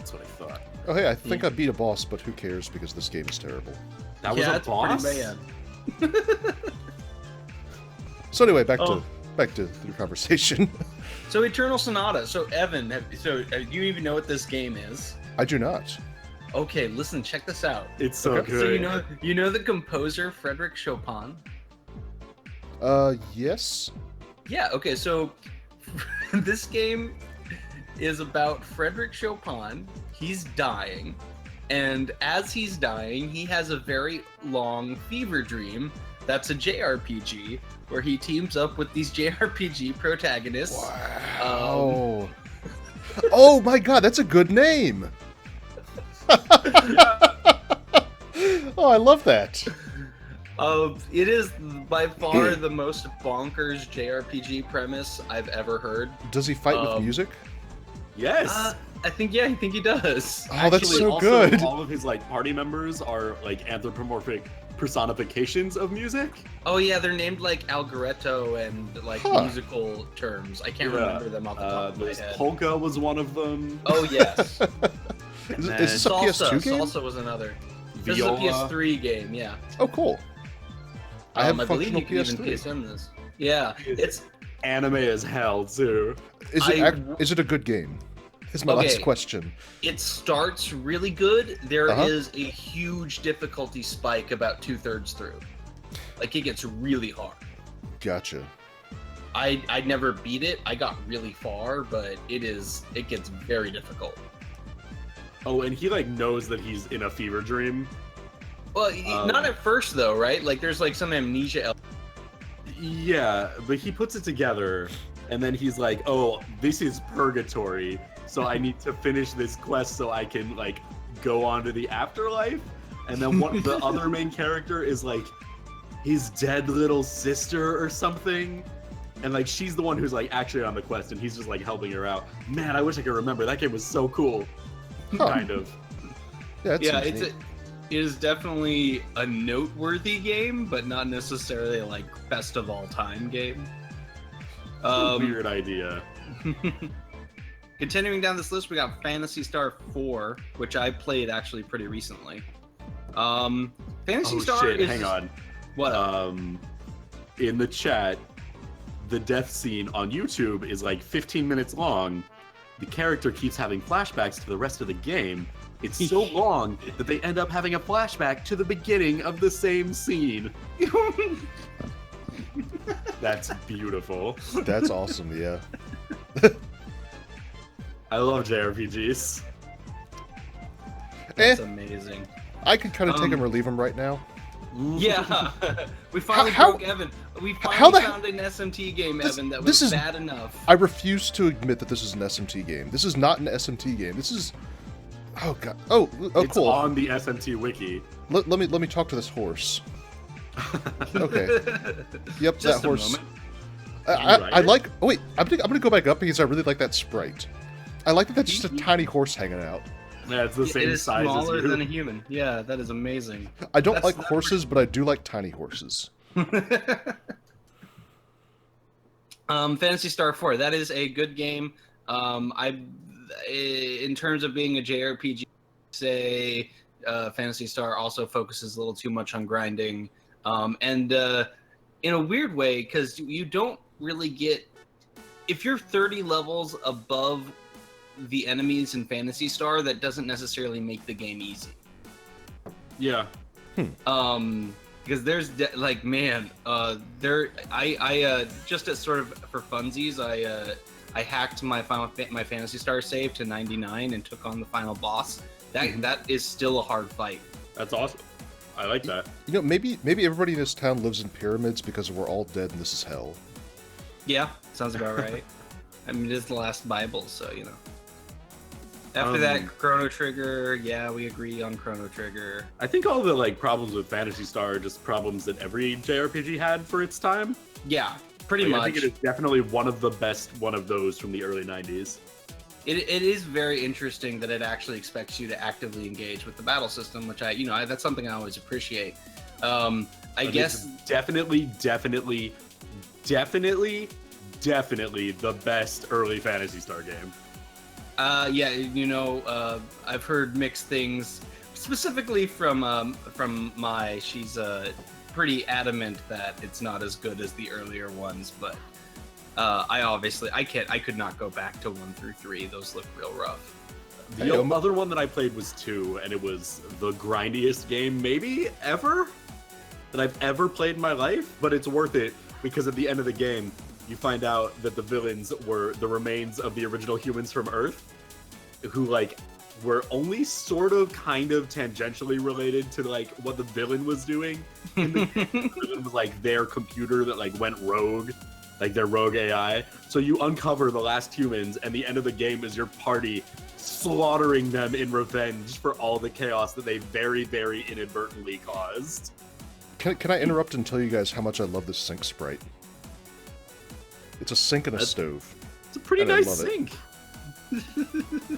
That's what I thought. Oh, hey, I think I beat a boss, but who cares because this game is terrible. That was yeah, a it's boss? pretty bad. So anyway, back Oh. to the conversation. So Eternal Sonata. So Evan, do you even know what this game is? I do not. Okay, listen, check this out. It's so Okay. good. So you know the composer Frédéric Chopin? Yes. Yeah, okay, so this game is about Frédéric Chopin. He's dying, and as he's dying, he has a very long fever dream that's a JRPG where he teams up with these JRPG protagonists. Wow. Oh my god, that's a good name. Oh, I love that. It is by far the most bonkers JRPG premise I've ever heard. Does he fight with music? Yes. I think he does. Oh, that's Actually, so also, good. All of his like party members are like anthropomorphic personifications of music. Oh yeah, they're named like Algoretto and like Huh. musical terms. I can't Yeah. remember them off the top of my There's head. Polka was one of them. Oh yes. Is then this a Salsa. PS2 game? Salsa was another. This Viola. is a PS3 game. Yeah. Oh, cool. I have a I believe functional you can even PS3. PSN this. Yeah, it's Anime as hell too. Is it a good game? Is my last Okay. question. it starts really good. There is Uh-huh. a huge difficulty spike about 2/3 through. Like it gets really hard. Gotcha. I never beat it. I got really far, but it gets very difficult. Oh, and he like knows that he's in a fever dream. Well, not at first though, right? Like there's like some amnesia. Yeah, but he puts it together, and then he's like, "Oh, this is purgatory, so I need to finish this quest so I can like go on to the afterlife." And then the other main character is like his dead little sister or something, and like she's the one who's like actually on the quest, and he's just like helping her out. Man, I wish I could remember. That game was so cool. Huh. Kind of. Yeah, Yeah, seems neat. it is definitely a noteworthy game, but not necessarily like best of all time game. Weird idea. Continuing down this list, we got Phantasy Star 4, which I played actually pretty recently. Phantasy Oh Star shit! is Hang on. What? In the chat, the death scene on YouTube is like 15 minutes long. The character keeps having flashbacks to the rest of the game. It's so long that they end up having a flashback to the beginning of the same scene. That's beautiful. That's awesome. Yeah. I love JRPGs. That's amazing. I could kind of take him or leave him right now. Yeah, we finally How- broke Evan. We how finally the- found an SMT game, This- Evan, that this was is- bad enough. I refuse to admit that this is an SMT game. This is not an SMT game. This is. Oh god. Oh, It's cool. on the SMT wiki. Let me talk to this horse. Okay. Yep, Just that a horse. moment. I Right. like. Oh wait, I'm gonna go back up because I really like that sprite. I like that that's just a tiny horse hanging out. Yeah, it's the It same is size smaller as you. than a human. Yeah, that is amazing. I don't That's like not horses, but I do like tiny horses. Fantasy Star 4, that is a good game. In terms of being a JRPG, say Fantasy Star also focuses a little too much on grinding, and in a weird way, because you don't really get, if you're 30 levels above the enemies in Fantasy Star, that doesn't necessarily make the game easy. Yeah. Because there's like, man, I just as sort of for funsies, I hacked my Fantasy Star save to 99 and took on the final boss. That is still a hard fight. That's awesome. I like that. You know, maybe everybody in this town lives in pyramids because we're all dead and this is hell. Yeah, sounds about right. I mean, it is the last Bible, so you know. After that, Chrono Trigger. Yeah, we agree on Chrono Trigger. I think all the like problems with Phantasy Star are just problems that every JRPG had for its time. Yeah, pretty Like, much. I think it is definitely one of the best one of those from the early 90s. It is very interesting that it actually expects you to actively engage with the battle system, which that's something I always appreciate. I But guess it's definitely the best early Phantasy Star game. Yeah, I've heard mixed things, specifically from my. She's pretty adamant that it's not as good as the earlier ones, but I could not go back to 1 through 3. Those look real rough. The other one that I played was 2, and it was the grindiest game maybe ever that I've ever played in my life, but it's worth it because at the end of the game, you find out that the villains were the remains of the original humans from Earth, who, like, were only sort of kind of tangentially related to, like, what the villain was doing. In the game. The villain was, like, their computer that, like, went rogue, like their rogue AI. So you uncover the last humans, and the end of the game is your party slaughtering them in revenge for all the chaos that they very, very inadvertently caused. Can I interrupt and tell you guys how much I love this sink sprite? It's a sink and a stove. It's a pretty And I nice love it. sink.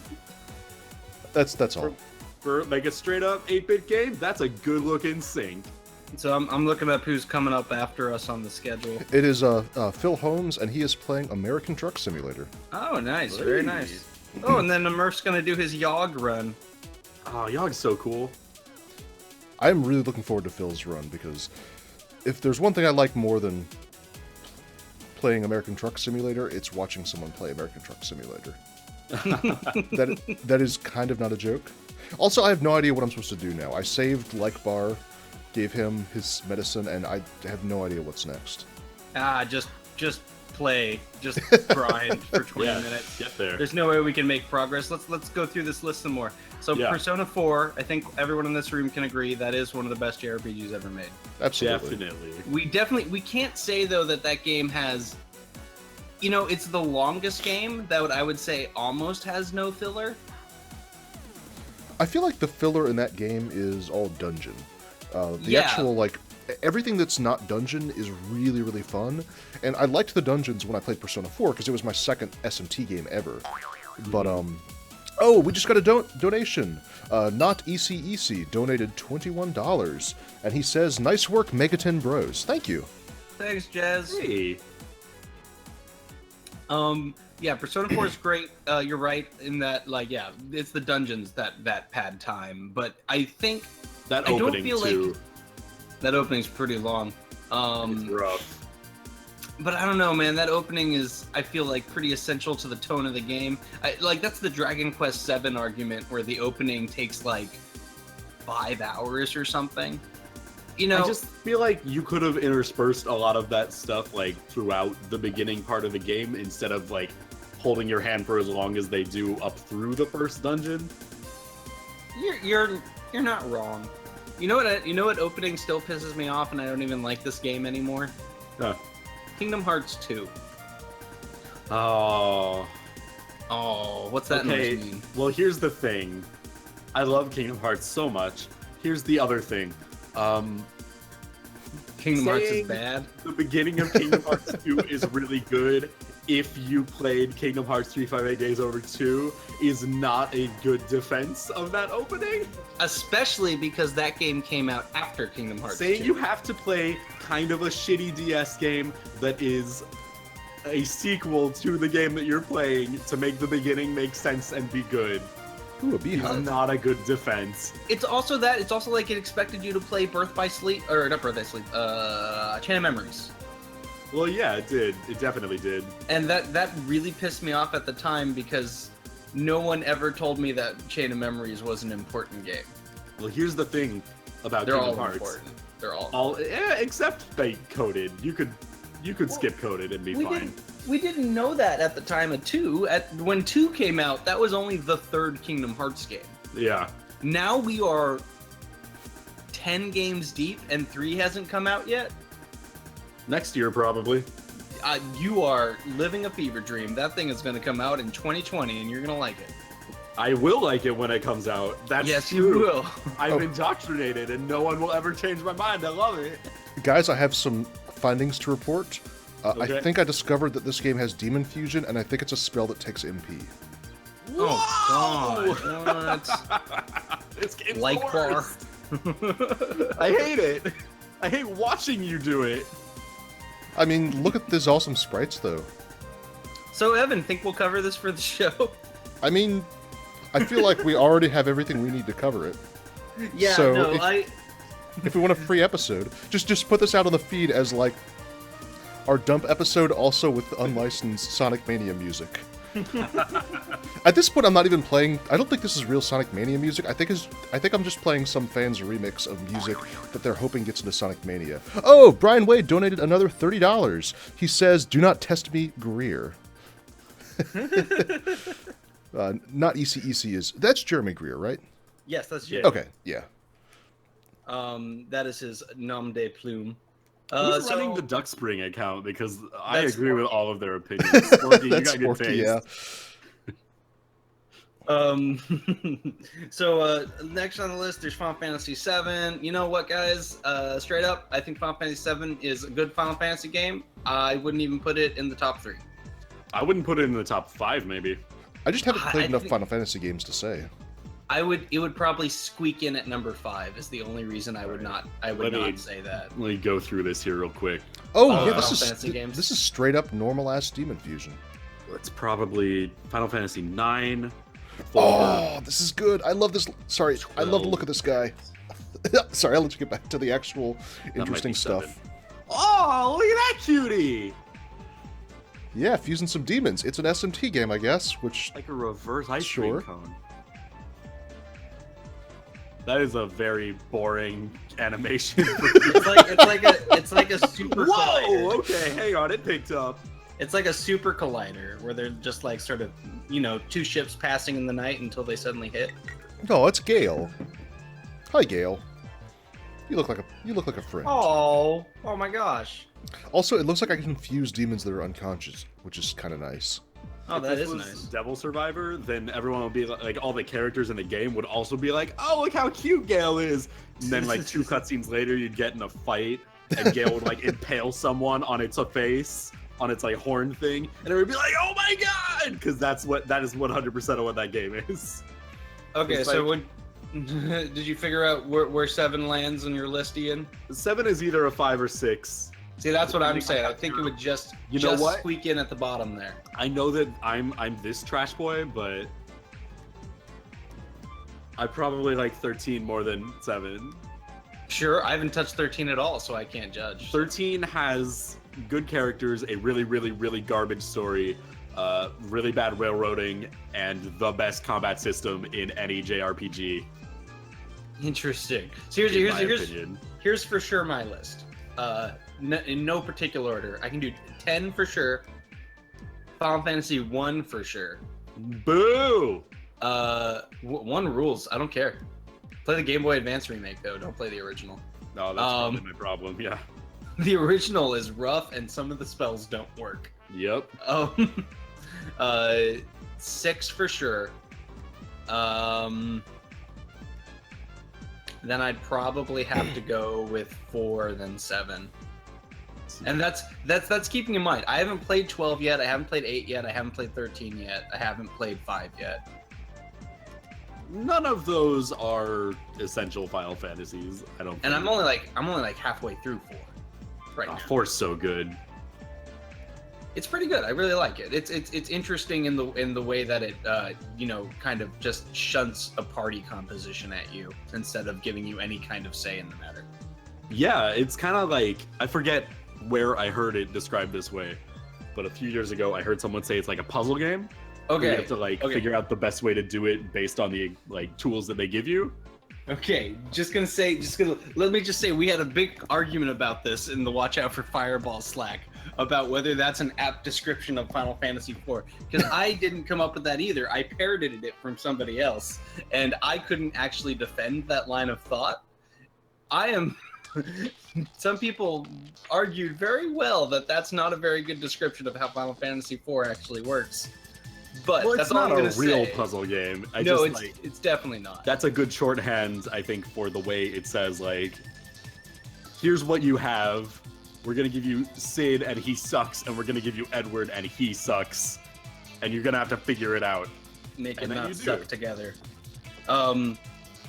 That's all. For like a straight up 8-bit game, that's a good looking sink. So I'm looking up who's coming up after us on the schedule. It is Phil Holmes, and he is playing American Truck Simulator. Oh, nice, very nice. Oh, and then Murph's gonna do his Yogg run. Oh, Yogg's so cool. I'm really looking forward to Phil's run, because if there's one thing I like more than playing American Truck Simulator, it's watching someone play American Truck Simulator. That is kind of not a joke. Also, I have no idea what I'm supposed to do now. I saved Like Bar, gave him his medicine, and I have no idea what's next. Just play, just grind for 20 minutes. Get there. There's no way we can make progress. Let's go through this list some more. So Persona 4, I think everyone in this room can agree that is one of the best JRPGs ever made. Absolutely. Definitely. We can't say though that game has, it's the longest game that I would say almost has no filler. I feel like the filler in that game is all dungeon. The actual, like, everything that's not dungeon is really, really fun. And I liked the dungeons when I played Persona 4 because it was my second SMT game ever. But, oh, we just got a donation. Not ECEC donated $21. And he says, nice work, Megaten Bros. Thank you. Thanks, Jazz. Hey. Yeah, Persona 4 is great. You're right in that, it's the dungeons that pad time. But I think That I don't opening feel too. like that opening's pretty long. It's rough. But I don't know, man. That opening is, I feel like, pretty essential to the tone of the game. That's the Dragon Quest VII argument, where the opening takes, 5 hours or something. I just feel like you could have interspersed a lot of that stuff, throughout the beginning part of the game, instead of, holding your hand for as long as they do up through the first dungeon. You're not wrong. You know what opening still pisses me off, and I don't even like this game anymore? Huh. Kingdom Hearts 2. Oh, what's that noise mean? Well, here's the thing. I love Kingdom Hearts so much. Here's the other thing. Kingdom Hearts is bad. The beginning of Kingdom Hearts 2 is really good. If you played Kingdom Hearts 358 Days Over 2, is not a good defense of that opening. Especially because that game came out after Kingdom Hearts 2. Saying you have to play kind of a shitty DS game that is a sequel to the game that you're playing to make the beginning make sense and be good. Ooh, a beehive. Is not a good defense. It's also like it expected you to play Birth by Sleep, or not Birth by Sleep, Chain of Memories. Well, yeah, it did. It definitely did. And that really pissed me off at the time because no one ever told me that Chain of Memories was an important game. Well, here's the thing about They're Kingdom all Hearts. important. They're all except fate coded. You could skip coded and be fine. We didn't know that at the time of 2. When 2 came out, that was only the third Kingdom Hearts game. Yeah. Now we are 10 games deep and 3 hasn't come out yet. Next year, probably. You are living a fever dream. That thing is going to come out in 2020 and you're going to like it. I will like it when it comes out. That's yes, true. you will. I'm indoctrinated and no one will ever change my mind. I love it. Guys, I have some findings to report. Okay. I think I discovered that this game has Demon Fusion, and I think it's a spell that takes MP. Oh, God. What? This game's Like the bar. worst. I hate it. I hate watching you do it. I mean, look at these awesome sprites, though. So, Evan, think we'll cover this for the show? I mean, I feel like we already have everything we need to cover it. Yeah, So no, if we want a free episode, just put this out on the feed as like our dump episode, also with unlicensed Sonic Mania music. At this point, I'm not even playing. I don't think this is real Sonic Mania music. I think I'm just playing some fans' remix of music that they're hoping gets into Sonic Mania. Oh, Brian Wade donated another $30. He says, "Do not test me, Greer." Not ECEC is. That's Jeremy Greer, right? yes, that's Jay. Okay, yeah. That is his nom de plume. Who's running the DuckSpring account? Because I That's agree with Sporky. all of their opinions. Sporky, you That's got good Sporky, taste. yeah. So next on the list, there's Final Fantasy VII. You know what, guys? Straight up, I think Final Fantasy VII is a good Final Fantasy game. I wouldn't even put it in the top 3. I wouldn't put it in the top 5, maybe. I just haven't I played enough think- Final Fantasy games to say. It would probably squeak in at number 5. Is the only reason I would not say that. Let me go through this here real quick. Oh Final yeah, Fantasy games. this is straight up normal ass Demon Fusion. It's probably Final Fantasy 9. Oh, this is good. I love this. Sorry, I love the look 12. of this guy. Sorry, I'll let you get back to the actual might be interesting 7. stuff. Oh, look at that cutie! Yeah, fusing some demons. It's an SMT game, I guess, which Like a reverse ice Sure. cream cone. That is a very boring animation. It's like a super Whoa! collider. Okay, hang on, it picked up. It's like a super collider where they're just like sort of, you know, two ships passing in the night until they suddenly hit. no, it's Gale. Hi, Gale. You look like a friend. Oh my gosh. Also, it looks like I can fuse demons that are unconscious, which is kind of nice. Oh, If that this is was nice. Devil Survivor, then everyone would be like, all the characters in the game would also be like, oh, look how cute Gale is. And then like 2 cutscenes later, you'd get in a fight, and Gale would like impale someone on its face, on its like horn thing, and it would be like, oh my god, because that is 100% of what that game is. Okay, It's so like- did you figure out where 7 lands on your list, Ian? 7 is either a 5 or 6. See, that's what I'm saying. I think it would just You know what? squeak in at the bottom there. I know that I'm this trash boy, but I probably like 13 more than 7. Sure, I haven't touched 13 at all, so I can't judge. 13 has good characters, a really, really, really garbage story, really bad railroading, and the best combat system in any JRPG. Interesting. So in my opinion. here's for sure my list. In no particular order. I can do 10 for sure. Final Fantasy 1 for sure. Boo! 1 rules. I don't care. Play the Game Boy Advance remake though. Don't play the original. No, that's probably my problem. Yeah. The original is rough and some of the spells don't work. Yep. 6 for sure. Then I'd probably have to go with 4, then 7. And that's keeping in mind. I haven't played 12 yet. I haven't played 8 yet. I haven't played 13 yet. I haven't played 5 yet. None of those are essential Final Fantasies. I don't. And think. I'm only like halfway through 4 right now. 4's so good. It's pretty good. I really like it. It's interesting in the way that it kind of just shunts a party composition at you instead of giving you any kind of say in the matter. Yeah, it's kind of like, I forget where I heard it described this way, but a few years ago I heard someone say it's like a puzzle game. Where Okay. you have to figure out the best way to do it based on the tools that they give you. Okay, let me just say we had a big argument about this in the Watch Out for Fireball Slack about whether that's an apt description of Final Fantasy IV, because I didn't come up with that either. I parroted it from somebody else, and I couldn't actually defend that line of thought. Some people argued very well that that's not a very good description of how Final Fantasy IV actually works. But Well, that's it's all I'm not gonna a real say. puzzle game. It's definitely not. That's a good shorthand, I think, for the way it says, here's what you have. We're going to give you Sid, and he sucks, and we're going to give you Edward, and he sucks. And you're going to have to figure it out. Make it And then not you do. suck together.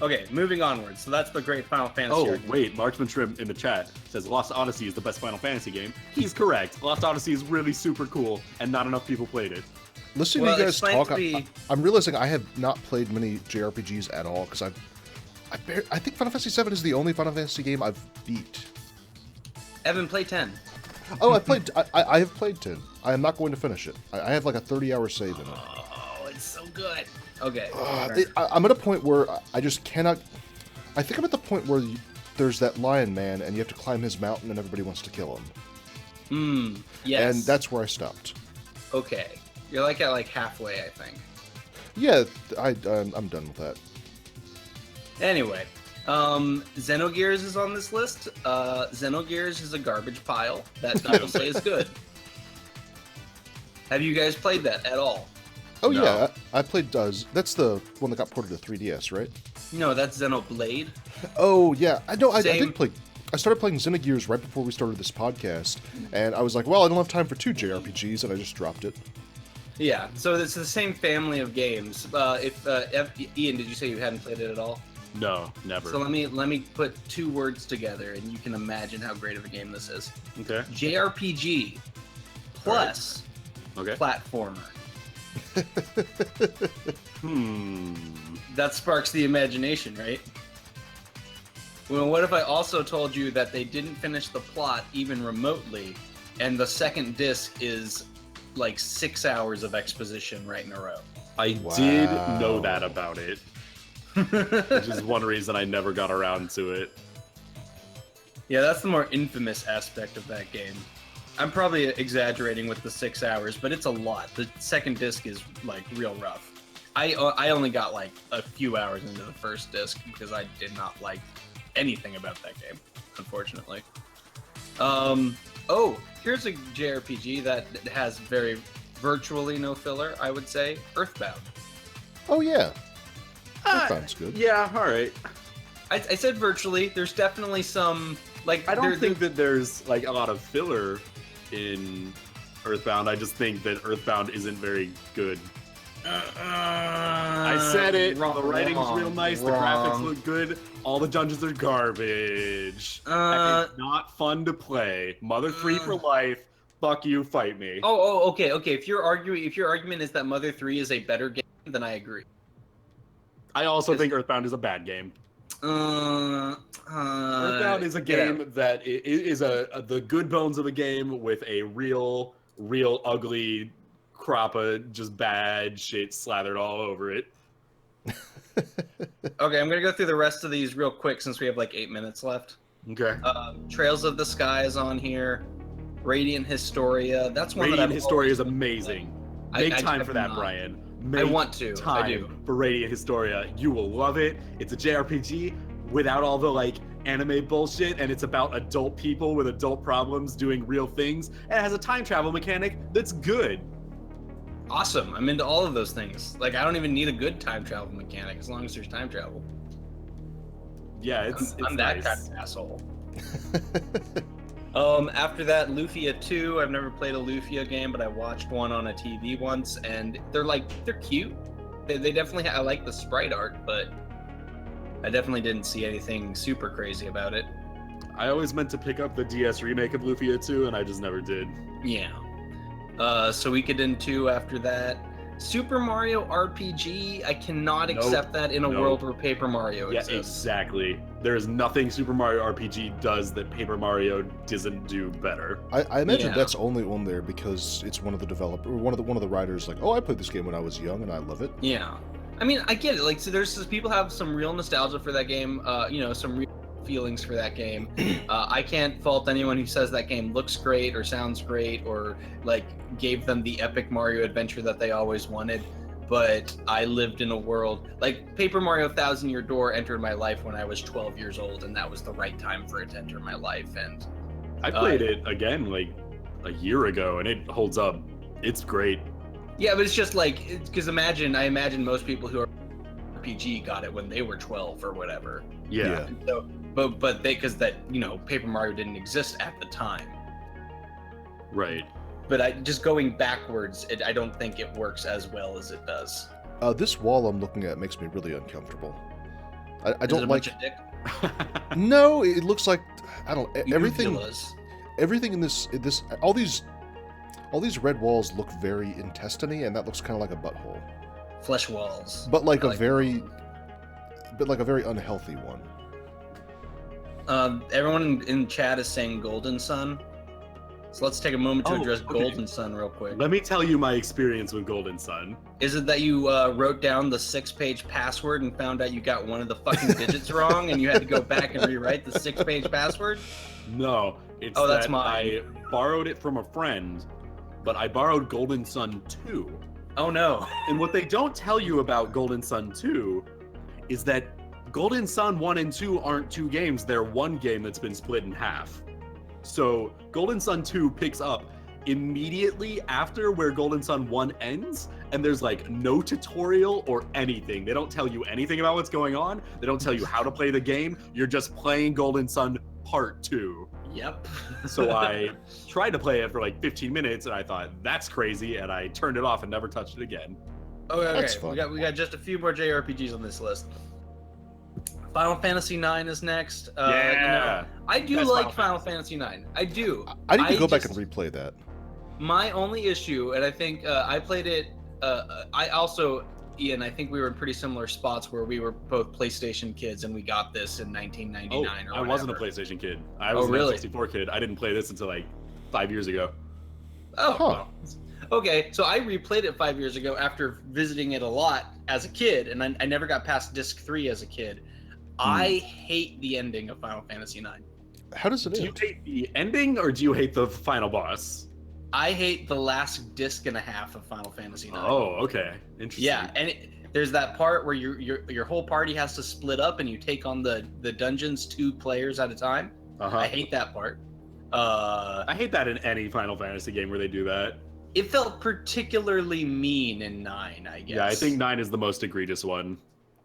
Okay, moving onward. So that's the great Final Fantasy Oh, argument. wait, Marksman Shrimp in the chat says Lost Odyssey is the best Final Fantasy game. He's correct. Lost Odyssey is really super cool, and not enough people played it. listening Well, to you guys explain talk, to me- I'm realizing I have not played many JRPGs at all because I think Final Fantasy VII is the only Final Fantasy game I've beat. Evan, play 10. Oh, I have played 10. I am not going to finish it. I have like a 30-hour save in it. Oh, it's so good. Okay. I'm at a point where I just cannot. I think I'm at the point where there's that lion man, and you have to climb his mountain, and everybody wants to kill him. Yes. And that's where I stopped. Okay. You're like at like halfway, I think. Yeah, I'm done with that. Anyway, Xenogears is on this list. Xenogears is a garbage pile that people say is good. Have you guys played that at all? Oh No. yeah, I played. That's the one that got ported to 3DS, right? No, that's Xenoblade. Oh yeah, I know. I Same. did play. I started playing Xenogears right before we started this podcast, and I was like, well, I don't have time for 2 JRPGs, and I just dropped it. Yeah, so it's the same family of games. Ian, did you say you hadn't played it at all? No, never. So let me put 2 words together, and you can imagine how great of a game this is. Okay. JRPG plus Okay. platformer. Hmm. That sparks the imagination, right? Well, what if I also told you that they didn't finish the plot even remotely, and the second disc is like 6 hours of exposition right in a row? I did know that about it, which is one reason I never got around to it. Yeah, that's the more infamous aspect of that game. I'm probably exaggerating with the 6 hours, but it's a lot. The second disc is like real rough. I only got like a few hours into the first disc because I did not like anything about that game, unfortunately. Oh, here's a JRPG that has virtually no filler, I would say. Earthbound. Oh yeah, that sounds good. Yeah, all right. I said virtually. There's definitely some like. I don't think that there's like a lot of filler in Earthbound. I just think that Earthbound isn't very good. I said it. The writing's real nice. The graphics look good. All the dungeons are garbage. It's not fun to play. Mother 3 for life. Fuck you. Fight me. Okay. If your argument is that Mother 3 is a better game, then I agree. I also think Earthbound is a bad game. Earthbound is a game that is the good bones of a game with a real ugly crop of just bad shit slathered all over it. Okay, I'm gonna go through the rest of these real quick since we have like 8 minutes left. Okay. Trails of the Sky is on here. Radiant Historia. That's one Radiant that Historia is amazing. Make time for that, not. Brian. I want to. Time I do. for Radiant Historia. You will love it. It's a JRPG without all the like anime bullshit, and it's about adult people with adult problems doing real things. And it has a time travel mechanic that's good. Awesome. I'm into all of those things. Like, I don't even need a good time travel mechanic as long as there's time travel. Yeah, it's I'm that nice. kind of asshole. After that, Lufia 2. I've never played a Lufia game, but I watched one on a TV once, and they're cute. They definitely, I like the sprite art, but I definitely didn't see anything super crazy about it. I always meant to pick up the DS remake of Lufia 2, and I just never did. Yeah. Suikoden 2 after that. Super Mario RPG, I cannot accept that in a world where Paper Mario exists. Yeah, exactly. There is nothing Super Mario RPG does that Paper Mario doesn't do better. I imagine that's only on there because it's one of the one of the writers like, oh, I played this game when I was young and I love it. Yeah. I mean, I get it. Like, so there's people have some real nostalgia for that game, some real feelings for that game. I can't fault anyone who says that game looks great or sounds great or like gave them the epic Mario adventure that they always wanted. But I lived in a world like Paper Mario Thousand Year Door entered my life when I was 12 years old, and that was the right time for it to enter my life. And I played it again like a year ago, and it holds up. It's great. Yeah, but it's just like, because I imagine most people who are RPG got it when they were 12 or whatever. Yeah. So, but because Paper Mario didn't exist at the time. Right. But just going backwards, I don't think it works as well as it does. This wall I'm looking at makes me really uncomfortable. I Is it don't a like. bunch of dick? No, it looks like I don't everything. Uvulas. Everything in this all these all these red walls look very intestine-y, and that looks kind of like a butthole. Flesh walls. But like I a like very, but like a very unhealthy one. Everyone in chat is saying Golden Sun. So let's take a moment to Oh, address okay. Golden Sun real quick. Let me tell you my experience with Golden Sun. Is it that you wrote down the 6-page password and found out you got one of the fucking digits wrong and you had to go back and rewrite the 6-page password? No, it's Oh, that's that mine. I borrowed it from a friend, but I borrowed Golden Sun 2. Oh no. And what they don't tell you about Golden Sun 2 is that Golden Sun 1 and 2 aren't two games, they're one game that's been split in half. So Golden Sun 2 picks up immediately after where Golden Sun 1 ends, and there's like no tutorial or anything. They don't tell you anything about what's going on. They don't tell you how to play the game. You're just playing Golden Sun Part 2. Yep. So I tried to play it for like 15 minutes, and I thought, that's crazy, and I turned it off and never touched it again. Okay, That's fun. we got just a few more JRPGs on this list. Final Fantasy IX is next. Yeah. I do Best like Final Final Fantasy IX. I do. I need to go back just- and replay that. My only issue, and I think I played it. I also, Ian, I think we were in pretty similar spots where we were both PlayStation kids, and we got this in 1999 or I whatever. wasn't a PlayStation kid. I Oh, was an really? N64 kid. I didn't play this until like 5 years ago. Oh, Huh. well. Okay, so I replayed it 5 years ago after visiting it a lot as a kid, and I never got past disc 3 as a kid. I hate the ending of Final Fantasy IX. How does it Do you end? hate the ending or do you hate the final boss? I hate the last disc and a half of Final Fantasy IX. Oh, okay. Interesting. Yeah, and there's that part where your whole party has to split up and you take on the dungeons 2 players at a time. Uh-huh. I hate that part. I hate that in any Final Fantasy game where they do that. It felt particularly mean in 9, I guess. Yeah, I think 9 is the most egregious one.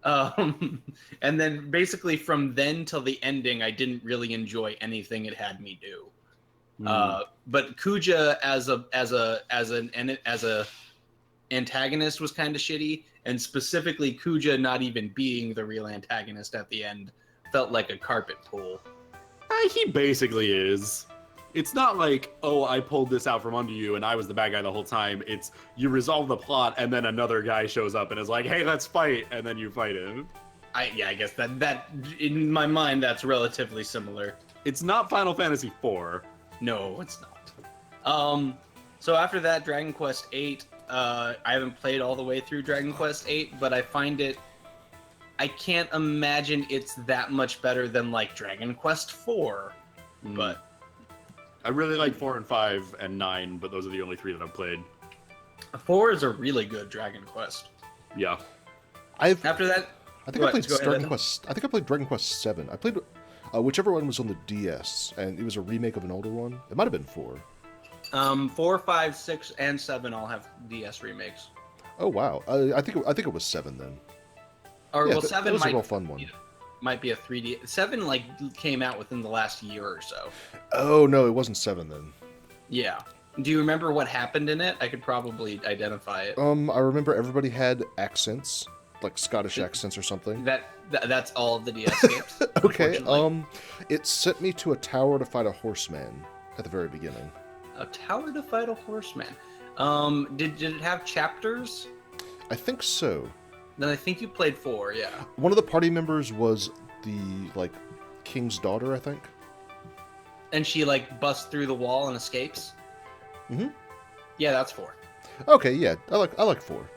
And then basically from then till the ending, I didn't really enjoy anything it had me do. But Kuja as a antagonist was kind of shitty, and specifically Kuja not even being the real antagonist at the end felt like a carpet pull. He basically is. It's not like, oh, I pulled this out from under you and I was the bad guy the whole time. It's you resolve the plot and then another guy shows up and is like, hey, let's fight, and then you fight him. I guess that in my mind that's relatively similar. It's not Final Fantasy IV. No, it's not. So after that, Dragon Quest VIII. I haven't played all the way through Dragon Quest VIII, but I find it. I can't imagine it's that much better than like Dragon Quest IV. But I really like 4 and 5 and 9, but those are the only 3 that I've played. 4 is a really good Dragon Quest. Yeah. After that, I think Go I played ahead, go ahead, Dragon Evan. Quest. I think I played Dragon Quest 7. I played whichever one was on the DS, and it was a remake of an older one. It might have been 4. 4, 5, 6, and 7 all have DS remakes. Oh wow! I think it was 7 then. Or Yeah, well, that 7 was a might real fun one. might be a 3D. 7 like came out within the last year or so. Oh no, it wasn't 7 then. Yeah. Do you remember what happened in it? I could probably identify it. I remember everybody had accents, like Scottish accents or something. That's all of the DS games. Okay. unfortunately. It sent me to a tower to fight a horseman at the very beginning. A tower to fight a horseman. Did it have chapters? I think so. Then I think you played 4. Yeah. One of the party members was the king's daughter, I think. And she like busts through the wall and escapes. Mhm. Yeah, that's 4. Okay, yeah, I like 4.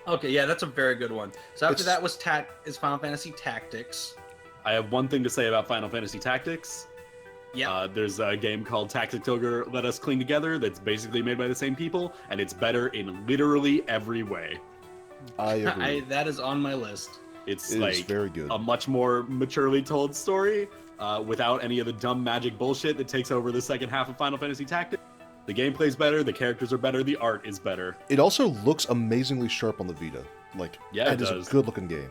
Okay, yeah, that's a very good one. So after It's- that was Final Fantasy Tactics. I have one thing to say about Final Fantasy Tactics. Yeah. There's a game called Tactics Ogre Let Us Cling Together that's basically made by the same people, and it's better in literally every way. I agree. That is on my list. It's It is like very good. a much more maturely told story without any of the dumb magic bullshit that takes over the second half of Final Fantasy Tactics. The gameplay's better, the characters are better, the art is better. It also looks amazingly sharp on the Vita. Yeah, it is does. a good looking game.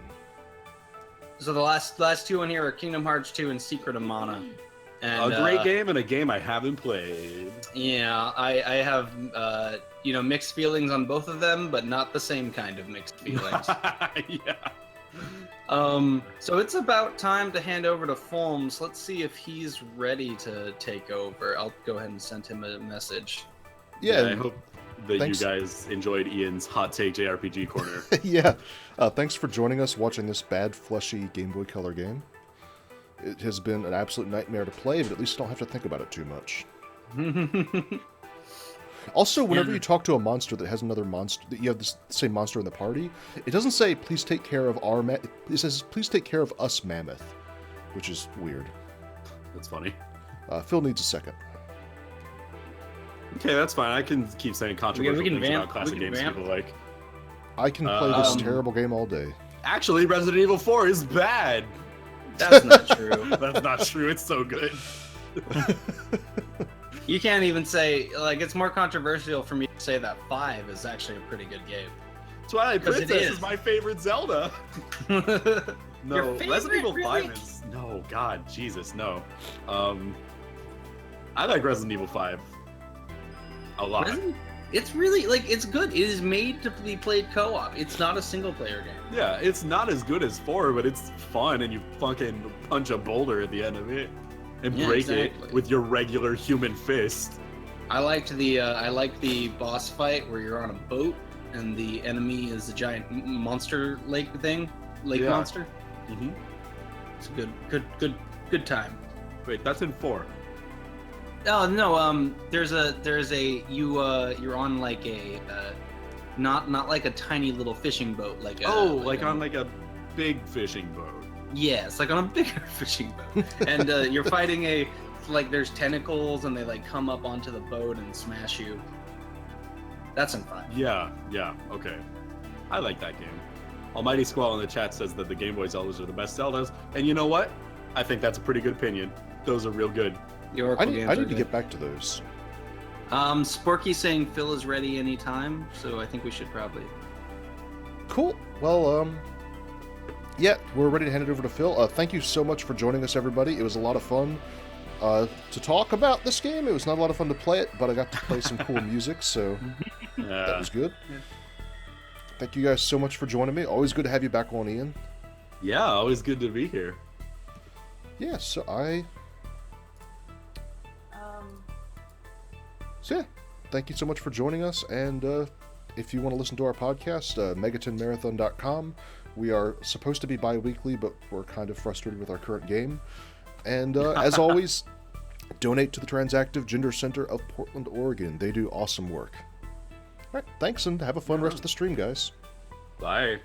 So the last 2 in here are Kingdom Hearts 2 and Secret of Mana. And, A great game and a game I haven't played. Yeah, I have mixed feelings on both of them, but not the same kind of mixed feelings. Yeah. So it's about time to hand over to Fulms. Let's see if he's ready to take over. I'll go ahead and send him a message. Yeah, I hope that thanks. you guys enjoyed Ian's hot take JRPG corner. yeah. Thanks for joining us watching this bad, fleshy Game Boy Color game. It has been an absolute nightmare to play, but at least I don't have to think about it too much. Also, whenever you talk to a monster that has another monster, that you have the same monster in the party, it doesn't say, please take care of our it says, please take care of us, Mammoth, which is weird. That's funny. Phil needs a second. Okay, that's fine. I can keep saying controversial we can things vamp- about classic we can games vamp. people like. I can play this terrible game all day. Actually, Resident Evil 4 is bad. That's not true. That's not true. It's so good. You can't even say, like, it's more controversial for me to say that 5 is actually a pretty good game. Twilight 'Cause it Princess is. is my favorite Zelda. Your No, favorite, Resident Evil 5 really? is no. God, Jesus, no. I like Resident Evil 5 a lot. It's really, like, it's good. It is made to be played co-op. It's not a single-player game. Yeah, it's not as good as 4, but it's fun, and you fucking punch a boulder at the end of it and Yeah, break exactly. it with your regular human fist. I liked the boss fight where you're on a boat and the enemy is a giant monster lake Yeah. monster. Mm-hmm. It's a good time. Wait, that's in 4. Oh no, there's a you're on like a not like a tiny little fishing boat like a, Like on like a big fishing boat. yeah, it's like on a bigger fishing boat, and you're fighting like there's tentacles and they like come up onto the boat and smash you. That's in 5. Yeah, okay. I like that game. Almighty Squall in the chat says that the Game Boy Zeldas are the best Zeldas, and you know what? I think that's a pretty good opinion. Those are real good. The Oracle games I are need to good. get back to those. Sporky saying Phil is ready anytime, so I think we should probably. Cool. Well, yeah, we're ready to hand it over to Phil. Thank you so much for joining us, everybody. It was a lot of fun to talk about this game. It was not a lot of fun to play it, but I got to play some cool music, so that was good. Thank you guys so much for joining me. Always good to have you back on, Ian. Yeah, always good to be here. Yeah, so yeah, thank you so much for joining us, and if you want to listen to our podcast, megatenmarathon.com. We are supposed to be bi-weekly, but we're kind of frustrated with our current game. And as always, donate to the Transactive Gender Center of Portland, Oregon. They do awesome work. All right, thanks, and have a fun rest of the stream, guys. Bye.